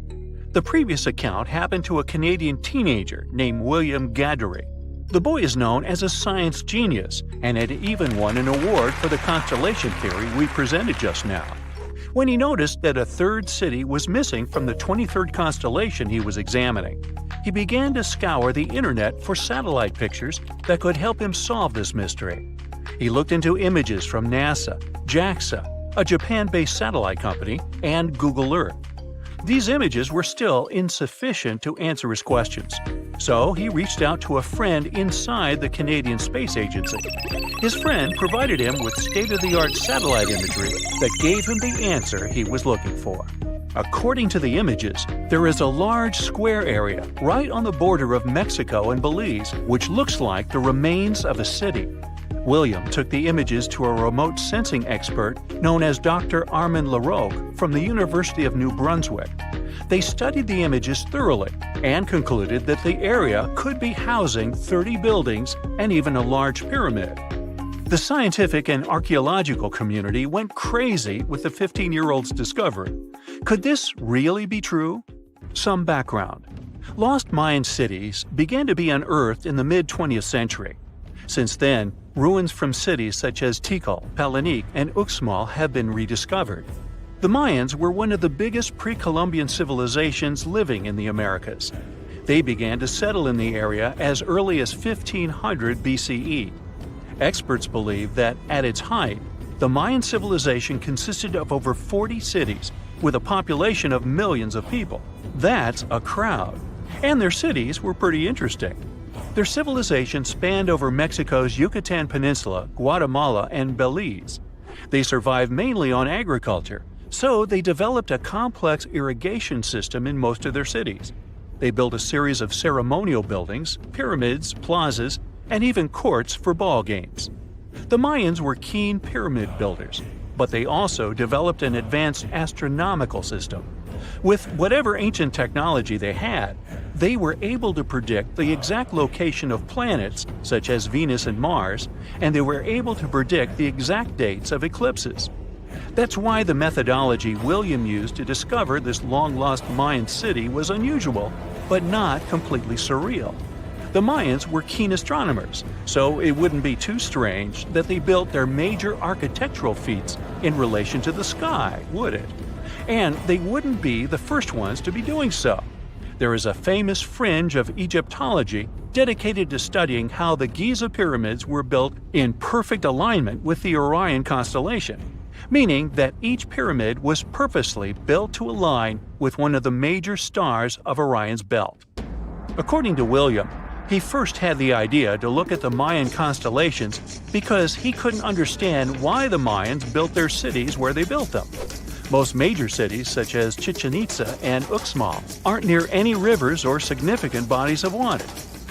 The previous account happened to a Canadian teenager named William Gaddery. The boy is known as a science genius and had even won an award for the constellation theory we presented just now. When he noticed that a 3rd city was missing from the 23rd constellation he was examining, he began to scour the internet for satellite pictures that could help him solve this mystery. He looked into images from NASA, JAXA, a Japan-based satellite company, and Google Earth. These images were still insufficient to answer his questions, so he reached out to a friend inside the Canadian Space Agency. His friend provided him with state-of-the-art satellite imagery that gave him the answer he was looking for. According to the images, there is a large square area right on the border of Mexico and Belize, which looks like the remains of a city. William took the images to a remote sensing expert known as Dr. Armand Laroque from the University of New Brunswick. They studied the images thoroughly and concluded that the area could be housing 30 buildings and even a large pyramid. The scientific and archaeological community went crazy with the 15-year-old's discovery. Could this really be true? Some background. Lost Mayan cities began to be unearthed in the mid-20th century. Since then, ruins from cities such as Tikal, Palenque, and Uxmal have been rediscovered. The Mayans were one of the biggest pre-Columbian civilizations living in the Americas. They began to settle in the area as early as 1500 BCE. Experts believe that, at its height, the Mayan civilization consisted of over 40 cities with a population of millions of people. That's a crowd. And their cities were pretty interesting. Their civilization spanned over Mexico's Yucatan Peninsula, Guatemala, and Belize. They survived mainly on agriculture, so they developed a complex irrigation system in most of their cities. They built a series of ceremonial buildings, pyramids, plazas, and even courts for ball games. The Mayans were keen pyramid builders, but they also developed an advanced astronomical system. With whatever ancient technology they had, they were able to predict the exact location of planets, such as Venus and Mars, and they were able to predict the exact dates of eclipses. That's why the methodology William used to discover this long-lost Mayan city was unusual, but not completely surreal. The Mayans were keen astronomers, so it wouldn't be too strange that they built their major architectural feats in relation to the sky, would it? And they wouldn't be the first ones to be doing so. There is a famous fringe of Egyptology dedicated to studying how the Giza pyramids were built in perfect alignment with the Orion constellation. meaning that each pyramid was purposely built to align with one of the major stars of Orion's belt. According to William, he first had the idea to look at the Mayan constellations because he couldn't understand why the Mayans built their cities where they built them. Most major cities, such as Chichen Itza and Uxmal, aren't near any rivers or significant bodies of water.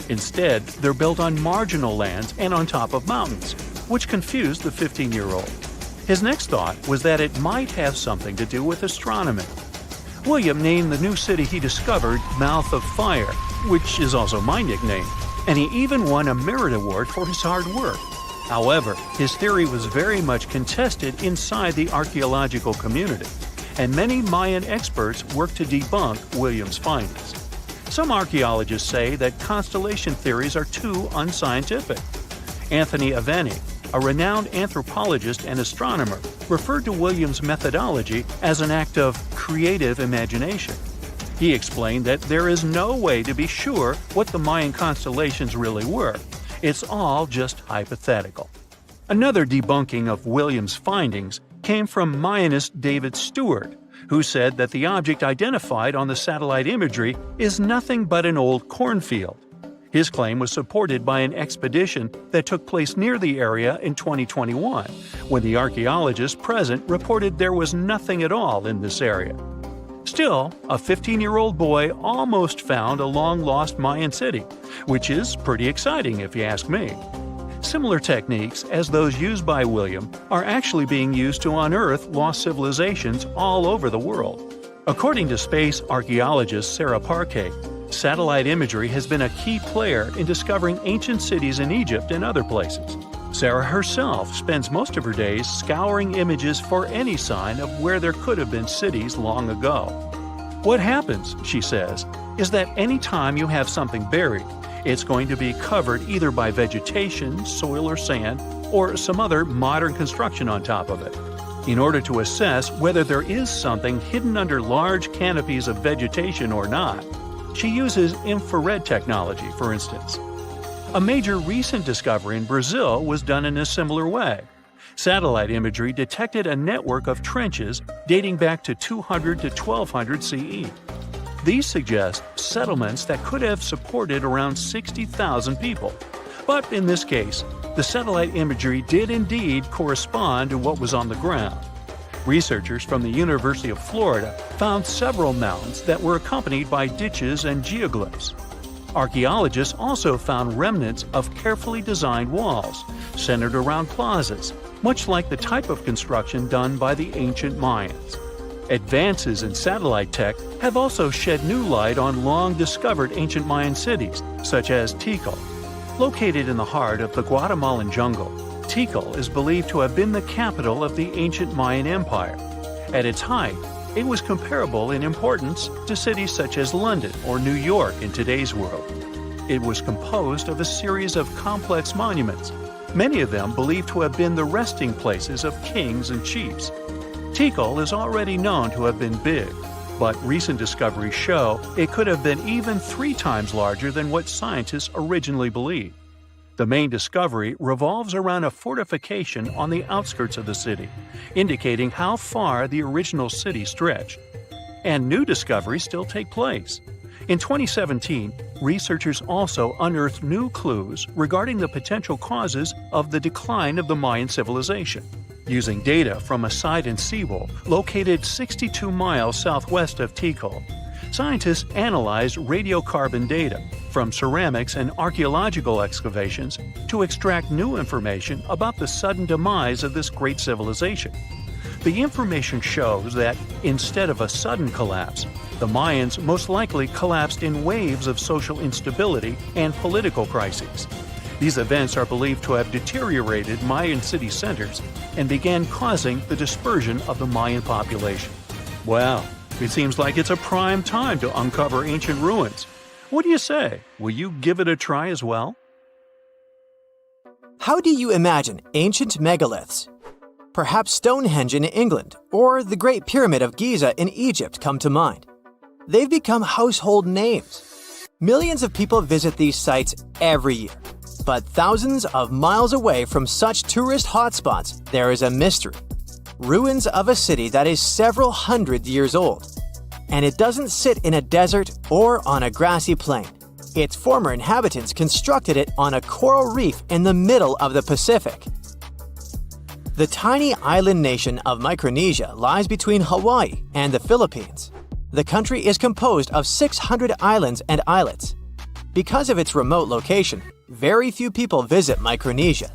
Instead, they're built on marginal lands and on top of mountains, which confused the 15-year-old. His next thought was that it might have something to do with astronomy. William named the new city he discovered Mouth of Fire, which is also my nickname, and he even won a merit award for his hard work. However, his theory was very much contested inside the archaeological community, and many Mayan experts worked to debunk William's findings. Some archaeologists say that constellation theories are too unscientific. Anthony Aveni, a renowned anthropologist and astronomer, referred to William's methodology as an act of creative imagination. He explained that there is no way to be sure what the Mayan constellations really were. It's all just hypothetical. Another debunking of William's findings came from Mayanist David Stewart, who said that the object identified on the satellite imagery is nothing but an old cornfield. His claim was supported by an expedition that took place near the area in 2021, when the archaeologists present reported there was nothing at all in this area. Still, a 15-year-old boy almost found a long-lost Mayan city, which is pretty exciting if you ask me. Similar techniques as those used by William are actually being used to unearth lost civilizations all over the world. According to space archaeologist Sarah Parquet, satellite imagery has been a key player in discovering ancient cities in Egypt and other places. Sarah herself spends most of her days scouring images for any sign of where there could have been cities long ago. What happens, she says, is that any time you have something buried, it's going to be covered either by vegetation, soil or sand, or some other modern construction on top of it. In order to assess whether there is something hidden under large canopies of vegetation or not, she uses infrared technology, for instance. A major recent discovery in Brazil was done in a similar way. Satellite imagery detected a network of trenches dating back to 200 to 1200 CE. These suggest settlements that could have supported around 60,000 people. But in this case, the satellite imagery did indeed correspond to what was on the ground. Researchers from the University of Florida found several mountains that were accompanied by ditches and geoglyphs. Archaeologists also found remnants of carefully designed walls, centered around plazas, much like the type of construction done by the ancient Mayans. Advances in satellite tech have also shed new light on long-discovered ancient Mayan cities, such as Tikal. Located in the heart of the Guatemalan jungle, Tikal is believed to have been the capital of the ancient Mayan Empire. At its height, it was comparable in importance to cities such as London or New York in today's world. It was composed of a series of complex monuments, many of them believed to have been the resting places of kings and chiefs. Tikal is already known to have been big, but recent discoveries show it could have been even 3 times larger than what scientists originally believed. The main discovery revolves around a fortification on the outskirts of the city, indicating how far the original city stretched. And new discoveries still take place. In 2017, researchers also unearthed new clues regarding the potential causes of the decline of the Mayan civilization. Using data from a Sidon seawall located 62 miles southwest of Tikal, scientists analyzed radiocarbon data from ceramics and archaeological excavations to extract new information about the sudden demise of this great civilization. The information shows that, instead of a sudden collapse, the Mayans most likely collapsed in waves of social instability and political crises. These events are believed to have deteriorated Mayan city centers and began causing the dispersion of the Mayan population. Well, it seems like it's a prime time to uncover ancient ruins. What do you say? Will you give it a try as well? How do you imagine ancient megaliths? Perhaps Stonehenge in England or the Great Pyramid of Giza in Egypt come to mind. They've become household names. Millions of people visit these sites every year. But thousands of miles away from such tourist hotspots, there is a mystery. ruins of a city that is several hundred years old. And it doesn't sit in a desert or on a grassy plain. Its former inhabitants constructed it on a coral reef in the middle of the Pacific. The tiny island nation of Micronesia lies between Hawaii and the Philippines. The country is composed of 600 islands and islets. Because of its remote location, very few people visit Micronesia.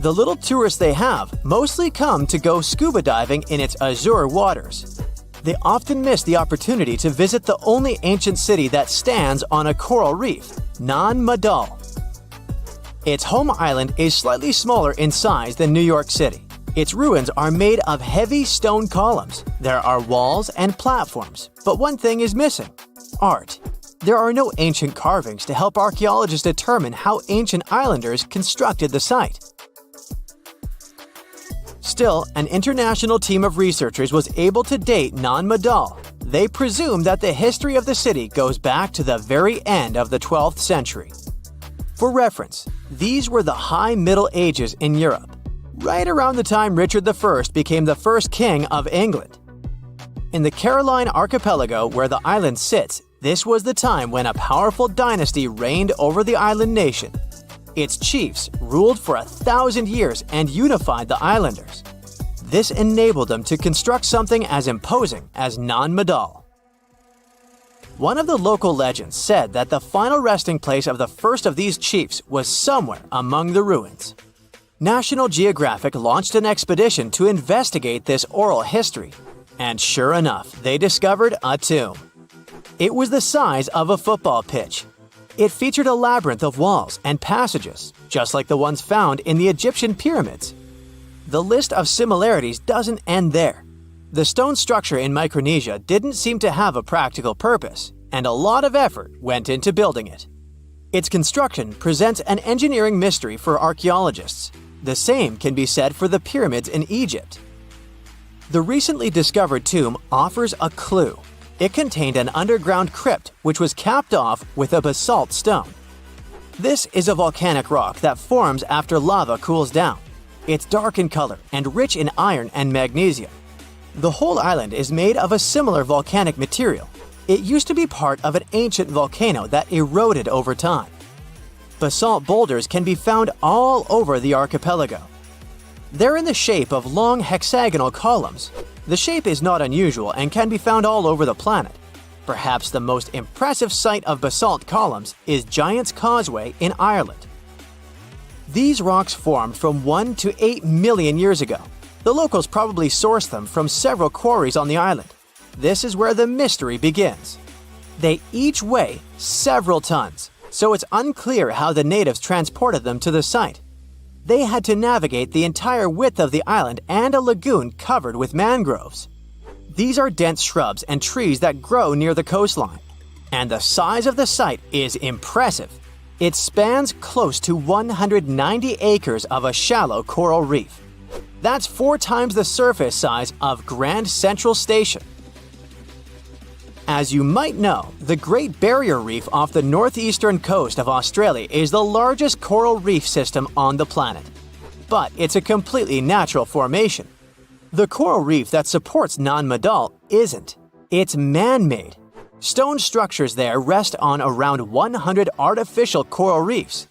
The little tourists they have mostly come to go scuba diving in its azure waters. They often miss the opportunity to visit the only ancient city that stands on a coral reef, Nan Madol. Its home island is slightly smaller in size than New York City. Its ruins are made of heavy stone columns. There are walls and platforms, but one thing is missing: art. There are no ancient carvings to help archaeologists determine how ancient islanders constructed the site. Still, an international team of researchers was able to date Nan Madol. They presume that the history of the city goes back to the very end of the 12th century. For reference, these were the High Middle Ages in Europe, right around the time Richard I became the first king of England. In the Caroline Archipelago, where the island sits, this was the time when a powerful dynasty reigned over the island nation. Its chiefs ruled for 1,000 years and unified the islanders. This enabled them to construct something as imposing as Nan Madol. One of the local legends said that the final resting place of the first of these chiefs was somewhere among the ruins. National Geographic launched an expedition to investigate this oral history, and sure enough, they discovered a tomb. It was the size of a football pitch. It featured a labyrinth of walls and passages, just like the ones found in the Egyptian pyramids. The list of similarities doesn't end there. The stone structure in Micronesia didn't seem to have a practical purpose, and a lot of effort went into building it. Its construction presents an engineering mystery for archaeologists. The same can be said for the pyramids in Egypt. The recently discovered tomb offers a clue. It contained an underground crypt which was capped off with a basalt stone. This is a volcanic rock that forms after lava cools down. It's dark in color and rich in iron and magnesium. The whole island is made of a similar volcanic material. It used to be part of an ancient volcano that eroded over time. Basalt boulders can be found all over the archipelago. They're in the shape of long hexagonal columns. The shape is not unusual and can be found all over the planet. Perhaps the most impressive sight of basalt columns is Giant's Causeway in Ireland. These rocks formed from 1 to 8 million years ago. The locals probably sourced them from several quarries on the island. This is where the mystery begins. They each weigh several tons, so it's unclear how the natives transported them to the site. They had to navigate the entire width of the island and a lagoon covered with mangroves. These are dense shrubs and trees that grow near the coastline. And the size of the site is impressive. It spans close to 190 acres of a shallow coral reef. That's 4 times the surface size of Grand Central Station. As you might know, the Great Barrier Reef off the northeastern coast of Australia is the largest coral reef system on the planet. But it's a completely natural formation. The coral reef that supports Nan Madol isn't. It's man-made. Stone structures there rest on around 100 artificial coral reefs.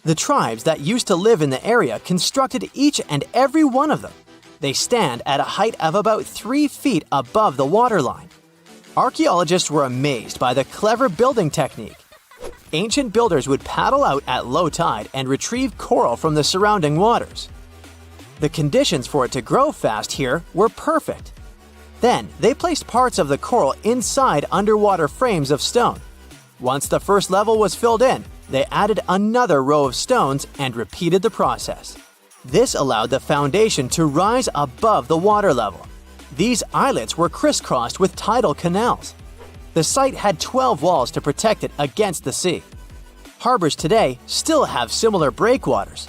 The tribes that used to live in the area constructed each and every one of them. They stand at a height of about 3 feet above the waterline. Archaeologists were amazed by the clever building technique. Ancient builders would paddle out at low tide and retrieve coral from the surrounding waters. The conditions for it to grow fast here were perfect. Then, they placed parts of the coral inside underwater frames of stone. Once the first level was filled in, they added another row of stones and repeated the process. This allowed the foundation to rise above the water level. These islets were crisscrossed with tidal canals. The site had 12 walls to protect it against the sea. Harbors today still have similar breakwaters.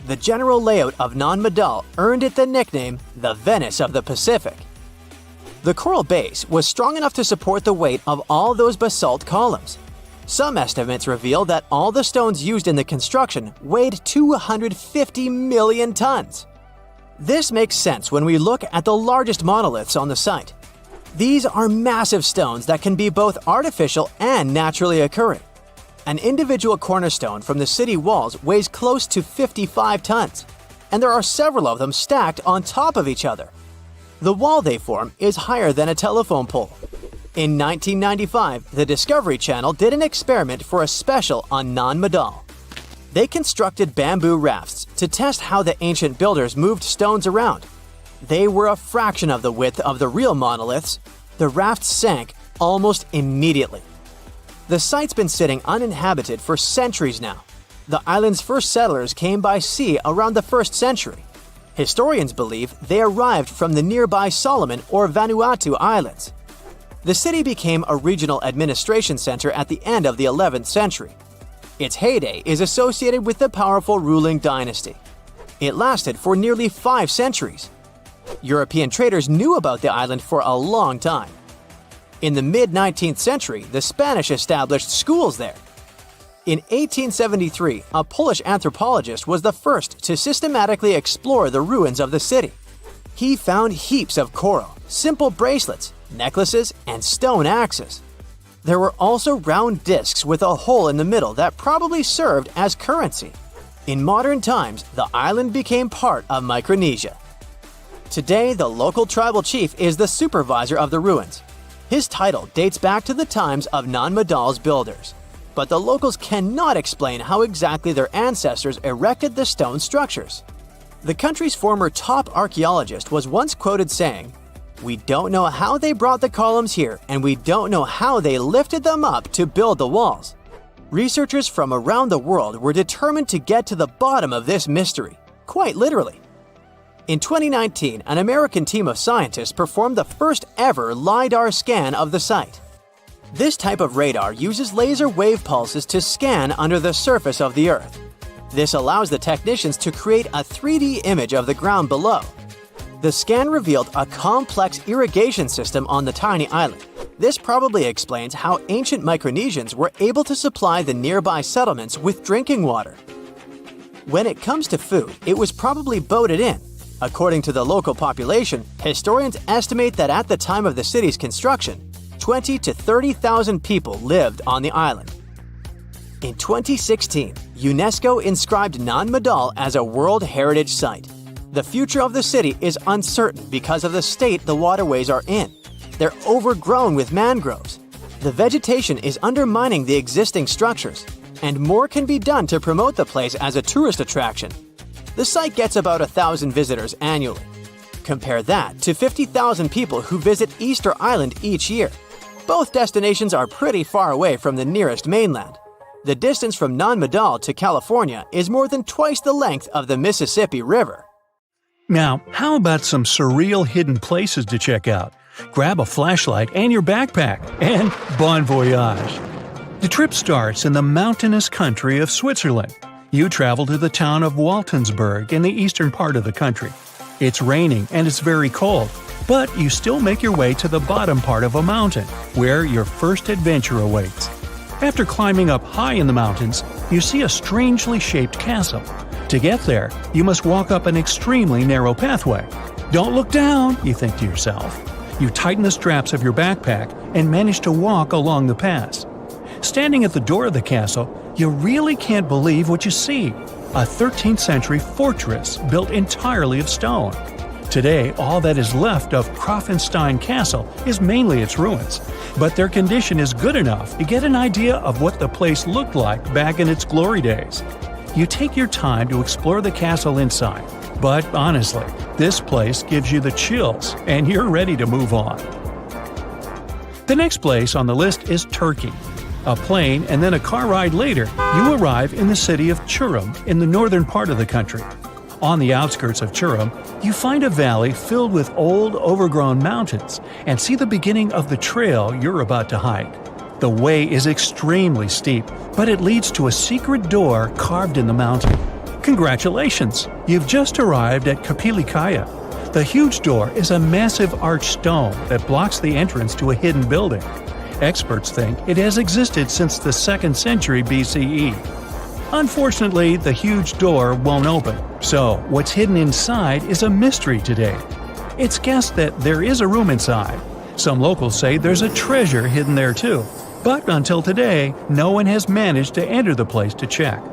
The general layout of Nan Madol earned it the nickname the Venice of the Pacific. The coral base was strong enough to support the weight of all those basalt columns. Some estimates reveal that all the stones used in the construction weighed 250 million tons. This makes sense when we look at the largest monoliths on the site. These are massive stones that can be both artificial and naturally occurring. An individual cornerstone from the city walls weighs close to 55 tons, and there are several of them stacked on top of each other. The wall they form is higher than a telephone pole. In 1995, the Discovery Channel did an experiment for a special on Nan Madol. They constructed bamboo rafts to test how the ancient builders moved stones around. They were a fraction of the width of the real monoliths. The rafts sank almost immediately. The site's been sitting uninhabited for centuries now. The island's first settlers came by sea around the 1st century. Historians believe they arrived from the nearby Solomon or Vanuatu Islands. The city became a regional administration center at the end of the 11th century. Its heyday is associated with the powerful ruling dynasty. It lasted for nearly 5 centuries. European traders knew about the island for a long time. In the mid-19th century, the Spanish established schools there. In 1873, a Polish anthropologist was the first to systematically explore the ruins of the city. He found heaps of coral, simple bracelets, necklaces, and stone axes. There were also round discs with a hole in the middle that probably served as currency. In modern times, the island became part of Micronesia. Today, the local tribal chief is the supervisor of the ruins. His title dates back to the times of Nan Madol's builders. But the locals cannot explain how exactly their ancestors erected the stone structures. The country's former top archaeologist was once quoted saying, "We don't know how they brought the columns here, and we don't know how they lifted them up to build the walls." Researchers from around the world were determined to get to the bottom of this mystery, quite literally. In 2019, an American team of scientists performed the first ever LiDAR scan of the site. This type of radar uses laser wave pulses to scan under the surface of the Earth. This allows the technicians to create a 3D image of the ground below. The scan revealed a complex irrigation system on the tiny island. This probably explains how ancient Micronesians were able to supply the nearby settlements with drinking water. When it comes to food, it was probably boated in. According to the local population, historians estimate that at the time of the city's construction, 20 to 30,000 people lived on the island. In 2016, UNESCO inscribed Nan Madol as a World Heritage Site. The future of the city is uncertain because of the state the waterways are in. They're overgrown with mangroves. The vegetation is undermining the existing structures, and more can be done to promote the place as a tourist attraction. The site gets about 1,000 visitors annually. Compare that to 50,000 people who visit Easter Island each year. Both destinations are pretty far away from the nearest mainland. The distance from Nan Madol to California is more than twice the length of the Mississippi River. Now, how about some surreal hidden places to check out? Grab a flashlight and your backpack, and bon voyage! The trip starts in the mountainous country of Switzerland. You travel to the town of Waltensburg in the eastern part of the country. It's raining and it's very cold, but you still make your way to the bottom part of a mountain, where your first adventure awaits. After climbing up high in the mountains, you see a strangely shaped castle. To get there, you must walk up an extremely narrow pathway. Don't look down, you think to yourself. You tighten the straps of your backpack and manage to walk along the pass. Standing at the door of the castle, you really can't believe what you see. A 13th century fortress built entirely of stone. Today, all that is left of Krafenstein Castle is mainly its ruins, but their condition is good enough to get an idea of what the place looked like back in its glory days. You take your time to explore the castle inside, but honestly, this place gives you the chills and you're ready to move on. The next place on the list is Turkey. A plane and then a car ride later, you arrive in the city of Çorum in the northern part of the country. On the outskirts of Çorum, you find a valley filled with old, overgrown mountains and see the beginning of the trail you're about to hike. The way is extremely steep, but it leads to a secret door carved in the mountain. Congratulations! You've just arrived at Kapilikaya. The huge door is a massive arched stone that blocks the entrance to a hidden building. Experts think it has existed since the 2nd century BCE. Unfortunately, the huge door won't open, so what's hidden inside is a mystery today. It's guessed that there is a room inside. Some locals say there's a treasure hidden there too, but until today, no one has managed to enter the place to check.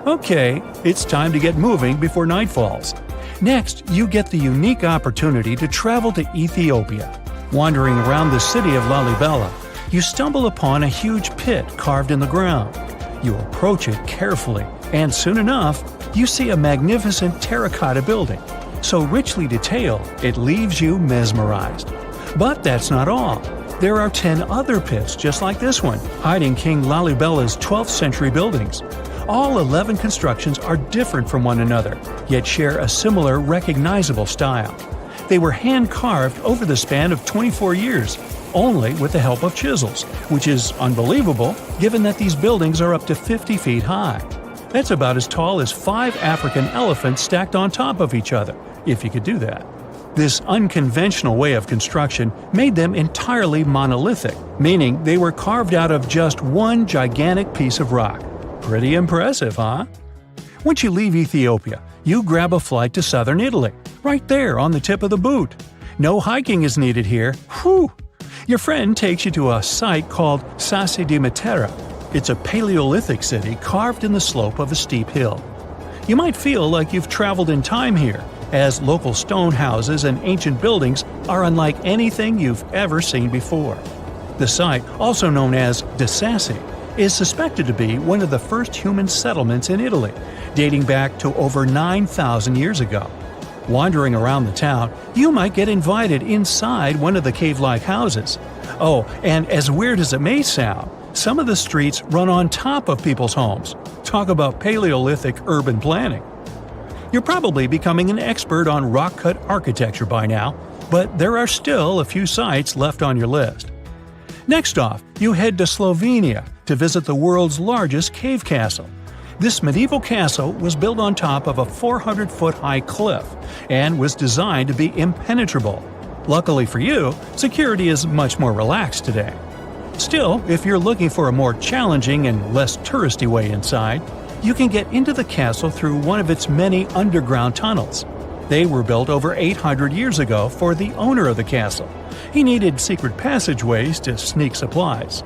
Okay, it's time to get moving before night falls. Next, you get the unique opportunity to travel to Ethiopia. Wandering around the city of Lalibela, you stumble upon a huge pit carved in the ground. You approach it carefully, and soon enough, you see a magnificent terracotta building, so richly detailed it leaves you mesmerized. But that's not all. There are 10 other pits just like this one, hiding King Lalibela's 12th century buildings. All 11 constructions are different from one another, yet share a similar recognizable style. They were hand-carved over the span of 24 years, only with the help of chisels, which is unbelievable given that these buildings are up to 50 feet high. That's about as tall as 5 African elephants stacked on top of each other, if you could do that. This unconventional way of construction made them entirely monolithic, meaning they were carved out of just one gigantic piece of rock. Pretty impressive, huh? Once you leave Ethiopia, you grab a flight to southern Italy, right there on the tip of the boot. No hiking is needed here. Whew! Your friend takes you to a site called Sassi di Matera. It's a Paleolithic city carved in the slope of a steep hill. You might feel like you've traveled in time here, as local stone houses and ancient buildings are unlike anything you've ever seen before. The site, also known as De Sassi, is suspected to be one of the first human settlements in Italy, dating back to over 9,000 years ago. Wandering around the town, you might get invited inside one of the cave-like houses. Oh, and as weird as it may sound, some of the streets run on top of people's homes. Talk about Paleolithic urban planning. You're probably becoming an expert on rock-cut architecture by now, but there are still a few sites left on your list. Next off, you head to Slovenia to visit the world's largest cave castle. This medieval castle was built on top of a 400-foot-high cliff and was designed to be impenetrable. Luckily for you, security is much more relaxed today. Still, if you're looking for a more challenging and less touristy way inside, you can get into the castle through one of its many underground tunnels. They were built over 800 years ago for the owner of the castle. He needed secret passageways to sneak supplies.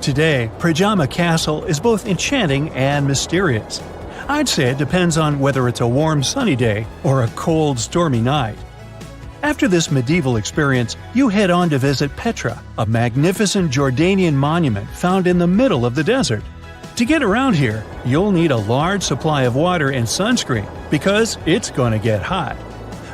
Today, Pajama Castle is both enchanting and mysterious. I'd say it depends on whether it's a warm sunny day or a cold stormy night. After this medieval experience, you head on to visit Petra, a magnificent Jordanian monument found in the middle of the desert. To get around here, you'll need a large supply of water and sunscreen because it's going to get hot.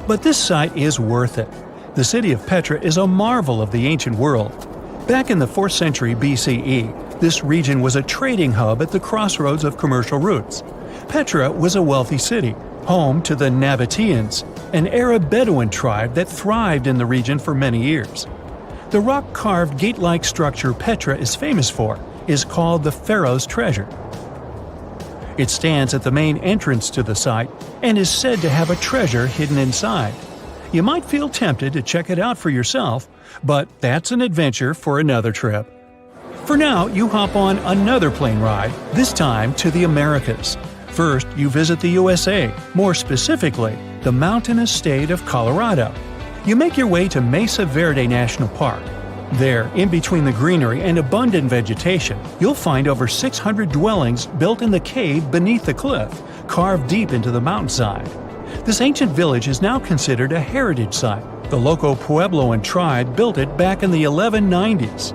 But this site is worth it. The city of Petra is a marvel of the ancient world. Back in the 4th century BCE, this region was a trading hub at the crossroads of commercial routes. Petra was a wealthy city, home to the Nabateans, an Arab Bedouin tribe that thrived in the region for many years. The rock-carved gate-like structure Petra is famous for is called the Pharaoh's Treasure. It stands at the main entrance to the site and is said to have a treasure hidden inside. You might feel tempted to check it out for yourself, but that's an adventure for another trip. For now, you hop on another plane ride, this time to the Americas. First, you visit the USA, more specifically, the mountainous state of Colorado. You make your way to Mesa Verde National Park. There, in between the greenery and abundant vegetation, you'll find over 600 dwellings built in the cave beneath the cliff, carved deep into the mountainside. This ancient village is now considered a heritage site. The local Puebloan tribe built it back in the 1190s.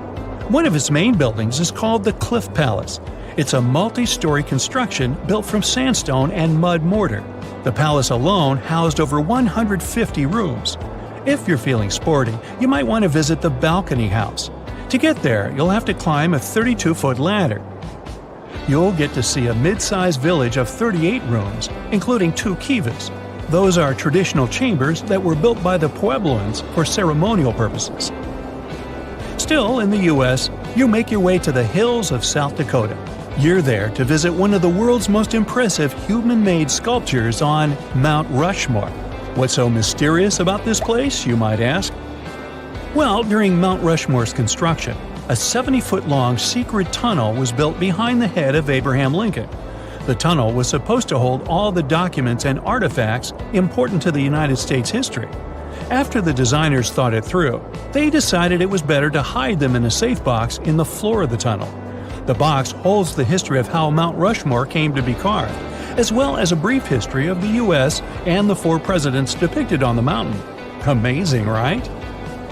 One of its main buildings is called the Cliff Palace. It's a multi-story construction built from sandstone and mud mortar. The palace alone housed over 150 rooms. If you're feeling sporty, you might want to visit the Balcony House. To get there, you'll have to climb a 32-foot ladder. You'll get to see a mid-sized village of 38 rooms, including 2 kivas. Those are traditional chambers that were built by the Puebloans for ceremonial purposes. Still, in the U.S., you make your way to the hills of South Dakota. You're there to visit one of the world's most impressive human-made sculptures on Mount Rushmore. What's so mysterious about this place, you might ask? Well, during Mount Rushmore's construction, a 70-foot-long secret tunnel was built behind the head of Abraham Lincoln. The tunnel was supposed to hold all the documents and artifacts important to the United States history. After the designers thought it through, they decided it was better to hide them in a safe box in the floor of the tunnel. The box holds the history of how Mount Rushmore came to be carved, as well as a brief history of the U.S. and the 4 presidents depicted on the mountain. Amazing, right?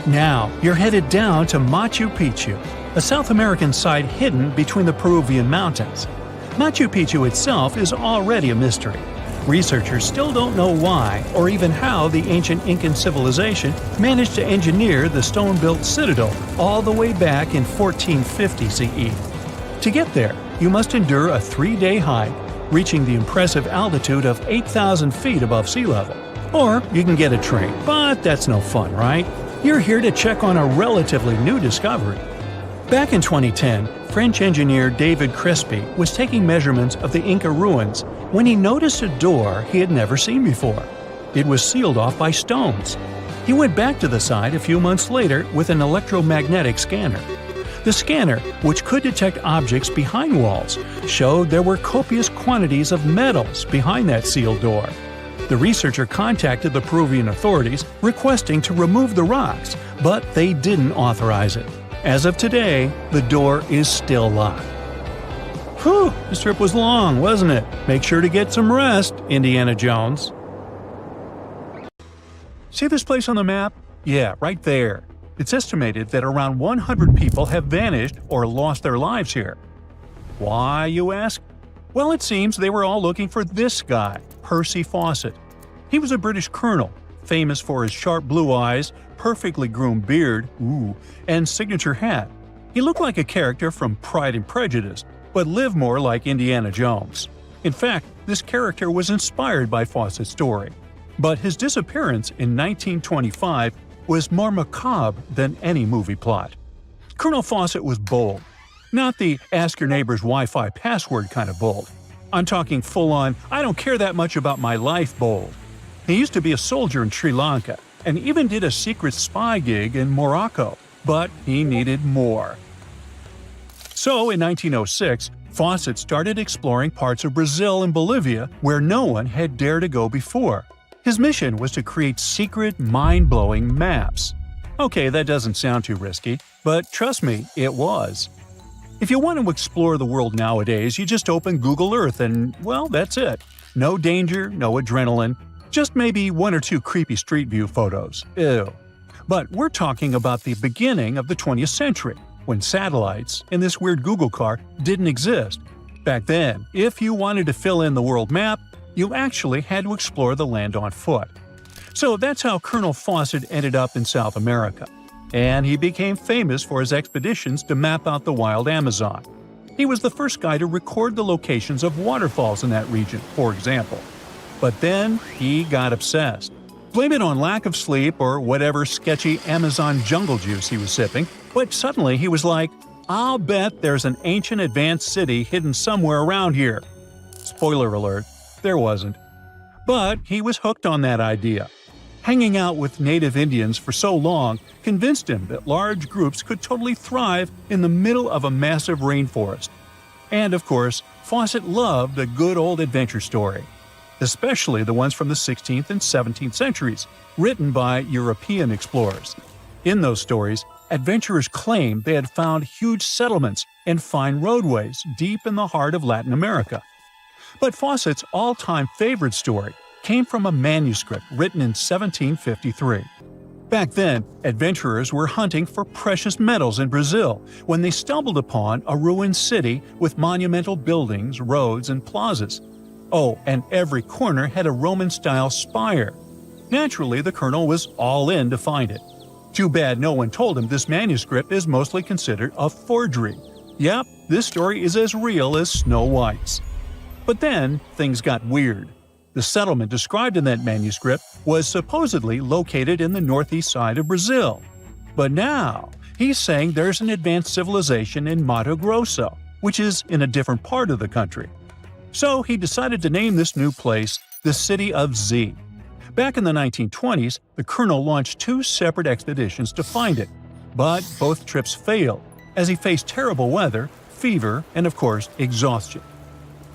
Now, you're headed down to Machu Picchu, a South American site hidden between the Peruvian mountains. Machu Picchu itself is already a mystery. Researchers still don't know why or even how the ancient Incan civilization managed to engineer the stone-built citadel all the way back in 1450 CE. To get there, you must endure a 3-day hike, reaching the impressive altitude of 8,000 feet above sea level. Or you can get a train, but that's no fun, right? You're here to check on a relatively new discovery. Back in 2010, French engineer David Crespi was taking measurements of the Inca ruins when he noticed a door he had never seen before. It was sealed off by stones. He went back to the site a few months later with an electromagnetic scanner. The scanner, which could detect objects behind walls, showed there were copious quantities of metals behind that sealed door. The researcher contacted the Peruvian authorities requesting to remove the rocks, but they didn't authorize it. As of today, the door is still locked. Whew, this trip was long, wasn't it? Make sure to get some rest, Indiana Jones. See this place on the map? Yeah, right there. It's estimated that around 100 people have vanished or lost their lives here. Why, you ask? Well, it seems they were all looking for this guy, Percy Fawcett. He was a British colonel, famous for his sharp blue eyes, perfectly groomed beard, and signature hat. He looked like a character from Pride and Prejudice, but lived more like Indiana Jones. In fact, this character was inspired by Fawcett's story. But his disappearance in 1925 was more macabre than any movie plot. Colonel Fawcett was bold. Not the ask your neighbor's Wi-Fi password kind of bold. I'm talking full-on, I don't care that much about my life bold. He used to be a soldier in Sri Lanka and even did a secret spy gig in Morocco, but he needed more. So in 1906, Fawcett started exploring parts of Brazil and Bolivia where no one had dared to go before. His mission was to create secret, mind-blowing maps. Okay, that doesn't sound too risky, but trust me, it was. If you want to explore the world nowadays, you just open Google Earth and, well, that's it. No danger, no adrenaline, just maybe 1 or 2 creepy street view photos. Ew. But we're talking about the beginning of the 20th century, when satellites and this weird Google car didn't exist. Back then, if you wanted to fill in the world map, you actually had to explore the land on foot. So that's how Colonel Fawcett ended up in South America. And he became famous for his expeditions to map out the wild Amazon. He was the first guy to record the locations of waterfalls in that region, for example. But then he got obsessed. Blame it on lack of sleep or whatever sketchy Amazon jungle juice he was sipping, but suddenly he was like, I'll bet there's an ancient advanced city hidden somewhere around here. Spoiler alert, there wasn't. But he was hooked on that idea. Hanging out with native Indians for so long convinced him that large groups could totally thrive in the middle of a massive rainforest. And of course, Fawcett loved a good old adventure story, especially the ones from the 16th and 17th centuries, written by European explorers. In those stories, adventurers claimed they had found huge settlements and fine roadways deep in the heart of Latin America. But Fawcett's all-time favorite story came from a manuscript written in 1753. Back then, adventurers were hunting for precious metals in Brazil when they stumbled upon a ruined city with monumental buildings, roads, and plazas. Oh, and every corner had a Roman-style spire. Naturally, the colonel was all in to find it. Too bad no one told him this manuscript is mostly considered a forgery. Yep, this story is as real as Snow White's. But then, things got weird. The settlement described in that manuscript was supposedly located in the northeast side of Brazil. But now, he's saying there's an advanced civilization in Mato Grosso, which is in a different part of the country. So he decided to name this new place the City of Z. Back in the 1920s, the colonel launched 2 separate expeditions to find it. But both trips failed, as he faced terrible weather, fever, and of course, exhaustion.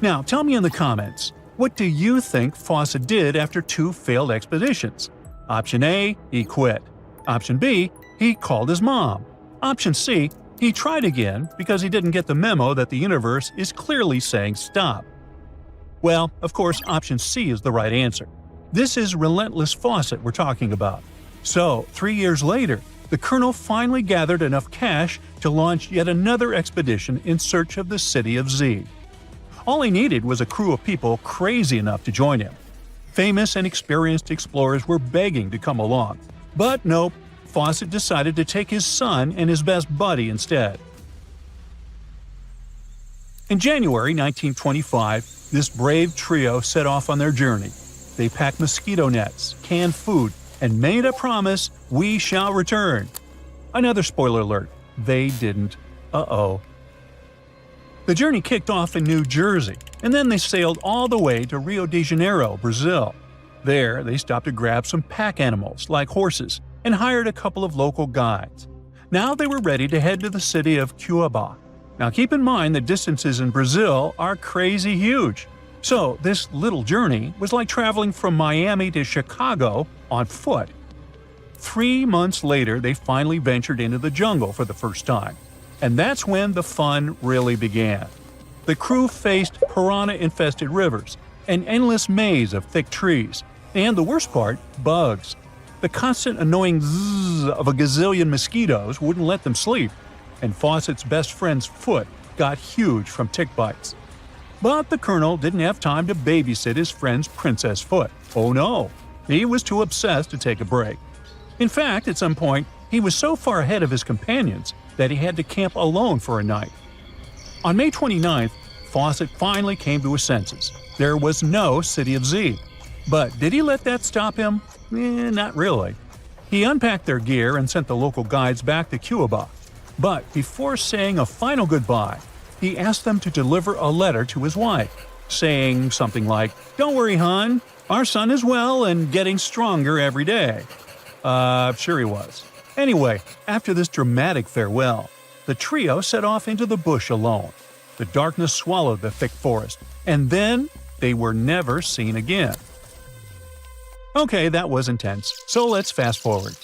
Now, tell me in the comments, what do you think Fawcett did after 2 failed expeditions? Option A, he quit. Option B, he called his mom. Option C, he tried again because he didn't get the memo that the universe is clearly saying stop. Well, of course, option C is the right answer. This is relentless Fawcett we're talking about. So, 3 years later, the Colonel finally gathered enough cash to launch yet another expedition in search of the city of Z. All he needed was a crew of people crazy enough to join him. Famous and experienced explorers were begging to come along. But nope, Fawcett decided to take his son and his best buddy instead. In January 1925, this brave trio set off on their journey. They packed mosquito nets, canned food, and made a promise, "We shall return." Another spoiler alert, they didn't. Uh-oh. The journey kicked off in New Jersey, and then they sailed all the way to Rio de Janeiro, Brazil. There, they stopped to grab some pack animals, like horses, and hired a couple of local guides. Now they were ready to head to the city of Cuiabá. Now keep in mind the distances in Brazil are crazy huge. So this little journey was like traveling from Miami to Chicago on foot. 3 months later, they finally ventured into the jungle for the first time. And that's when the fun really began. The crew faced piranha-infested rivers, an endless maze of thick trees, and the worst part, bugs. The constant annoying zzz of a gazillion mosquitoes wouldn't let them sleep, and Fawcett's best friend's foot got huge from tick bites. But the Colonel didn't have time to babysit his friend's princess foot. Oh no, he was too obsessed to take a break. In fact, at some point, he was so far ahead of his companions that he had to camp alone for a night. On May 29th, Fawcett finally came to his senses. There was no City of Z. But did he let that stop him? Not really. He unpacked their gear and sent the local guides back to Cuiabá. But before saying a final goodbye, he asked them to deliver a letter to his wife, saying something like, "Don't worry, hon, our son is well and getting stronger every day." Sure he was. Anyway, after this dramatic farewell, the trio set off into the bush alone. The darkness swallowed the thick forest, and then they were never seen again. Okay, that was intense, so let's fast forward.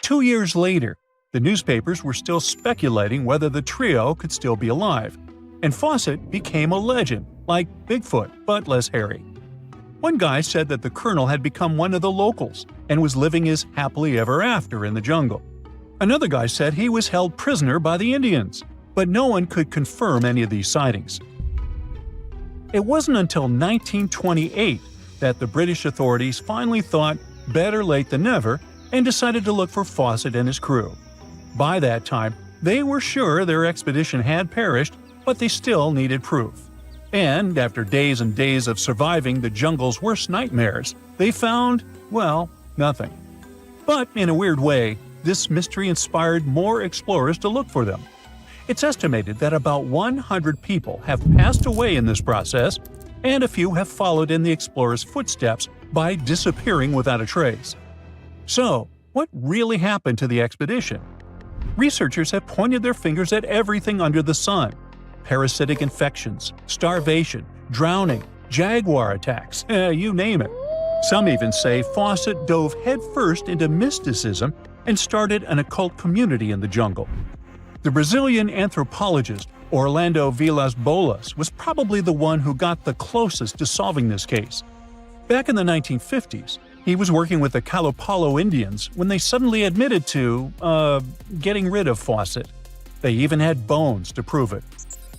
2 years later, the newspapers were still speculating whether the trio could still be alive, and Fawcett became a legend, like Bigfoot, but less hairy. One guy said that the Colonel had become one of the locals and was living his happily ever after in the jungle. Another guy said he was held prisoner by the Indians, but no one could confirm any of these sightings. It wasn't until 1928 that the British authorities finally thought better late than never and decided to look for Fawcett and his crew. By that time, they were sure their expedition had perished, but they still needed proof. And after days and days of surviving the jungle's worst nightmares, they found, well, nothing. But in a weird way, this mystery inspired more explorers to look for them. It's estimated that about 100 people have passed away in this process, and a few have followed in the explorers' footsteps by disappearing without a trace. So, what really happened to the expedition? Researchers have pointed their fingers at everything under the sun. Parasitic infections, starvation, drowning, jaguar attacks, you name it. Some even say Fawcett dove headfirst into mysticism and started an occult community in the jungle. The Brazilian anthropologist Orlando Vilas-Boas was probably the one who got the closest to solving this case. Back in the 1950s, he was working with the Kalapalo Indians when they suddenly admitted to, getting rid of Fawcett. They even had bones to prove it.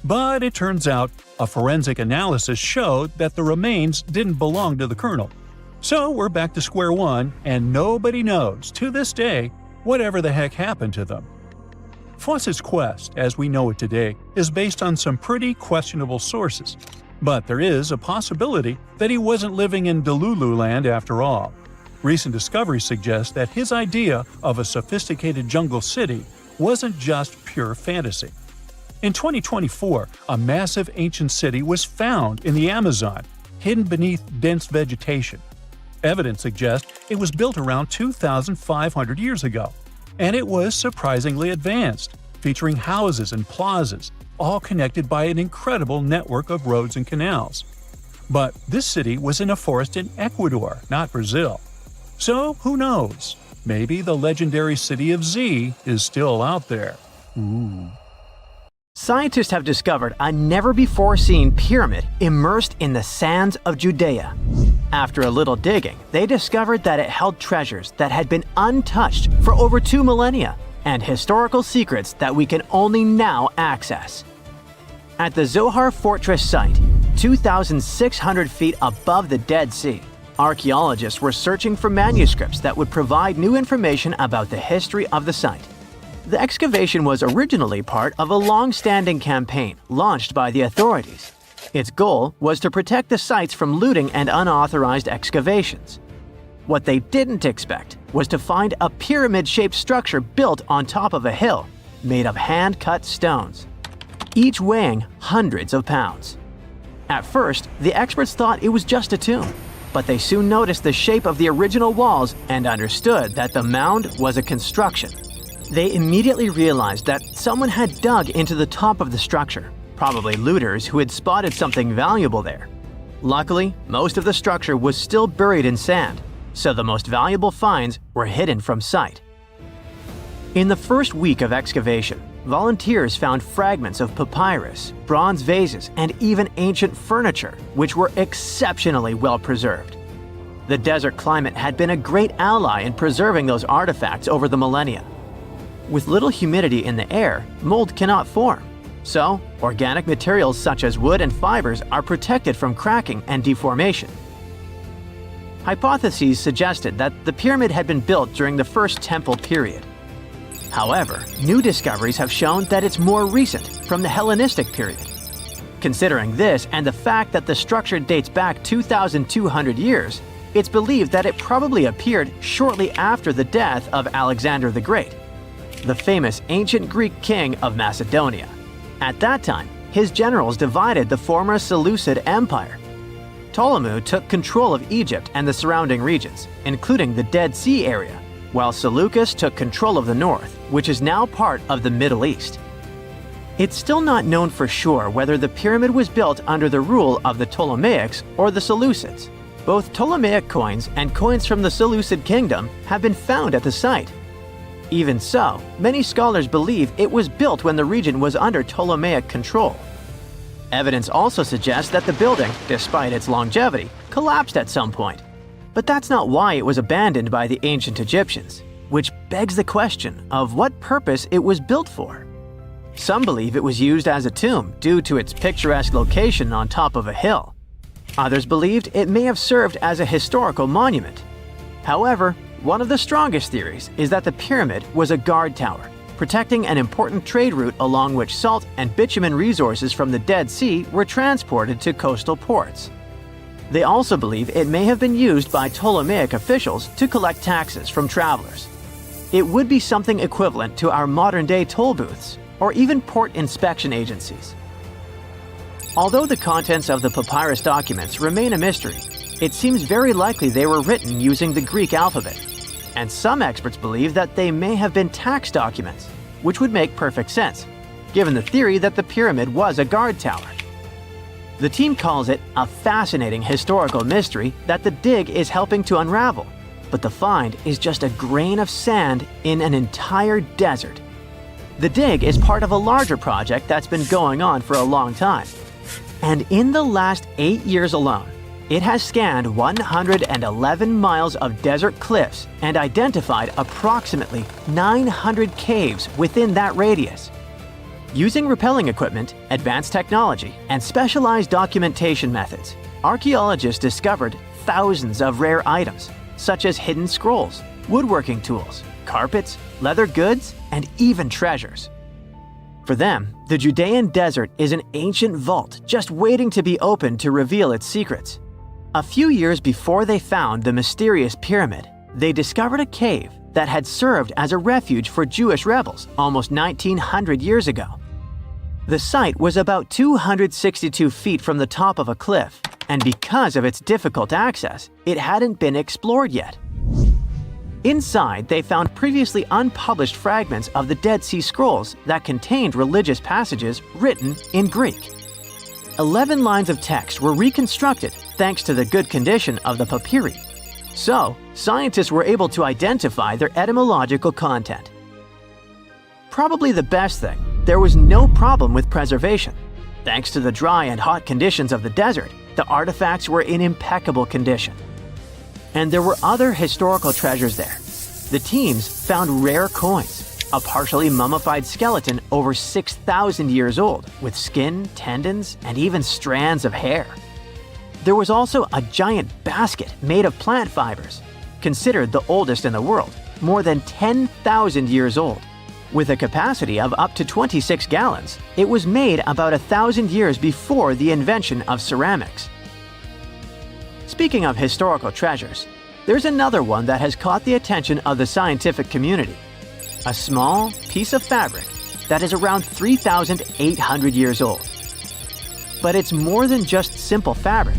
But it turns out a forensic analysis showed that the remains didn't belong to the Colonel. So we're back to square one, and nobody knows, to this day, whatever the heck happened to them. Fawcett's quest, as we know it today, is based on some pretty questionable sources. But there is a possibility that he wasn't living in Delulu land after all. Recent discoveries suggest that his idea of a sophisticated jungle city wasn't just pure fantasy. In 2024, a massive ancient city was found in the Amazon, hidden beneath dense vegetation. Evidence suggests it was built around 2,500 years ago, and it was surprisingly advanced, featuring houses and plazas, all connected by an incredible network of roads and canals. But this city was in a forest in Ecuador, not Brazil. So who knows? Maybe the legendary city of Z is still out there. Scientists have discovered a never-before-seen pyramid immersed in the sands of Judea. After a little digging, they discovered that it held treasures that had been untouched for over 2 millennia and historical secrets that we can only now access. At the Zohar Fortress site, 2,600 feet above the Dead Sea, archaeologists were searching for manuscripts that would provide new information about the history of the site. The excavation was originally part of a long-standing campaign launched by the authorities. Its goal was to protect the sites from looting and unauthorized excavations. What they didn't expect was to find a pyramid-shaped structure built on top of a hill, made of hand-cut stones, each weighing hundreds of pounds. At first, the experts thought it was just a tomb, but they soon noticed the shape of the original walls and understood that the mound was a construction. They immediately realized that someone had dug into the top of the structure, probably looters who had spotted something valuable there. Luckily, most of the structure was still buried in sand, so the most valuable finds were hidden from sight. In the first week of excavation, volunteers found fragments of papyrus, bronze vases, and even ancient furniture, which were exceptionally well preserved. The desert climate had been a great ally in preserving those artifacts over the millennia. With little humidity in the air, mold cannot form, so organic materials such as wood and fibers are protected from cracking and deformation. Hypotheses suggested that the pyramid had been built during the First Temple period. However, new discoveries have shown that it's more recent, from the Hellenistic period. Considering this and the fact that the structure dates back 2,200 years, it's believed that it probably appeared shortly after the death of Alexander the Great, the famous ancient Greek king of Macedonia. At that time, his generals divided the former Seleucid Empire. Ptolemy took control of Egypt and the surrounding regions, including the Dead Sea area, while Seleucus took control of the north, which is now part of the Middle East. It's still not known for sure whether the pyramid was built under the rule of the Ptolemaics or the Seleucids. Both Ptolemaic coins and coins from the Seleucid kingdom have been found at the site. Even so, many scholars believe it was built when the region was under Ptolemaic control. Evidence also suggests that the building, despite its longevity, collapsed at some point. But that's not why it was abandoned by the ancient Egyptians, which begs the question of what purpose it was built for. Some believe it was used as a tomb due to its picturesque location on top of a hill. Others believed it may have served as a historical monument. However, one of the strongest theories is that the pyramid was a guard tower, protecting an important trade route along which salt and bitumen resources from the Dead Sea were transported to coastal ports. They also believe it may have been used by Ptolemaic officials to collect taxes from travelers. It would be something equivalent to our modern-day toll booths, or even port inspection agencies. Although the contents of the papyrus documents remain a mystery, it seems very likely they were written using the Greek alphabet, and some experts believe that they may have been tax documents, which would make perfect sense, given the theory that the pyramid was a guard tower. The team calls it a fascinating historical mystery that the dig is helping to unravel, but the find is just a grain of sand in an entire desert. The dig is part of a larger project that's been going on for a long time. And in the last 8 years alone, it has scanned 111 miles of desert cliffs and identified approximately 900 caves within that radius. Using rappelling equipment, advanced technology, and specialized documentation methods, archaeologists discovered thousands of rare items, such as hidden scrolls, woodworking tools, carpets, leather goods, and even treasures. For them, the Judean desert is an ancient vault just waiting to be opened to reveal its secrets. A few years before they found the mysterious pyramid, they discovered a cave that had served as a refuge for Jewish rebels almost 1,900 years ago. The site was about 262 feet from the top of a cliff, and because of its difficult access, it hadn't been explored yet. Inside, they found previously unpublished fragments of the Dead Sea Scrolls that contained religious passages written in Greek. 11 lines of text were reconstructed thanks to the good condition of the papyri. So, scientists were able to identify their etymological content. Probably the best thing, there was no problem with preservation. Thanks to the dry and hot conditions of the desert, the artifacts were in impeccable condition. And there were other historical treasures there. The teams found rare coins, a partially mummified skeleton over 6,000 years old, with skin, tendons, and even strands of hair. There was also a giant basket made of plant fibers, considered the oldest in the world, more than 10,000 years old. With a capacity of up to 26 gallons, it was made about 1,000 years before the invention of ceramics. Speaking of historical treasures, there's another one that has caught the attention of the scientific community. A small piece of fabric that is around 3,800 years old. But it's more than just simple fabric.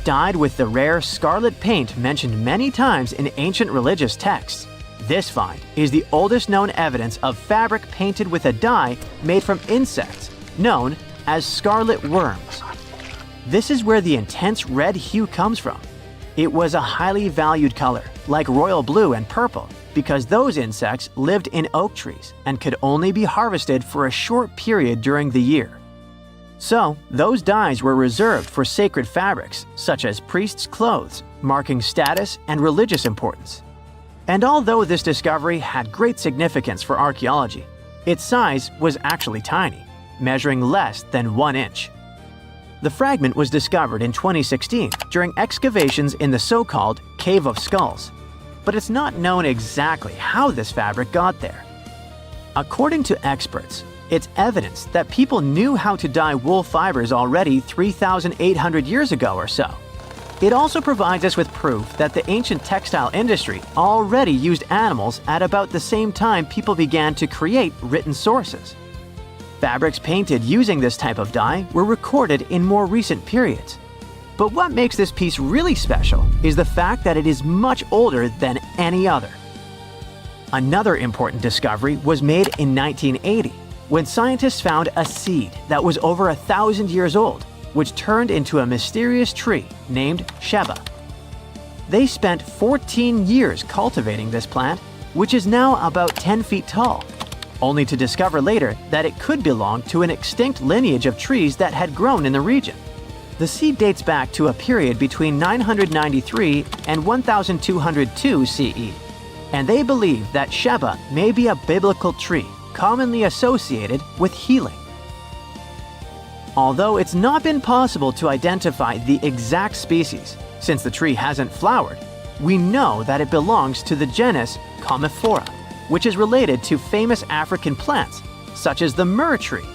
Dyed with the rare scarlet paint mentioned many times in ancient religious texts, this find is the oldest known evidence of fabric painted with a dye made from insects, known as scarlet worms. This is where the intense red hue comes from. It was a highly valued color, like royal blue and purple, because those insects lived in oak trees and could only be harvested for a short period during the year. So, those dyes were reserved for sacred fabrics, such as priests' clothes, marking status and religious importance. And although this discovery had great significance for archaeology, its size was actually tiny, measuring less than 1 inch. The fragment was discovered in 2016 during excavations in the so-called Cave of Skulls, but it's not known exactly how this fabric got there. According to experts, it's evidence that people knew how to dye wool fibers already 3,800 years ago or so. It also provides us with proof that the ancient textile industry already used animals at about the same time people began to create written sources. Fabrics painted using this type of dye were recorded in more recent periods. But what makes this piece really special is the fact that it is much older than any other. Another important discovery was made in 1980, when scientists found a seed that was over 1,000 years old, which turned into a mysterious tree named Sheba. They spent 14 years cultivating this plant, which is now about 10 feet tall, only to discover later that it could belong to an extinct lineage of trees that had grown in the region. The seed dates back to a period between 993 and 1202 CE, and they believe that Sheba may be a biblical tree commonly associated with healing. Although it's not been possible to identify the exact species, since the tree hasn't flowered, we know that it belongs to the genus Commiphora, which is related to famous African plants, such as the myrrh tree.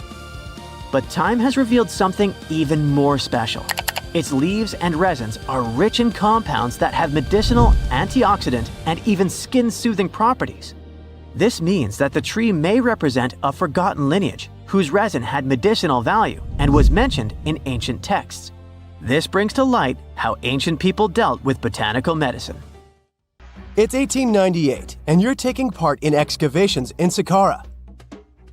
But time has revealed something even more special. Its leaves and resins are rich in compounds that have medicinal, antioxidant, and even skin-soothing properties. This means that the tree may represent a forgotten lineage whose resin had medicinal value and was mentioned in ancient texts. This brings to light how ancient people dealt with botanical medicine. It's 1898, and you're taking part in excavations in Saqqara.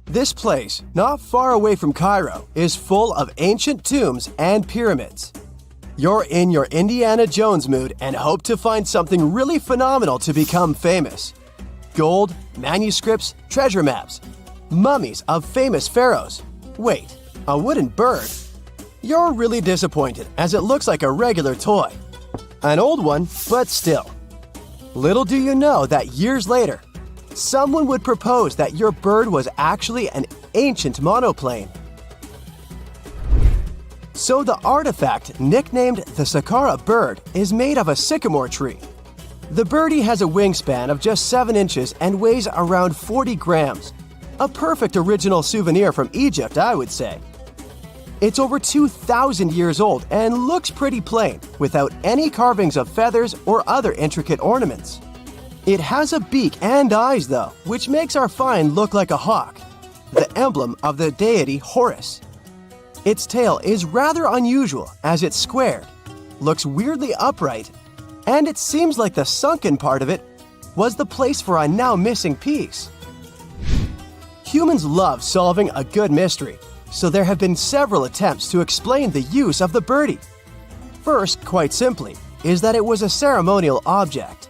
This place, not far away from Cairo, is full of ancient tombs and pyramids. You're in your Indiana Jones mood and hope to find something really phenomenal to become famous. Gold, manuscripts, treasure maps, mummies of famous pharaohs. Wait, a wooden bird? You're really disappointed as it looks like a regular toy. An old one, but still. Little do you know that years later, someone would propose that your bird was actually an ancient monoplane. So the artifact, nicknamed the Saqqara bird, is made of a sycamore tree. The birdie has a wingspan of just 7 inches and weighs around 40 grams. A perfect original souvenir from Egypt, I would say. It's over 2,000 years old and looks pretty plain, without any carvings of feathers or other intricate ornaments. It has a beak and eyes though, which makes our find look like a hawk, the emblem of the deity Horus. Its tail is rather unusual as it's squared, looks weirdly upright, and it seems like the sunken part of it was the place for a now missing piece. Humans love solving a good mystery, so there have been several attempts to explain the use of the birdie. First, quite simply, is that it was a ceremonial object.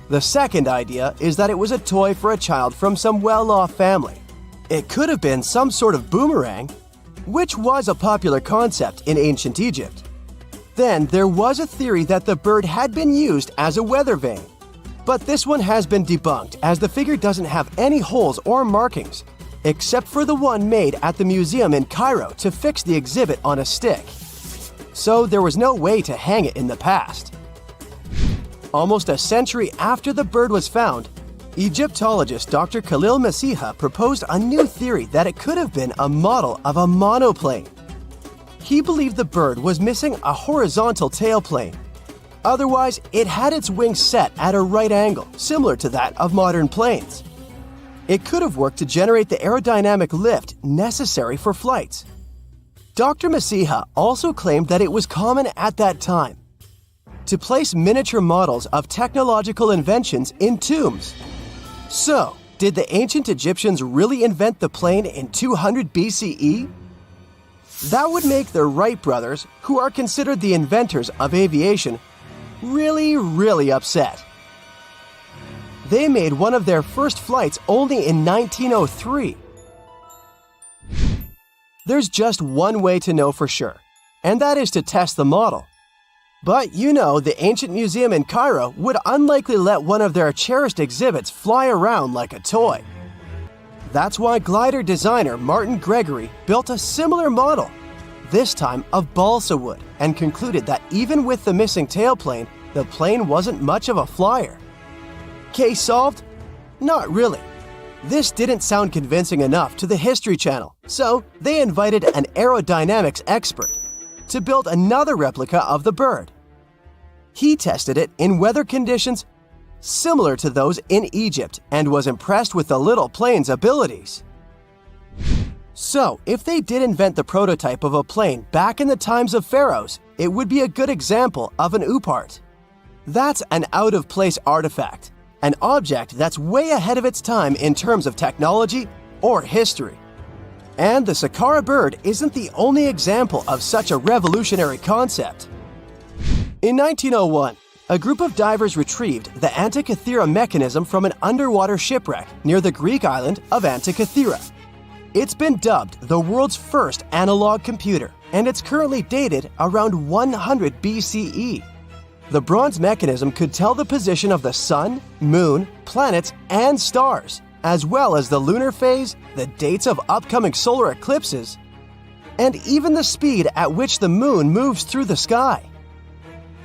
The second idea is that it was a toy for a child from some well-off family. It could have been some sort of boomerang, which was a popular concept in ancient Egypt. Then there was a theory that the bird had been used as a weather vane. But this one has been debunked as the figure doesn't have any holes or markings, except for the one made at the museum in Cairo to fix the exhibit on a stick. So there was no way to hang it in the past. Almost a century after the bird was found, Egyptologist Dr. Khalil Masiha proposed a new theory that it could have been a model of a monoplane. He believed the bird was missing a horizontal tailplane. Otherwise, it had its wings set at a right angle, similar to that of modern planes. It could have worked to generate the aerodynamic lift necessary for flights. Dr. Masiha also claimed that it was common at that time to place miniature models of technological inventions in tombs. So, did the ancient Egyptians really invent the plane in 200 BCE? That would make the Wright brothers, who are considered the inventors of aviation, really upset. They made one of their first flights only in 1903. There's just one way to know for sure, and that is to test the model. But you know, the ancient museum in Cairo would unlikely let one of their cherished exhibits fly around like a toy. That's why glider designer Martin Gregory built a similar model, this time of balsa wood, and concluded that even with the missing tailplane, the plane wasn't much of a flyer. Case solved? Not really. This didn't sound convincing enough to the History Channel, so they invited an aerodynamics expert to build another replica of the bird. He tested it in weather conditions similar to those in Egypt and was impressed with the little plane's abilities. So, if they did invent the prototype of a plane back in the times of pharaohs, it would be a good example of an oopart. That's an out-of-place artifact, an object that's way ahead of its time in terms of technology or history. And the Saqqara bird isn't the only example of such a revolutionary concept. In 1901, a group of divers retrieved the Antikythera mechanism from an underwater shipwreck near the Greek island of Antikythera. It's been dubbed the world's first analog computer, and it's currently dated around 100 BCE. The bronze mechanism could tell the position of the sun, moon, planets, and stars, as well as the lunar phase, the dates of upcoming solar eclipses, and even the speed at which the moon moves through the sky.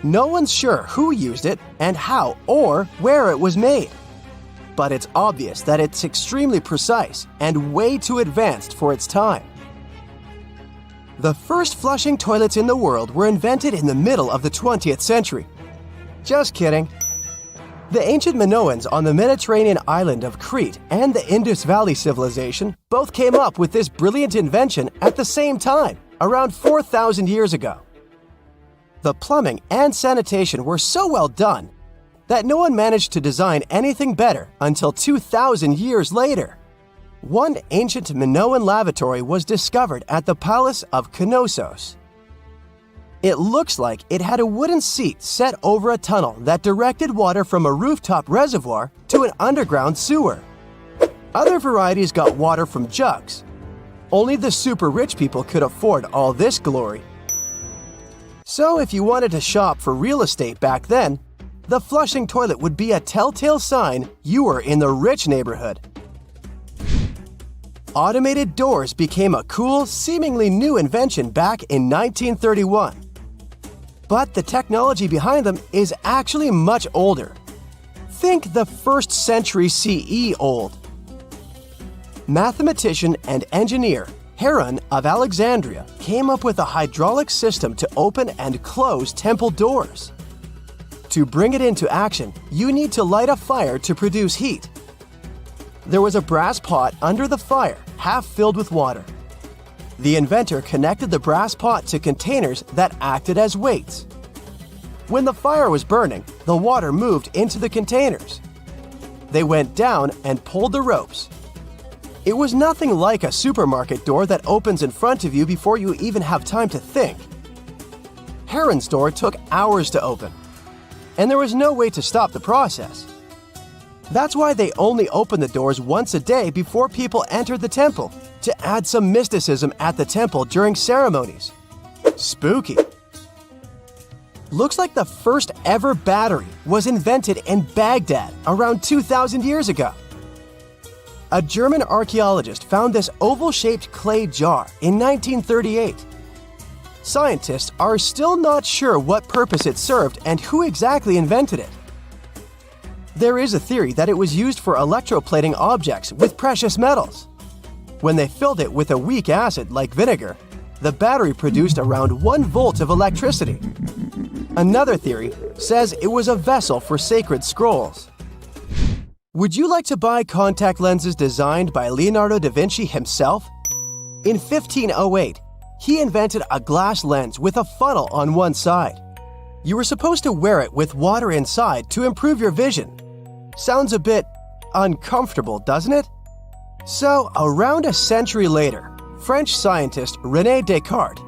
No one's sure who used it and how or where it was made. But it's obvious that it's extremely precise and way too advanced for its time. The first flushing toilets in the world were invented in the middle of the 20th century. Just kidding. The ancient Minoans on the Mediterranean island of Crete and the Indus Valley civilization both came up with this brilliant invention at the same time, around 4,000 years ago. The plumbing and sanitation were so well done that no one managed to design anything better until 2,000 years later. One ancient Minoan lavatory was discovered at the Palace of Knossos. It looks like it had a wooden seat set over a tunnel that directed water from a rooftop reservoir to an underground sewer. Other varieties got water from jugs. Only the super rich people could afford all this glory. So if you wanted to shop for real estate back then, the flushing toilet would be a telltale sign you were in the rich neighborhood. Automated doors became a cool, seemingly new invention back in 1931. But the technology behind them is actually much older. Think the 1st century CE old. Mathematician and engineer Heron of Alexandria came up with a hydraulic system to open and close temple doors. To bring it into action, you need to light a fire to produce heat. There was a brass pot under the fire, half filled with water. The inventor connected the brass pot to containers that acted as weights. When the fire was burning, the water moved into the containers. They went down and pulled the ropes. It was nothing like a supermarket door that opens in front of you before you even have time to think. Heron's door took hours to open, and there was no way to stop the process. That's why they only opened the doors once a day before people entered the temple, to add some mysticism at the temple during ceremonies. Spooky. Looks like the first ever battery was invented in Baghdad around 2,000 years ago. A German archaeologist found this oval-shaped clay jar in 1938. Scientists are still not sure what purpose it served and who exactly invented it. There is a theory that it was used for electroplating objects with precious metals. When they filled it with a weak acid like vinegar, the battery produced around 1 volt of electricity. Another theory says it was a vessel for sacred scrolls. Would you like to buy contact lenses designed by Leonardo da Vinci himself? In 1508, he invented a glass lens with a funnel on one side. You were supposed to wear it with water inside to improve your vision. Sounds a bit uncomfortable, doesn't it? So, around a century later, French scientist René Descartes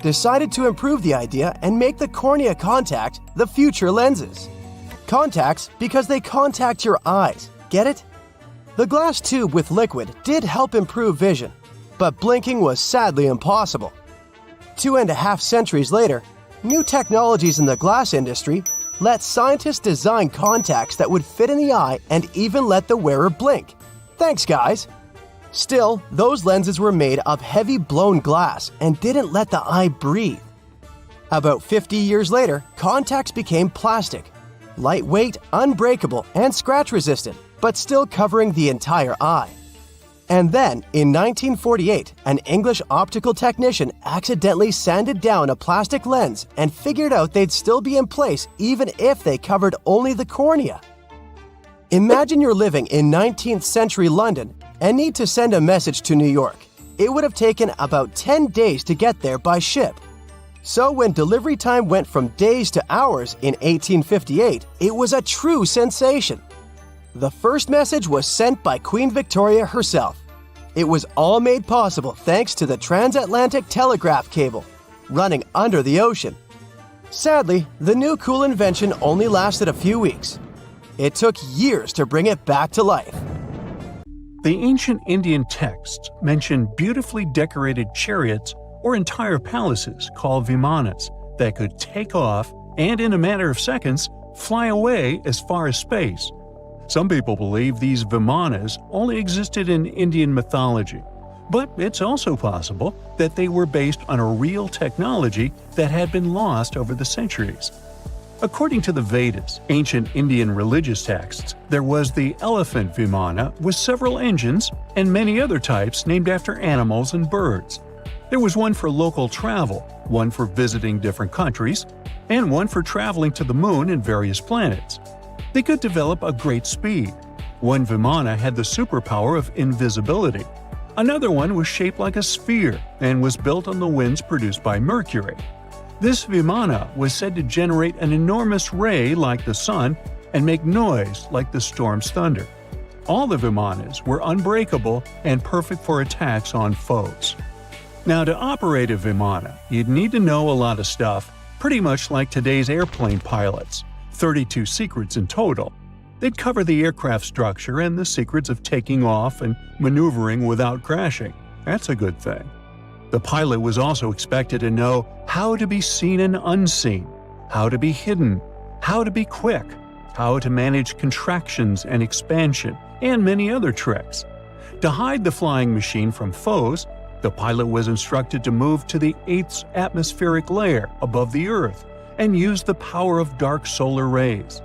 decided to improve the idea and make the cornea contact the future lenses. Contacts because they contact your eyes, get it? The glass tube with liquid did help improve vision, but blinking was sadly impossible. 2.5 centuries later, new technologies in the glass industry let scientists design contacts that would fit in the eye and even let the wearer blink. Thanks, guys! Still, those lenses were made of heavy blown glass and didn't let the eye breathe. About 50 years later, contacts became plastic, lightweight, unbreakable, and scratch-resistant, but still covering the entire eye. And then, in 1948, an English optical technician accidentally sanded down a plastic lens and figured out they'd still be in place even if they covered only the cornea. Imagine you're living in 19th century London and need to send a message to New York. It would have taken about 10 days to get there by ship. So when delivery time went from days to hours in 1858, it was a true sensation. The first message was sent by Queen Victoria herself. It was all made possible thanks to the transatlantic telegraph cable, running under the ocean. Sadly, the new cool invention only lasted a few weeks. It took years to bring it back to life. The ancient Indian texts mention beautifully decorated chariots or entire palaces called vimanas that could take off and, in a matter of seconds, fly away as far as space. Some people believe these vimanas only existed in Indian mythology, but it's also possible that they were based on a real technology that had been lost over the centuries. According to the Vedas, ancient Indian religious texts, there was the elephant vimana with several engines and many other types named after animals and birds. There was one for local travel, one for visiting different countries, and one for traveling to the moon and various planets. They could develop a great speed. One vimana had the superpower of invisibility. Another one was shaped like a sphere and was built on the winds produced by Mercury. This vimana was said to generate an enormous ray like the sun and make noise like the storm's thunder. All the vimanas were unbreakable and perfect for attacks on foes. Now, to operate a vimana, you'd need to know a lot of stuff, pretty much like today's airplane pilots. 32 secrets in total. They'd cover the aircraft structure and the secrets of taking off and maneuvering without crashing. That's a good thing. The pilot was also expected to know how to be seen and unseen, how to be hidden, how to be quick, how to manage contractions and expansion, and many other tricks. To hide the flying machine from foes, the pilot was instructed to move to the 8th atmospheric layer above the Earth and use the power of dark solar rays.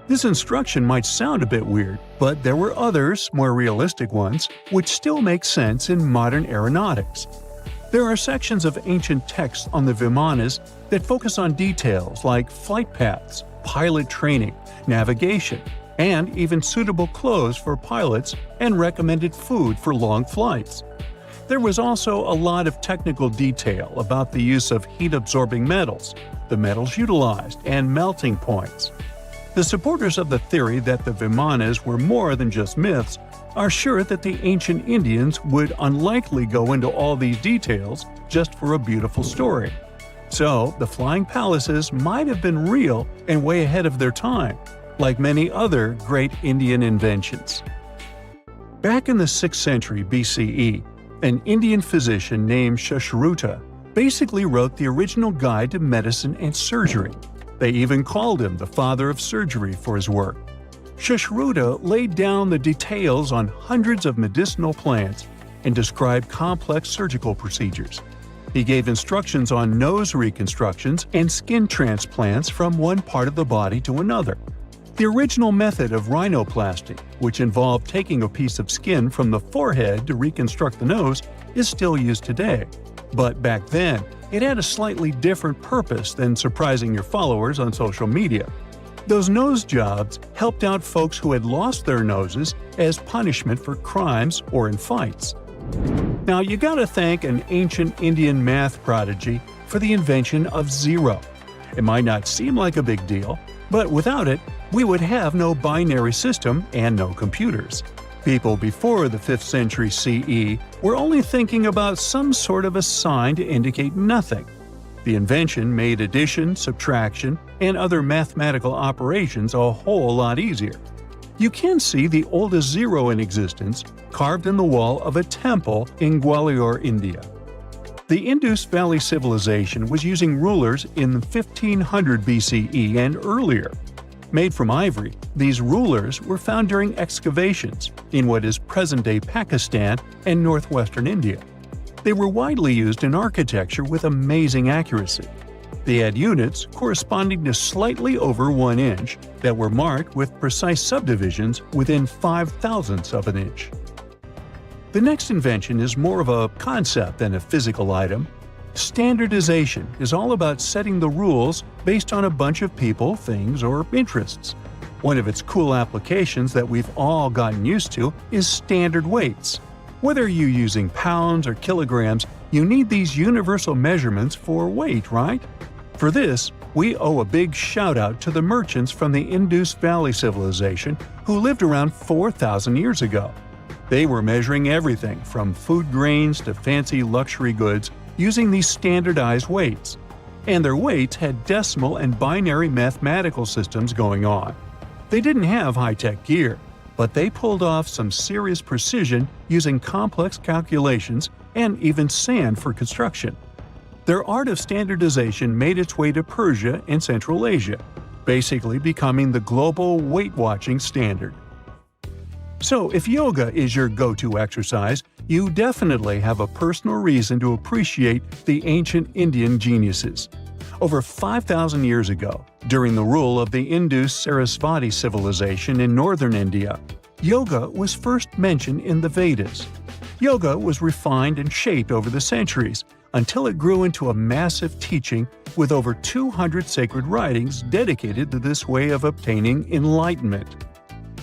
This instruction might sound a bit weird, but there were others, more realistic ones, which still make sense in modern aeronautics. There are sections of ancient texts on the vimanas that focus on details like flight paths, pilot training, navigation, and even suitable clothes for pilots and recommended food for long flights. There was also a lot of technical detail about the use of heat-absorbing metals, the metals utilized, and melting points. The supporters of the theory that the Vimanas were more than just myths are sure that the ancient Indians would unlikely go into all these details just for a beautiful story. So, the flying palaces might have been real and way ahead of their time, like many other great Indian inventions. Back in the 6th century BCE, an Indian physician named Sushruta basically wrote the original guide to medicine and surgery. They even called him the father of surgery for his work. Sushruta laid down the details on hundreds of medicinal plants and described complex surgical procedures. He gave instructions on nose reconstructions and skin transplants from one part of the body to another. The original method of rhinoplasty, which involved taking a piece of skin from the forehead to reconstruct the nose, is still used today. But back then, it had a slightly different purpose than surprising your followers on social media. Those nose jobs helped out folks who had lost their noses as punishment for crimes or in fights. Now, you gotta thank an ancient Indian math prodigy for the invention of zero. It might not seem like a big deal, but without it, we would have no binary system and no computers. People before the 5th century CE were only thinking about some sort of a sign to indicate nothing. The invention made addition, subtraction, and other mathematical operations a whole lot easier. You can see the oldest zero in existence carved in the wall of a temple in Gwalior, India. The Indus Valley Civilization was using rulers in 1500 BCE and earlier. Made from ivory, these rulers were found during excavations in what is present-day Pakistan and northwestern India. They were widely used in architecture with amazing accuracy. They had units corresponding to slightly over 1 inch that were marked with precise subdivisions within 5/1000ths of an inch. The next invention is more of a concept than a physical item. Standardization is all about setting the rules based on a bunch of people, things, or interests. One of its cool applications that we've all gotten used to is standard weights. Whether you're using pounds or kilograms, you need these universal measurements for weight, right? For this, we owe a big shout-out to the merchants from the Indus Valley Civilization who lived around 4,000 years ago. They were measuring everything from food grains to fancy luxury goods using these standardized weights. And their weights had decimal and binary mathematical systems going on. They didn't have high-tech gear, but they pulled off some serious precision using complex calculations and even sand for construction. Their art of standardization made its way to Persia and Central Asia, basically becoming the global weight-watching standard. So, if yoga is your go-to exercise, you definitely have a personal reason to appreciate the ancient Indian geniuses. Over 5,000 years ago, during the rule of the Indus-Sarasvati civilization in northern India, yoga was first mentioned in the Vedas. Yoga was refined and shaped over the centuries until it grew into a massive teaching with over 200 sacred writings dedicated to this way of obtaining enlightenment.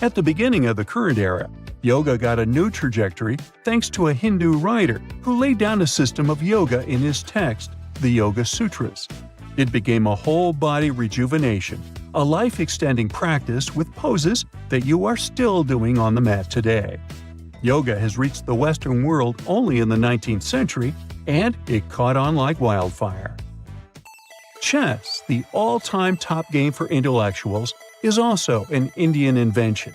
At the beginning of the current era, yoga got a new trajectory thanks to a Hindu writer who laid down a system of yoga in his text, the Yoga Sutras. It became a whole-body rejuvenation, a life-extending practice with poses that you are still doing on the mat today. Yoga has reached the Western world only in the 19th century, and it caught on like wildfire. Chess, the all-time top game for intellectuals, is also an Indian invention.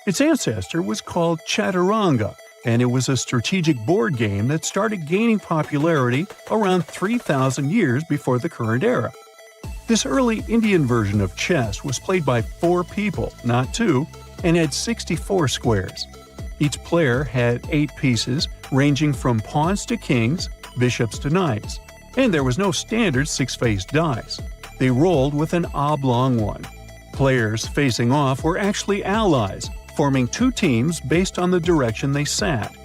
Its ancestor was called Chaturanga, and it was a strategic board game that started gaining popularity around 3,000 years before the current era. This early Indian version of chess was played by 4 people, not 2, and had 64 squares. Each player had 8 pieces, ranging from pawns to kings, bishops to knights, and there was no standard 6-faced dice. They rolled with an oblong one. Players facing off were actually allies, forming 2 teams based on the direction they sat.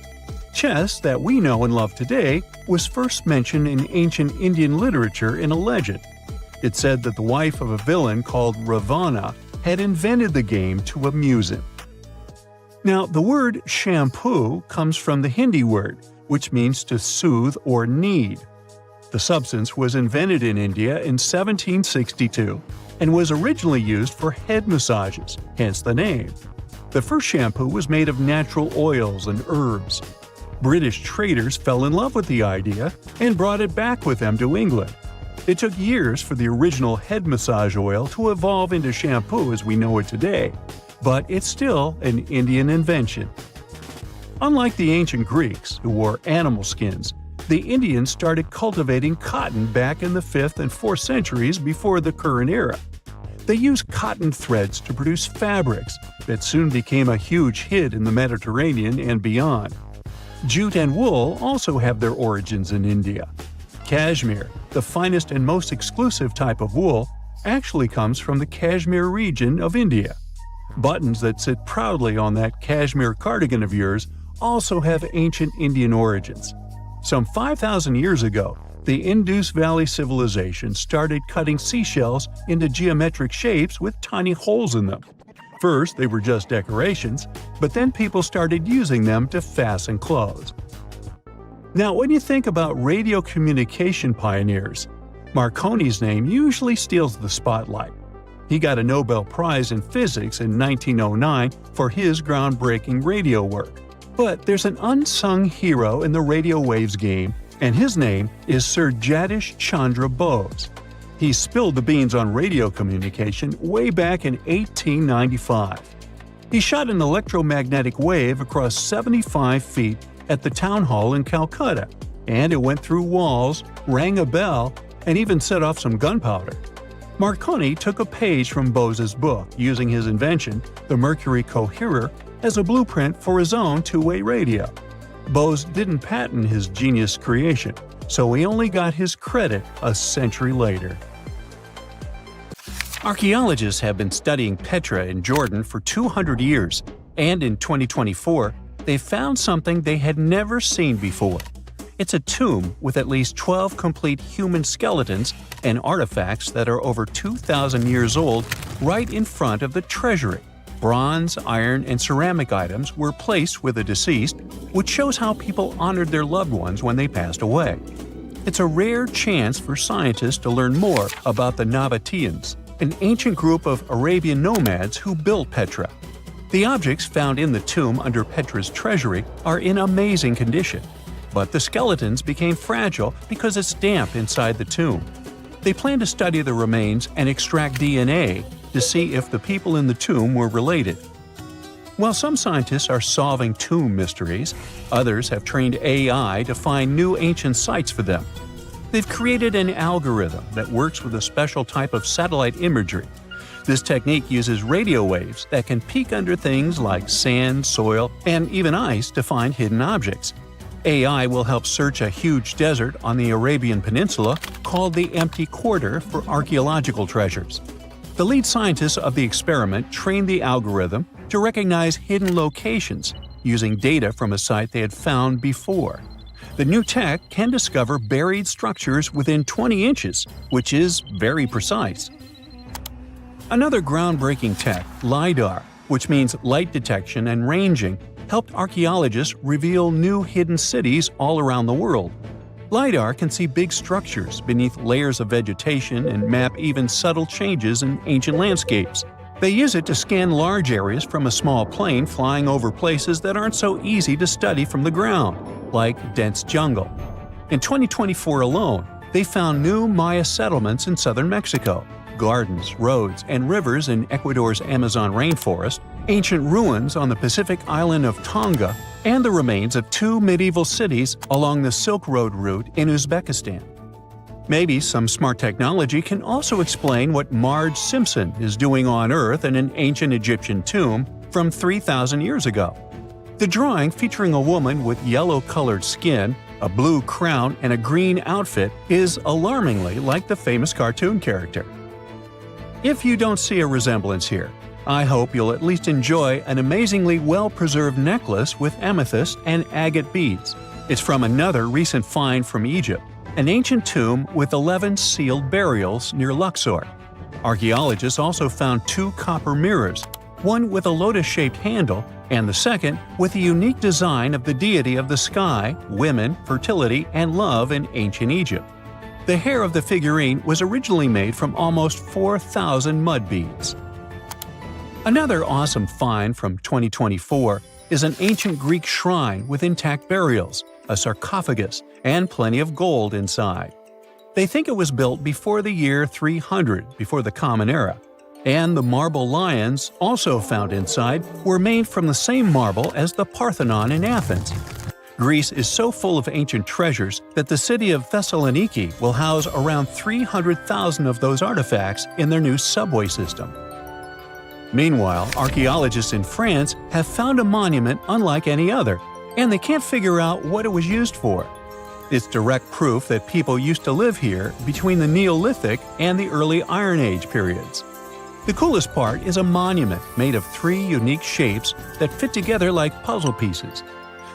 Chess, that we know and love today, was first mentioned in ancient Indian literature in a legend. It said that the wife of a villain called Ravana had invented the game to amuse him. Now, the word shampoo comes from the Hindi word, which means to soothe or knead. The substance was invented in India in 1762 and was originally used for head massages, hence the name. The first shampoo was made of natural oils and herbs. British traders fell in love with the idea and brought it back with them to England. It took years for the original head massage oil to evolve into shampoo as we know it today, but it's still an Indian invention. Unlike the ancient Greeks, who wore animal skins, the Indians started cultivating cotton back in the 5th and 4th centuries before the current era. They used cotton threads to produce fabrics that soon became a huge hit in the Mediterranean and beyond. Jute and wool also have their origins in India. Cashmere, the finest and most exclusive type of wool, actually comes from the Kashmir region of India. Buttons that sit proudly on that cashmere cardigan of yours also have ancient Indian origins. Some 5,000 years ago, the Indus Valley civilization started cutting seashells into geometric shapes with tiny holes in them. First, they were just decorations, but then people started using them to fasten clothes. Now, when you think about radio communication pioneers, Marconi's name usually steals the spotlight. He got a Nobel Prize in Physics in 1909 for his groundbreaking radio work. But there's an unsung hero in the radio waves game, and his name is Sir Jagdish Chandra Bose. He spilled the beans on radio communication way back in 1895. He shot an electromagnetic wave across 75 feet at the town hall in Calcutta, and it went through walls, rang a bell, and even set off some gunpowder. Marconi took a page from Bose's book, using his invention, the Mercury Coherer, as a blueprint for his own two-way radio. Bose didn't patent his genius creation, so he only got his credit a century later. Archaeologists have been studying Petra in Jordan for 200 years, and in 2024, they found something they had never seen before. It's a tomb with at least 12 complete human skeletons and artifacts that are over 2,000 years old right in front of the treasury. Bronze, iron, and ceramic items were placed with the deceased, which shows how people honored their loved ones when they passed away. It's a rare chance for scientists to learn more about the Nabateans, an ancient group of Arabian nomads who built Petra. The objects found in the tomb under Petra's treasury are in amazing condition, but the skeletons became fragile because it's damp inside the tomb. They plan to study the remains and extract DNA to see if the people in the tomb were related. While some scientists are solving tomb mysteries, others have trained AI to find new ancient sites for them. They've created an algorithm that works with a special type of satellite imagery. This technique uses radio waves that can peek under things like sand, soil, and even ice to find hidden objects. AI will help search a huge desert on the Arabian Peninsula called the Empty Quarter for archaeological treasures. The lead scientists of the experiment trained the algorithm to recognize hidden locations using data from a site they had found before. The new tech can discover buried structures within 20 inches, which is very precise. Another groundbreaking tech, LiDAR, which means light detection and ranging, helped archaeologists reveal new hidden cities all around the world. LiDAR can see big structures beneath layers of vegetation and map even subtle changes in ancient landscapes. They use it to scan large areas from a small plane flying over places that aren't so easy to study from the ground, like dense jungle. In 2024 alone, they found new Maya settlements in southern Mexico, gardens, roads, and rivers in Ecuador's Amazon rainforest, ancient ruins on the Pacific island of Tonga, and the remains of 2 medieval cities along the Silk Road route in Uzbekistan. Maybe some smart technology can also explain what Marge Simpson is doing on Earth in an ancient Egyptian tomb from 3,000 years ago. The drawing, featuring a woman with yellow-colored skin, a blue crown, and a green outfit, is alarmingly like the famous cartoon character. If you don't see a resemblance here, I hope you'll at least enjoy an amazingly well-preserved necklace with amethyst and agate beads. It's from another recent find from Egypt, an ancient tomb with 11 sealed burials near Luxor. Archaeologists also found 2 copper mirrors, one with a lotus-shaped handle and the second with a unique design of the deity of the sky, women, fertility, and love in ancient Egypt. The hair of the figurine was originally made from almost 4,000 mud beads. Another awesome find from 2024 is an ancient Greek shrine with intact burials, a sarcophagus, and plenty of gold inside. They think it was built before the year 300 before the Common Era, and the marble lions, also found inside, were made from the same marble as the Parthenon in Athens. Greece is so full of ancient treasures that the city of Thessaloniki will house around 300,000 of those artifacts in their new subway system. Meanwhile, archaeologists in France have found a monument unlike any other, and they can't figure out what it was used for. It's direct proof that people used to live here between the Neolithic and the early Iron Age periods. The coolest part is a monument made of 3 unique shapes that fit together like puzzle pieces.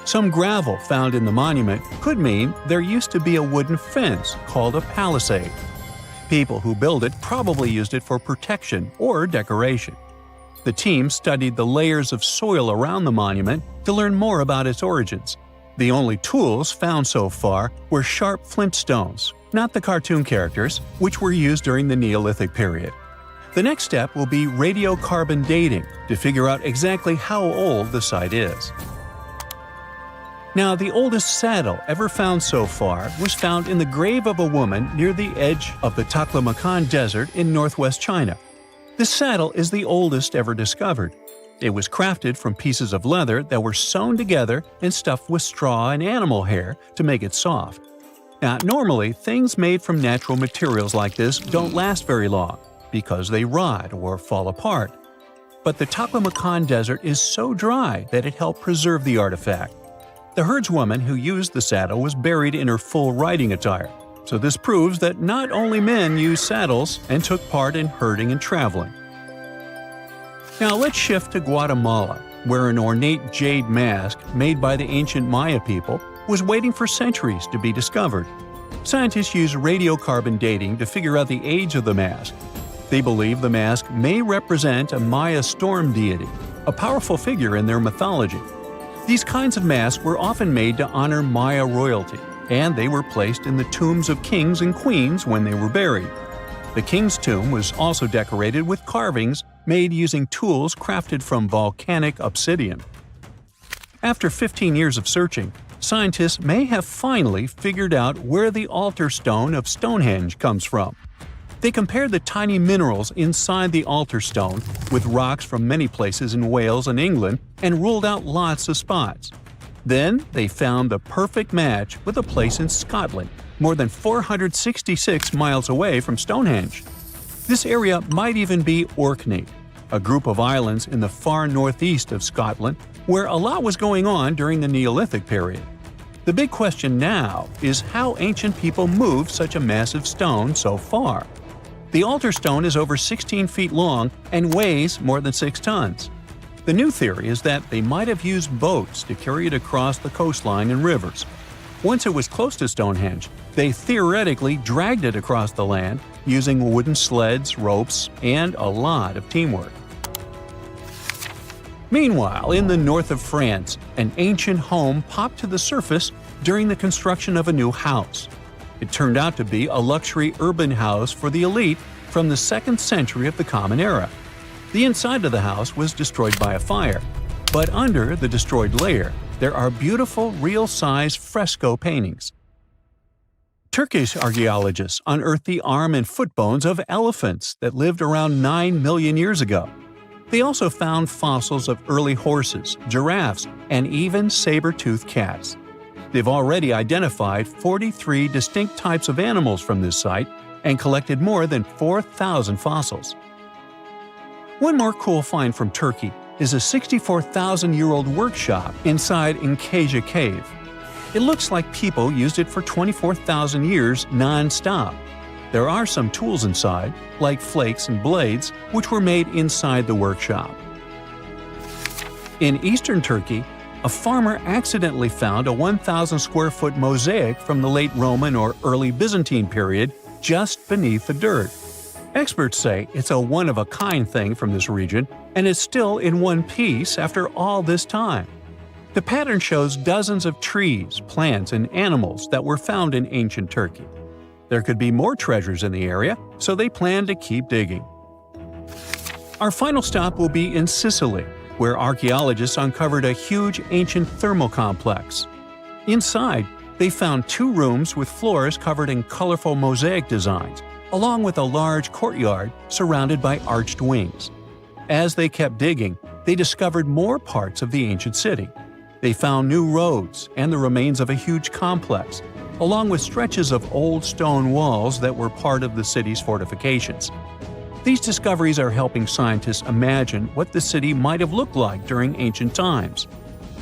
Some gravel found in the monument could mean there used to be a wooden fence called a palisade. People who built it probably used it for protection or decoration. The team studied the layers of soil around the monument to learn more about its origins. The only tools found so far were sharp flint stones, not the cartoon characters, which were used during the Neolithic period. The next step will be radiocarbon dating to figure out exactly how old the site is. Now, the oldest saddle ever found so far was found in the grave of a woman near the edge of the Taklamakan Desert in northwest China. This saddle is the oldest ever discovered. It was crafted from pieces of leather that were sewn together and stuffed with straw and animal hair to make it soft. Now, normally, things made from natural materials like this don't last very long because they rot or fall apart. But the Taklamakan Desert is so dry that it helped preserve the artifact. The herdswoman who used the saddle was buried in her full riding attire, so this proves that not only men used saddles and took part in herding and traveling. Now let's shift to Guatemala, where an ornate jade mask made by the ancient Maya people was waiting for centuries to be discovered. Scientists use radiocarbon dating to figure out the age of the mask. They believe the mask may represent a Maya storm deity, a powerful figure in their mythology. These kinds of masks were often made to honor Maya royalty, and they were placed in the tombs of kings and queens when they were buried. The king's tomb was also decorated with carvings made using tools crafted from volcanic obsidian. After 15 years of searching, scientists may have finally figured out where the altar stone of Stonehenge comes from. They compared the tiny minerals inside the altar stone with rocks from many places in Wales and England and ruled out lots of spots. Then they found the perfect match with a place in Scotland, more than 466 miles away from Stonehenge. This area might even be Orkney, a group of islands in the far northeast of Scotland where a lot was going on during the Neolithic period. The big question now is how ancient people moved such a massive stone so far. The altar stone is over 16 feet long and weighs more than 6 tons. The new theory is that they might have used boats to carry it across the coastline and rivers. Once it was close to Stonehenge, they theoretically dragged it across the land using wooden sleds, ropes, and a lot of teamwork. Meanwhile, in the north of France, an ancient home popped to the surface during the construction of a new house. It turned out to be a luxury urban house for the elite from the 2nd century of the Common Era. The inside of the house was destroyed by a fire, but under the destroyed layer, there are beautiful, real-size fresco paintings. Turkish archaeologists unearthed the arm and foot bones of elephants that lived around 9 million years ago. They also found fossils of early horses, giraffes, and even saber-toothed cats. They've already identified 43 distinct types of animals from this site and collected more than 4,000 fossils. One more cool find from Turkey is a 64,000-year-old workshop inside Incasia Cave. It looks like people used it for 24,000 years non-stop. There are some tools inside, like flakes and blades, which were made inside the workshop. In eastern Turkey, a farmer accidentally found a 1,000-square-foot mosaic from the late Roman or early Byzantine period just beneath the dirt. Experts say it's a one-of-a-kind thing from this region, and it's still in one piece after all this time. The pattern shows dozens of trees, plants, and animals that were found in ancient Turkey. There could be more treasures in the area, so they planned to keep digging. Our final stop will be in Sicily, where archaeologists uncovered a huge ancient thermal complex. Inside, they found 2 rooms with floors covered in colorful mosaic designs, along with a large courtyard surrounded by arched wings. As they kept digging, they discovered more parts of the ancient city. They found new roads and the remains of a huge complex, along with stretches of old stone walls that were part of the city's fortifications. These discoveries are helping scientists imagine what the city might have looked like during ancient times.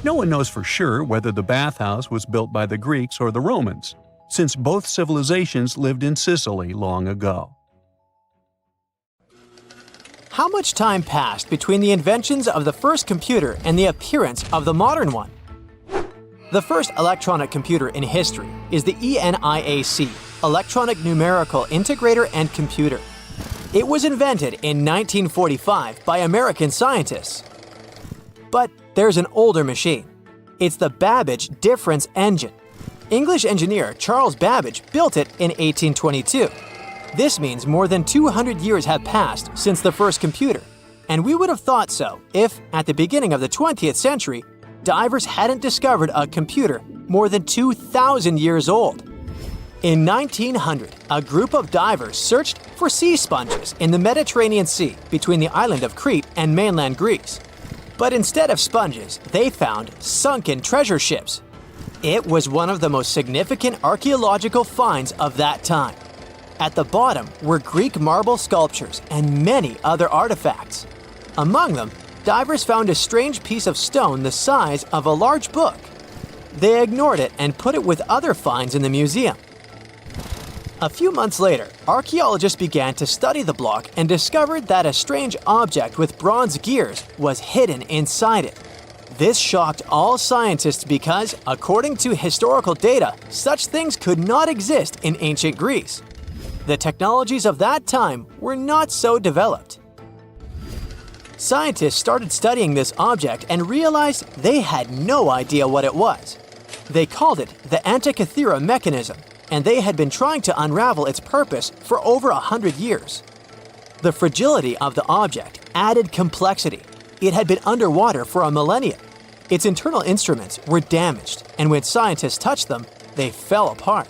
No one knows for sure whether the bathhouse was built by the Greeks or the Romans, since both civilizations lived in Sicily long ago. How much time passed between the inventions of the first computer and the appearance of the modern one? The first electronic computer in history is the ENIAC, Electronic Numerical Integrator and Computer. It was invented in 1945 by American scientists. But there's an older machine. It's the Babbage difference engine. English engineer Charles Babbage built it in 1822. This means more than 200 years have passed since the first computer, and we would have thought so if, at the beginning of the 20th century, divers hadn't discovered a computer more than 2,000 years old. In 1900, a group of divers searched for sea sponges in the Mediterranean Sea between the island of Crete and mainland Greece. But instead of sponges, they found sunken treasure ships. It was one of the most significant archaeological finds of that time. At the bottom were Greek marble sculptures and many other artifacts. Among them, divers found a strange piece of stone the size of a large book. They ignored it and put it with other finds in the museum. A few months later, archaeologists began to study the block and discovered that a strange object with bronze gears was hidden inside it. This shocked all scientists because, according to historical data, such things could not exist in ancient Greece. The technologies of that time were not so developed. Scientists started studying this object and realized they had no idea what it was. They called it the Antikythera mechanism, and they had been trying to unravel its purpose for over 100 years. The fragility of the object added complexity. It had been underwater for a millennia. Its internal instruments were damaged, and when scientists touched them, they fell apart.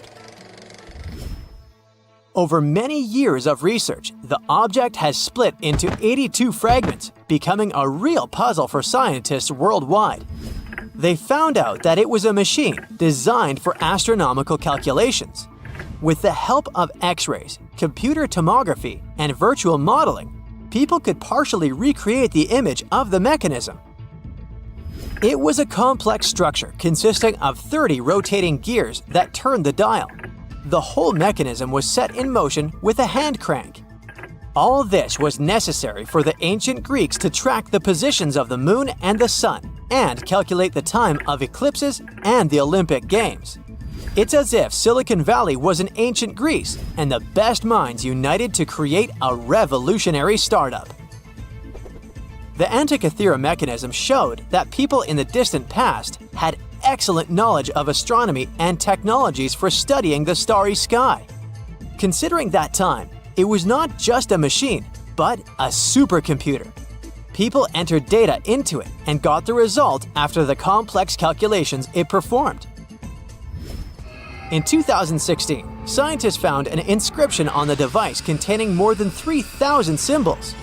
Over many years of research, the object has split into 82 fragments, becoming a real puzzle for scientists worldwide. They found out that it was a machine designed for astronomical calculations. With the help of X-rays, computer tomography, and virtual modeling, people could partially recreate the image of the mechanism. It was a complex structure consisting of 30 rotating gears that turned the dial. The whole mechanism was set in motion with a hand crank. All this was necessary for the ancient Greeks to track the positions of the moon and the sun and calculate the time of eclipses and the Olympic Games. It's as if Silicon Valley was in ancient Greece and the best minds united to create a revolutionary startup. The Antikythera mechanism showed that people in the distant past had excellent knowledge of astronomy and technologies for studying the starry sky. Considering that time, it was not just a machine, but a supercomputer. People entered data into it and got the result after the complex calculations it performed. In 2016, scientists found an inscription on the device containing more than 3,000 symbols.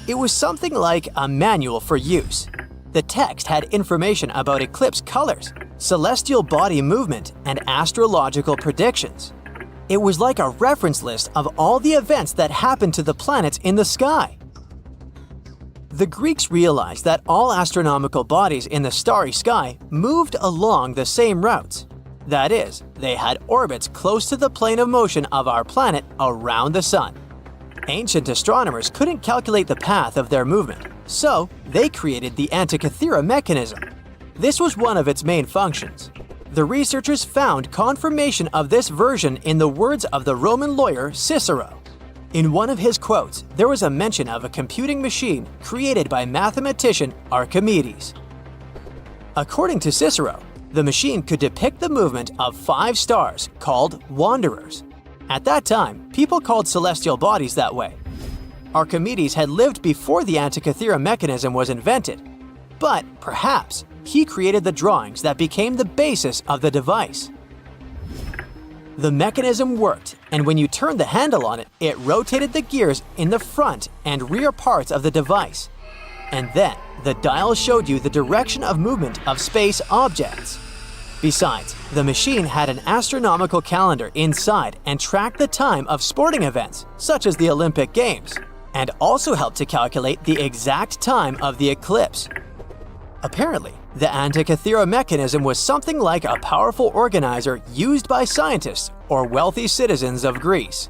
It was something like a manual for use. The text had information about eclipse colors, celestial body movement, and astrological predictions. It was like a reference list of all the events that happened to the planets in the sky. The Greeks realized that all astronomical bodies in the starry sky moved along the same routes. That is, they had orbits close to the plane of motion of our planet around the sun. Ancient astronomers couldn't calculate the path of their movement, so they created the Antikythera mechanism. This was one of its main functions. The researchers found confirmation of this version in the words of the Roman lawyer Cicero. In one of his quotes, there was a mention of a computing machine created by mathematician Archimedes. According to Cicero, the machine could depict the movement of 5 stars called wanderers. At that time, people called celestial bodies that way. Archimedes had lived before the Antikythera mechanism was invented, but perhaps he created the drawings that became the basis of the device. The mechanism worked, and when you turned the handle on it, it rotated the gears in the front and rear parts of the device. And then, the dial showed you the direction of movement of space objects. Besides, the machine had an astronomical calendar inside and tracked the time of sporting events, such as the Olympic Games, and also helped to calculate the exact time of the eclipse. Apparently, the Antikythera mechanism was something like a powerful organizer used by scientists or wealthy citizens of Greece.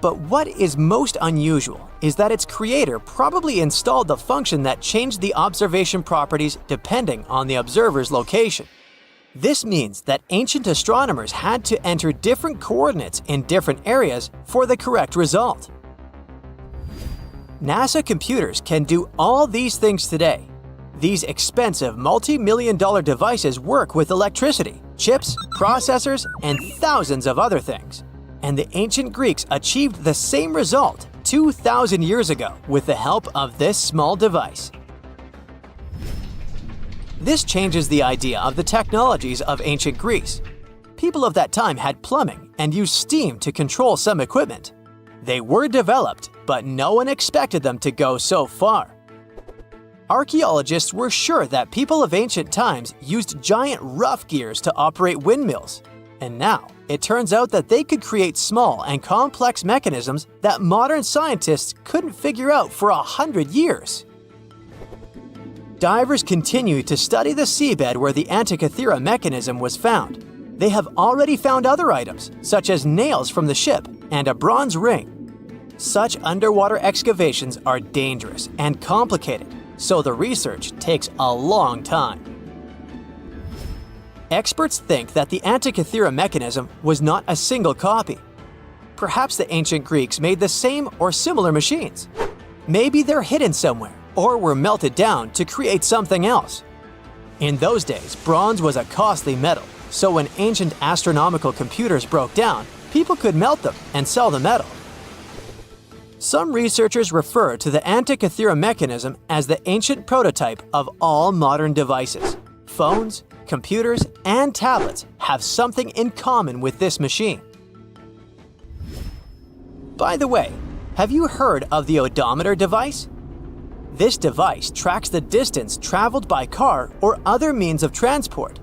But what is most unusual is that its creator probably installed the function that changed the observation properties depending on the observer's location. This means that ancient astronomers had to enter different coordinates in different areas for the correct result. NASA computers can do all these things today. These expensive multi-million-dollar devices work with electricity, chips, processors, and thousands of other things. And the ancient Greeks achieved the same result 2,000 years ago with the help of this small device. This changes the idea of the technologies of ancient Greece. People of that time had plumbing and used steam to control some equipment. They were developed, but no one expected them to go so far. Archaeologists were sure that people of ancient times used giant rough gears to operate windmills, and now it turns out that they could create small and complex mechanisms that modern scientists couldn't figure out for 100 years. Divers continue to study the seabed where the Antikythera mechanism was found. They have already found other items, such as nails from the ship and a bronze ring. Such underwater excavations are dangerous and complicated, so the research takes a long time. Experts think that the Antikythera mechanism was not a single copy. Perhaps the ancient Greeks made the same or similar machines. Maybe they're hidden somewhere or were melted down to create something else. In those days, bronze was a costly metal, so when ancient astronomical computers broke down, people could melt them and sell the metal. Some researchers refer to the Antikythera mechanism as the ancient prototype of all modern devices. Phones, computers, and tablets have something in common with this machine. By the way, have you heard of the odometer device? This device tracks the distance traveled by car or other means of transport.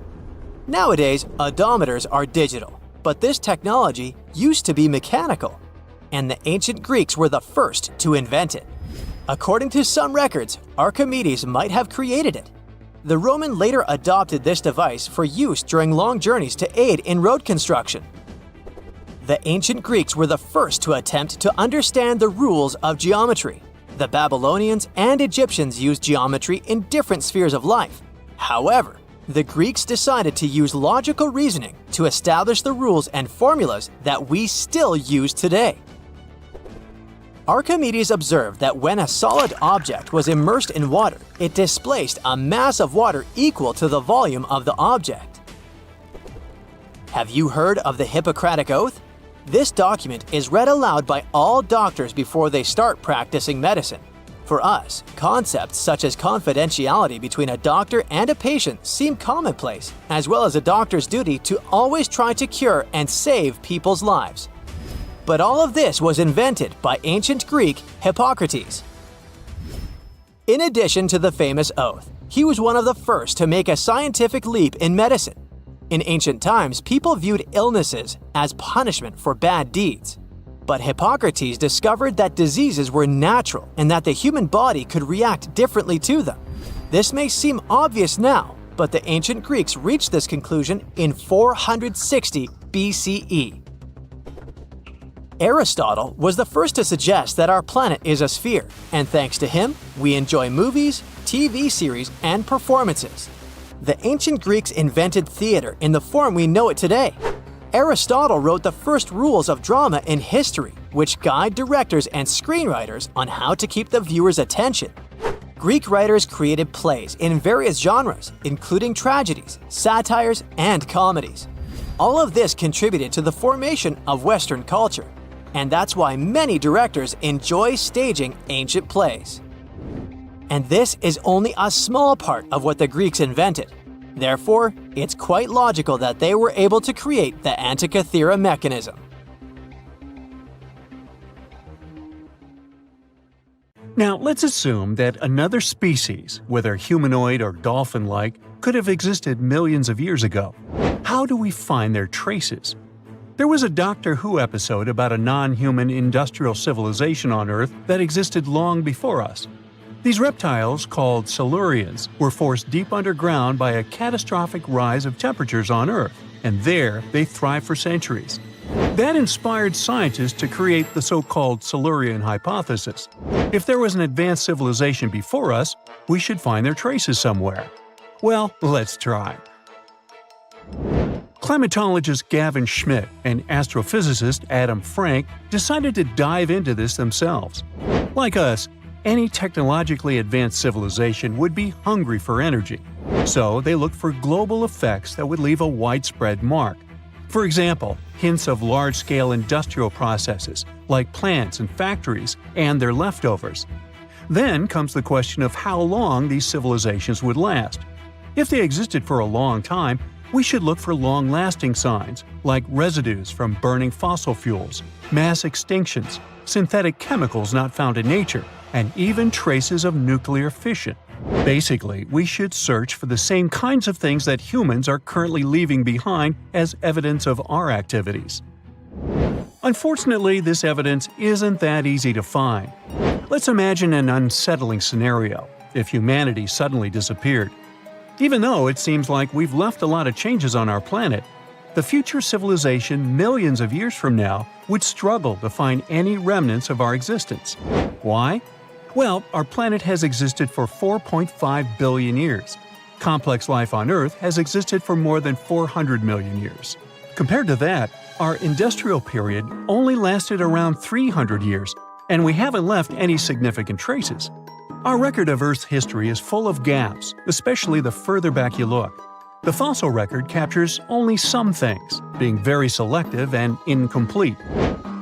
Nowadays, odometers are digital, but this technology used to be mechanical, and the ancient Greeks were the first to invent it. According to some records, Archimedes might have created it. The Roman later adopted this device for use during long journeys to aid in road construction. The ancient Greeks were the first to attempt to understand the rules of geometry. The Babylonians and Egyptians used geometry in different spheres of life. However, the Greeks decided to use logical reasoning to establish the rules and formulas that we still use today. Archimedes observed that when a solid object was immersed in water, it displaced a mass of water equal to the volume of the object. Have you heard of the Hippocratic Oath? This document is read aloud by all doctors before they start practicing medicine. For us, concepts such as confidentiality between a doctor and a patient seem commonplace, as well as a doctor's duty to always try to cure and save people's lives. But all of this was invented by ancient Greek Hippocrates. In addition to the famous oath, he was one of the first to make a scientific leap in medicine. In ancient times, people viewed illnesses as punishment for bad deeds. But Hippocrates discovered that diseases were natural and that the human body could react differently to them. This may seem obvious now, but the ancient Greeks reached this conclusion in 460 BCE. Aristotle was the first to suggest that our planet is a sphere, and thanks to him, we enjoy movies, TV series, and performances. The ancient Greeks invented theater in the form we know it today. Aristotle wrote the first rules of drama in history, which guide directors and screenwriters on how to keep the viewer's attention. Greek writers created plays in various genres, including tragedies, satires, and comedies. All of this contributed to the formation of Western culture, and that's why many directors enjoy staging ancient plays. And this is only a small part of what the Greeks invented. Therefore, it's quite logical that they were able to create the Antikythera mechanism. Now, let's assume that another species, whether humanoid or dolphin-like, could have existed millions of years ago. How do we find their traces? There was a Doctor Who episode about a non-human industrial civilization on Earth that existed long before us. These reptiles, called Silurians, were forced deep underground by a catastrophic rise of temperatures on Earth, and there they thrived for centuries. That inspired scientists to create the so-called Silurian hypothesis. If there was an advanced civilization before us, we should find their traces somewhere. Well, let's try. Climatologist Gavin Schmidt and astrophysicist Adam Frank decided to dive into this themselves. Like us, any technologically advanced civilization would be hungry for energy. So they looked for global effects that would leave a widespread mark. For example, hints of large-scale industrial processes, like plants and factories, and their leftovers. Then comes the question of how long these civilizations would last. If they existed for a long time, we should look for long-lasting signs, like residues from burning fossil fuels, mass extinctions, synthetic chemicals not found in nature, and even traces of nuclear fission. Basically, we should search for the same kinds of things that humans are currently leaving behind as evidence of our activities. Unfortunately, this evidence isn't that easy to find. Let's imagine an unsettling scenario if humanity suddenly disappeared. Even though it seems like we've left a lot of changes on our planet, the future civilization millions of years from now would struggle to find any remnants of our existence. Why? Well, our planet has existed for 4.5 billion years. Complex life on Earth has existed for more than 400 million years. Compared to that, our industrial period only lasted around 300 years, and we haven't left any significant traces. Our record of Earth's history is full of gaps, especially the further back you look. The fossil record captures only some things, being very selective and incomplete.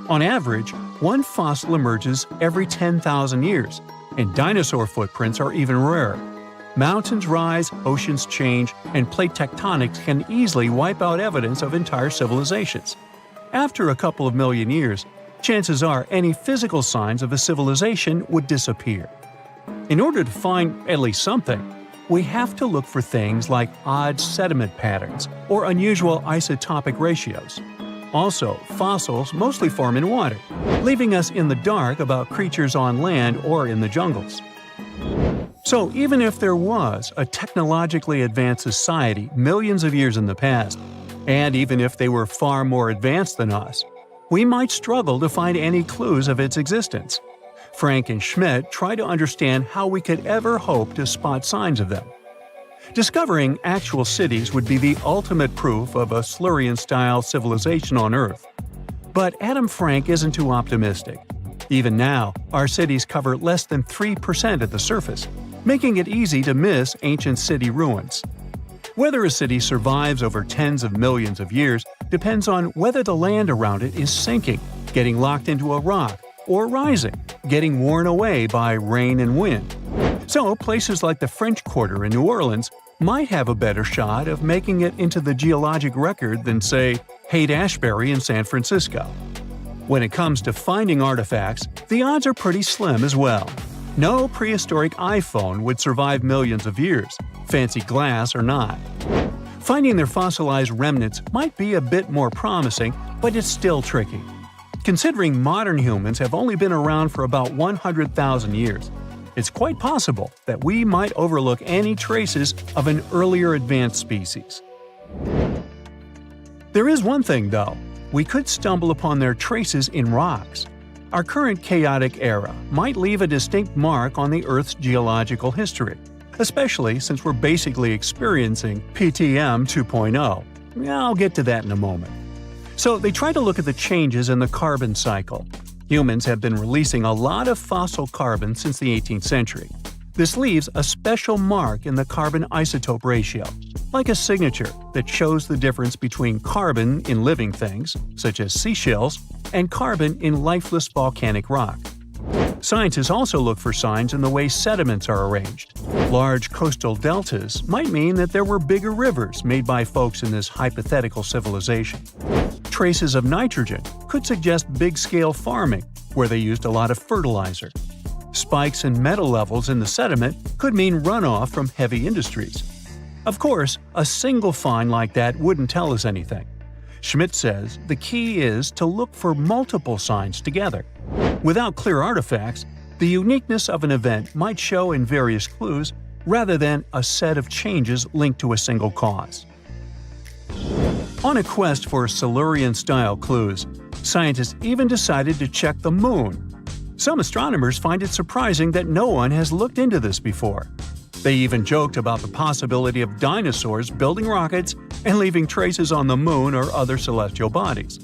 On average, one fossil emerges every 10,000 years, and dinosaur footprints are even rarer. Mountains rise, oceans change, and plate tectonics can easily wipe out evidence of entire civilizations. After a couple of million years, chances are any physical signs of a civilization would disappear. In order to find at least something, we have to look for things like odd sediment patterns or unusual isotopic ratios. Also, fossils mostly form in water, leaving us in the dark about creatures on land or in the jungles. So even if there was a technologically advanced society millions of years in the past, and even if they were far more advanced than us, we might struggle to find any clues of its existence. Frank and Schmidt try to understand how we could ever hope to spot signs of them. Discovering actual cities would be the ultimate proof of a Silurian-style civilization on Earth. But Adam Frank isn't too optimistic. Even now, our cities cover less than 3% at the surface, making it easy to miss ancient city ruins. Whether a city survives over tens of millions of years depends on whether the land around it is sinking, getting locked into a rock, or rising, getting worn away by rain and wind. So, places like the French Quarter in New Orleans might have a better shot of making it into the geologic record than, say, Haight-Ashbury in San Francisco. When it comes to finding artifacts, the odds are pretty slim as well. No prehistoric iPhone would survive millions of years, fancy glass or not. Finding their fossilized remnants might be a bit more promising, but it's still tricky. Considering modern humans have only been around for about 100,000 years, it's quite possible that we might overlook any traces of an earlier advanced species. There is one thing, though. We could stumble upon their traces in rocks. Our current chaotic era might leave a distinct mark on the Earth's geological history, especially since we're basically experiencing PTM 2.0. I'll get to that in a moment. So they try to look at the changes in the carbon cycle. Humans have been releasing a lot of fossil carbon since the 18th century. This leaves a special mark in the carbon isotope ratio, like a signature that shows the difference between carbon in living things, such as seashells, and carbon in lifeless volcanic rock. Scientists also look for signs in the way sediments are arranged. Large coastal deltas might mean that there were bigger rivers made by folks in this hypothetical civilization. Traces of nitrogen could suggest big-scale farming, where they used a lot of fertilizer. Spikes in metal levels in the sediment could mean runoff from heavy industries. Of course, a single find like that wouldn't tell us anything. Schmidt says the key is to look for multiple signs together. Without clear artifacts, the uniqueness of an event might show in various clues rather than a set of changes linked to a single cause. On a quest for Silurian-style clues, scientists even decided to check the moon. Some astronomers find it surprising that no one has looked into this before. They even joked about the possibility of dinosaurs building rockets and leaving traces on the moon or other celestial bodies.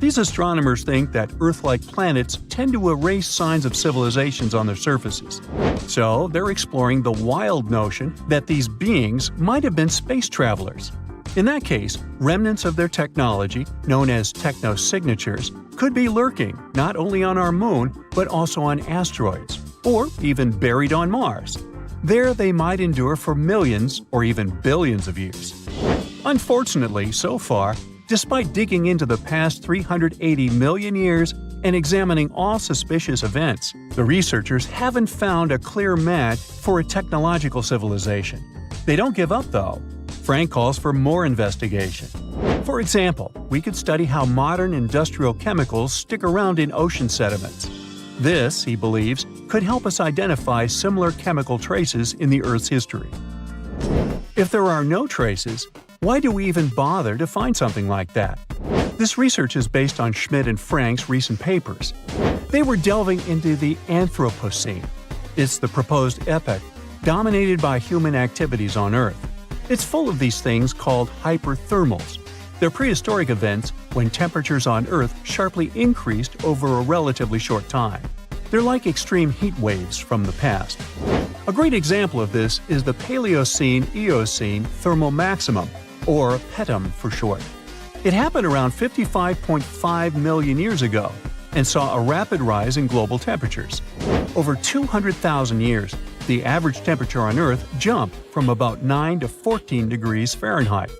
These astronomers think that Earth-like planets tend to erase signs of civilizations on their surfaces. So they're exploring the wild notion that these beings might have been space travelers. In that case, remnants of their technology, known as technosignatures, could be lurking not only on our moon but also on asteroids, or even buried on Mars. There they might endure for millions or even billions of years. Unfortunately, so far, despite digging into the past 380 million years and examining all suspicious events, the researchers haven't found a clear match for a technological civilization. They don't give up, though. Frank calls for more investigation. For example, we could study how modern industrial chemicals stick around in ocean sediments. This, he believes, could help us identify similar chemical traces in the Earth's history. If there are no traces, why do we even bother to find something like that? This research is based on Schmidt and Frank's recent papers. They were delving into the Anthropocene. It's the proposed epoch dominated by human activities on Earth. It's full of these things called hyperthermals. They're prehistoric events when temperatures on Earth sharply increased over a relatively short time. They're like extreme heat waves from the past. A great example of this is the Paleocene-Eocene thermal maximum, or PETM for short. It happened around 55.5 million years ago and saw a rapid rise in global temperatures. Over 200,000 years, the average temperature on Earth jumped from about 9 to 14 degrees Fahrenheit.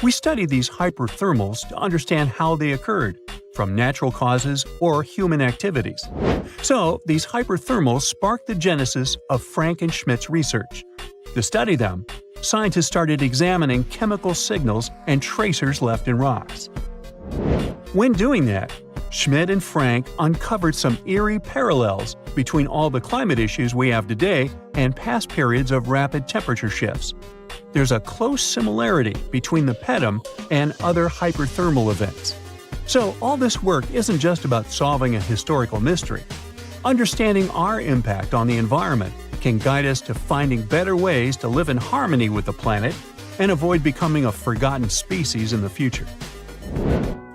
We studied these hyperthermals to understand how they occurred, from natural causes or human activities. So, these hyperthermals sparked the genesis of Frank and Schmidt's research. To study them, scientists started examining chemical signals and tracers left in rocks. When doing that, Schmidt and Frank uncovered some eerie parallels between all the climate issues we have today and past periods of rapid temperature shifts. There's a close similarity between the PETM and other hyperthermal events. So all this work isn't just about solving a historical mystery. Understanding our impact on the environment can guide us to finding better ways to live in harmony with the planet and avoid becoming a forgotten species in the future.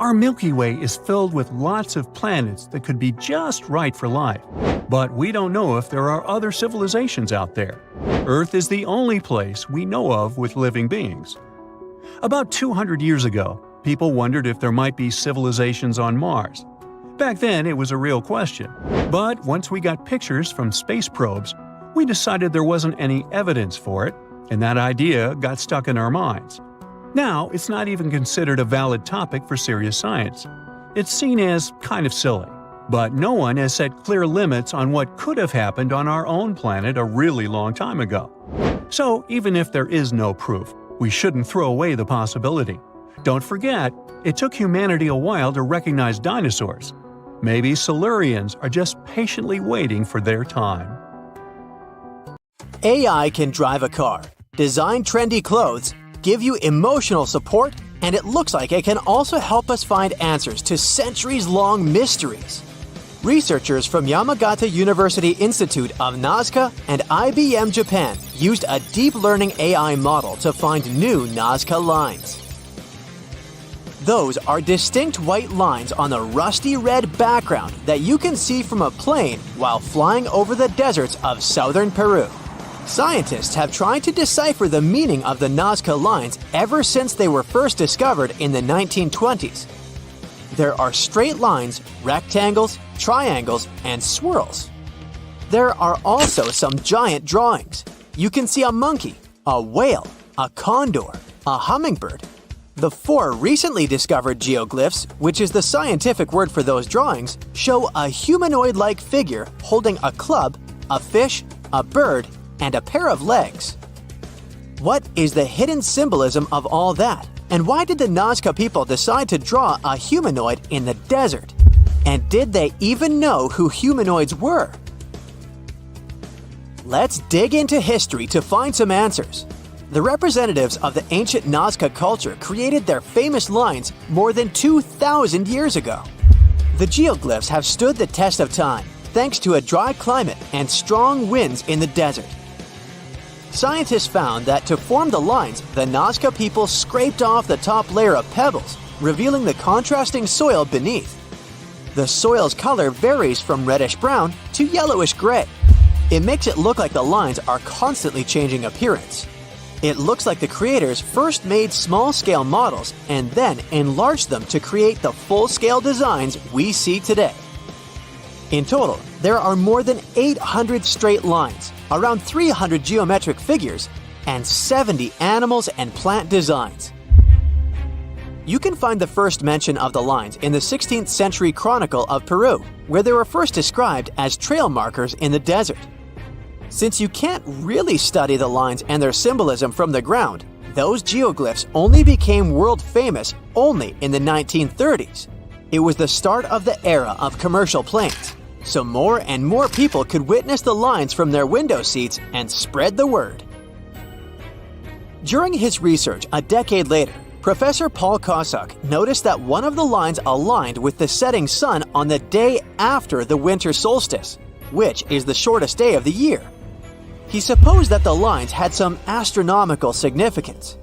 Our Milky Way is filled with lots of planets that could be just right for life, but we don't know if there are other civilizations out there. Earth is the only place we know of with living beings. About 200 years ago, people wondered if there might be civilizations on Mars. Back then, it was a real question, but once we got pictures from space probes, we decided there wasn't any evidence for it, and that idea got stuck in our minds. Now, it's not even considered a valid topic for serious science. It's seen as kind of silly. But no one has set clear limits on what could have happened on our own planet a really long time ago. So, even if there is no proof, we shouldn't throw away the possibility. Don't forget, it took humanity a while to recognize dinosaurs. Maybe Silurians are just patiently waiting for their time. AI can drive a car, design trendy clothes, give you emotional support, and it looks like it can also help us find answers to centuries-long mysteries. Researchers from Yamagata University Institute of Nazca and IBM Japan used a deep learning AI model to find new Nazca lines. Those are distinct white lines on a rusty red background that you can see from a plane while flying over the deserts of southern Peru. Scientists have tried to decipher the meaning of the Nazca lines ever since they were first discovered in the 1920s. There are straight lines, rectangles, triangles, and swirls. There are also some giant drawings. You can see a monkey, a whale, a condor, a hummingbird. The 4 recently discovered geoglyphs, which is the scientific word for those drawings, show a humanoid-like figure holding a club, a fish, a bird, and a pair of legs. What is the hidden symbolism of all that? And why did the Nazca people decide to draw a humanoid in the desert? And did they even know who humanoids were? Let's dig into history to find some answers. The representatives of the ancient Nazca culture created their famous lines more than 2,000 years ago. The geoglyphs have stood the test of time thanks to a dry climate and strong winds in the desert. Scientists found that to form the lines, the Nazca people scraped off the top layer of pebbles, revealing the contrasting soil beneath. The soil's color varies from reddish-brown to yellowish-gray. It makes it look like the lines are constantly changing appearance. It looks like the creators first made small-scale models and then enlarged them to create the full-scale designs we see today. In total, there are more than 800 straight lines, around 300 geometric figures, and 70 animals and plant designs. You can find the first mention of the lines in the 16th century Chronicle of Peru, where they were first described as trail markers in the desert. Since you can't really study the lines and their symbolism from the ground, those geoglyphs only became world famous only in the 1930s. It was the start of the era of commercial planes, so more and more people could witness the lines from their window seats and spread the word. During his research a decade later, Professor Paul Kosuk noticed that one of the lines aligned with the setting sun on the day after the winter solstice, which is the shortest day of the year. He supposed that the lines had some astronomical significance.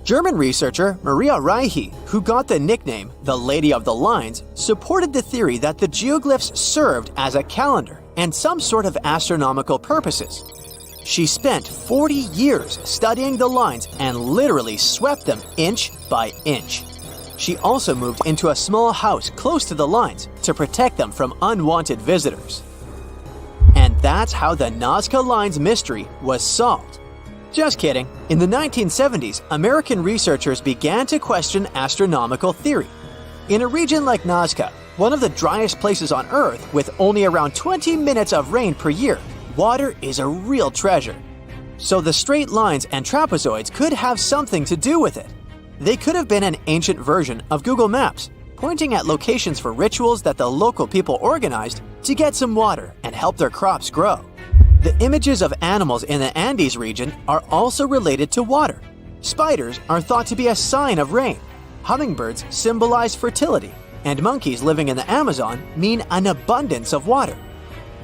German researcher Maria Reiche, who got the nickname the Lady of the Lines, supported the theory that the geoglyphs served as a calendar and some sort of astronomical purposes. She spent 40 years studying the lines and literally swept them inch by inch. She also moved into a small house close to the lines to protect them from unwanted visitors. And that's how the Nazca Lines mystery was solved. Just kidding. In the 1970s, American researchers began to question astronomical theory. In a region like Nazca, one of the driest places on Earth with only around 20 minutes of rain per year, water is a real treasure. So the straight lines and trapezoids could have something to do with it. They could have been an ancient version of Google Maps, pointing at locations for rituals that the local people organized to get some water and help their crops grow. The images of animals in the Andes region are also related to water. Spiders are thought to be a sign of rain. Hummingbirds symbolize fertility, and monkeys living in the Amazon mean an abundance of water.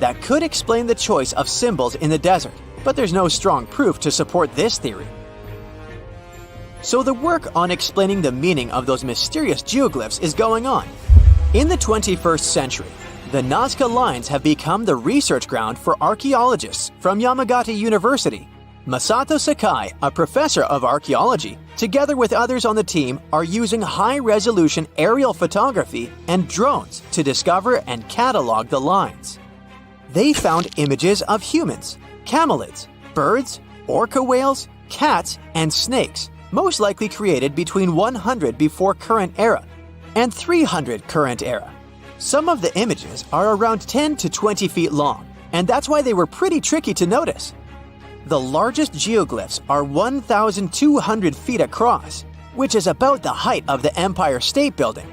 That could explain the choice of symbols in the desert, but there's no strong proof to support this theory. So the work on explaining the meaning of those mysterious geoglyphs is going on. In the 21st century, the Nazca Lines have become the research ground for archaeologists from Yamagata University. Masato Sakai, a professor of archaeology, together with others on the team, are using high-resolution aerial photography and drones to discover and catalog the lines. They found images of humans, camelids, birds, orca whales, cats, and snakes, most likely created between 100 before current era and 300 current era. Some of the images are around 10 to 20 feet long, and that's why they were pretty tricky to notice. The largest geoglyphs are 1,200 feet across, which is about the height of the Empire State Building.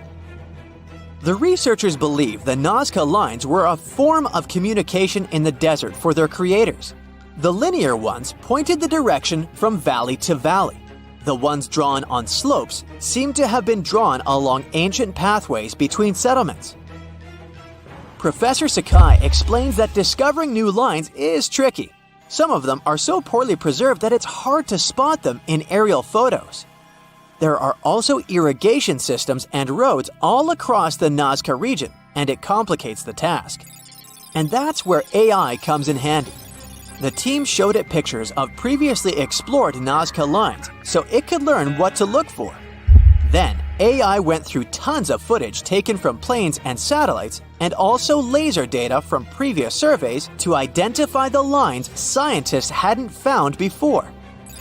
The researchers believe the Nazca Lines were a form of communication in the desert for their creators. The linear ones pointed the direction from valley to valley. The ones drawn on slopes seem to have been drawn along ancient pathways between settlements. Professor Sakai explains that discovering new lines is tricky. Some of them are so poorly preserved that it's hard to spot them in aerial photos. There are also irrigation systems and roads all across the Nazca region, and it complicates the task. And that's where AI comes in handy. The team showed it pictures of previously explored Nazca lines so it could learn what to look for. Then, AI went through tons of footage taken from planes and satellites and also laser data from previous surveys to identify the lines scientists hadn't found before.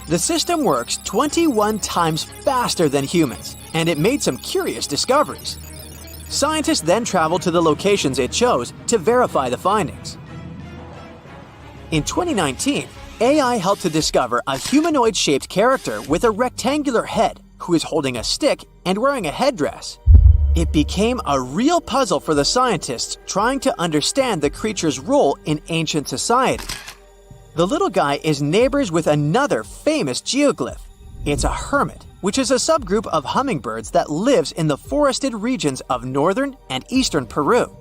The system works 21 times faster than humans, and it made some curious discoveries. Scientists then traveled to the locations it chose to verify the findings. In 2019, AI helped to discover a humanoid-shaped character with a rectangular head who is holding a stick and wearing a headdress. It became a real puzzle for the scientists trying to understand the creature's role in ancient society. The little guy is neighbors with another famous geoglyph. It's a hermit, which is a subgroup of hummingbirds that lives in the forested regions of northern and eastern Peru.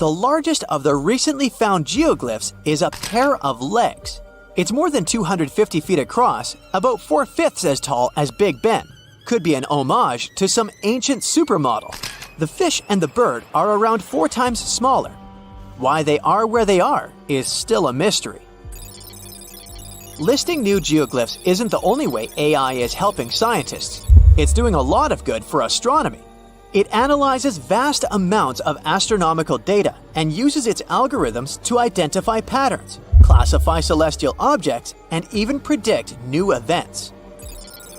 The largest of the recently found geoglyphs is a pair of legs. It's more than 250 feet across, about 4/5 as tall as Big Ben. Could be an homage to some ancient supermodel. The fish and the bird are around 4 times smaller. Why they are where they are is still a mystery. Listing new geoglyphs isn't the only way AI is helping scientists. It's doing a lot of good for astronomy. It analyzes vast amounts of astronomical data and uses its algorithms to identify patterns, classify celestial objects, and even predict new events.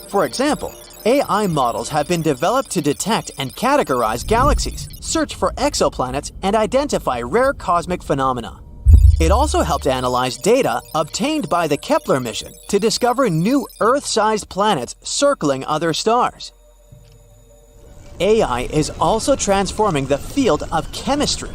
For example, AI models have been developed to detect and categorize galaxies, search for exoplanets, and identify rare cosmic phenomena. It also helped analyze data obtained by the Kepler mission to discover new Earth-sized planets circling other stars. AI is also transforming the field of chemistry.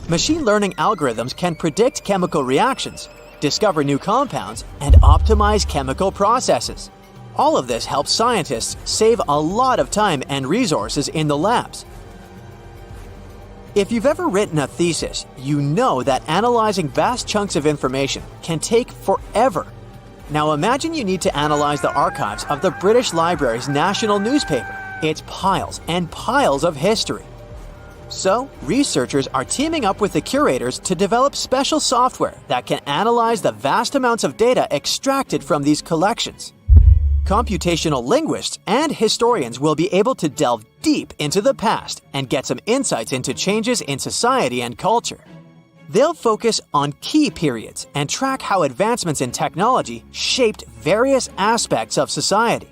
Machine learning algorithms can predict chemical reactions, discover new compounds, and optimize chemical processes. All of this helps scientists save a lot of time and resources in the labs. If you've ever written a thesis, you know that analyzing vast chunks of information can take forever. Now imagine you need to analyze the archives of the British Library's national newspaper. It's piles and piles of history. So, researchers are teaming up with the curators to develop special software that can analyze the vast amounts of data extracted from these collections. Computational linguists and historians will be able to delve deep into the past and get some insights into changes in society and culture. They'll focus on key periods and track how advancements in technology shaped various aspects of society.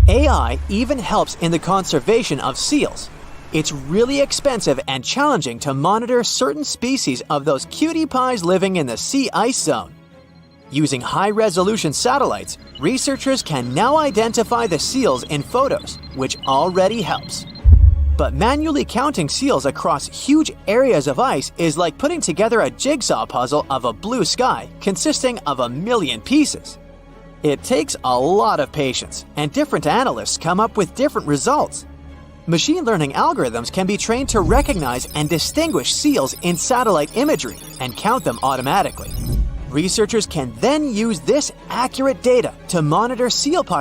AI even helps in the conservation of seals. It's really expensive and challenging to monitor certain species of those cutie pies living in the sea ice zone. Using high-resolution satellites, researchers can now identify the seals in photos, which already helps. But manually counting seals across huge areas of ice is like putting together a jigsaw puzzle of a blue sky consisting of 1 million pieces. It takes a lot of patience, and different analysts come up with different results. Machine learning algorithms can be trained to recognize and distinguish seals in satellite imagery and count them automatically. Researchers can then use this accurate data to monitor seal populations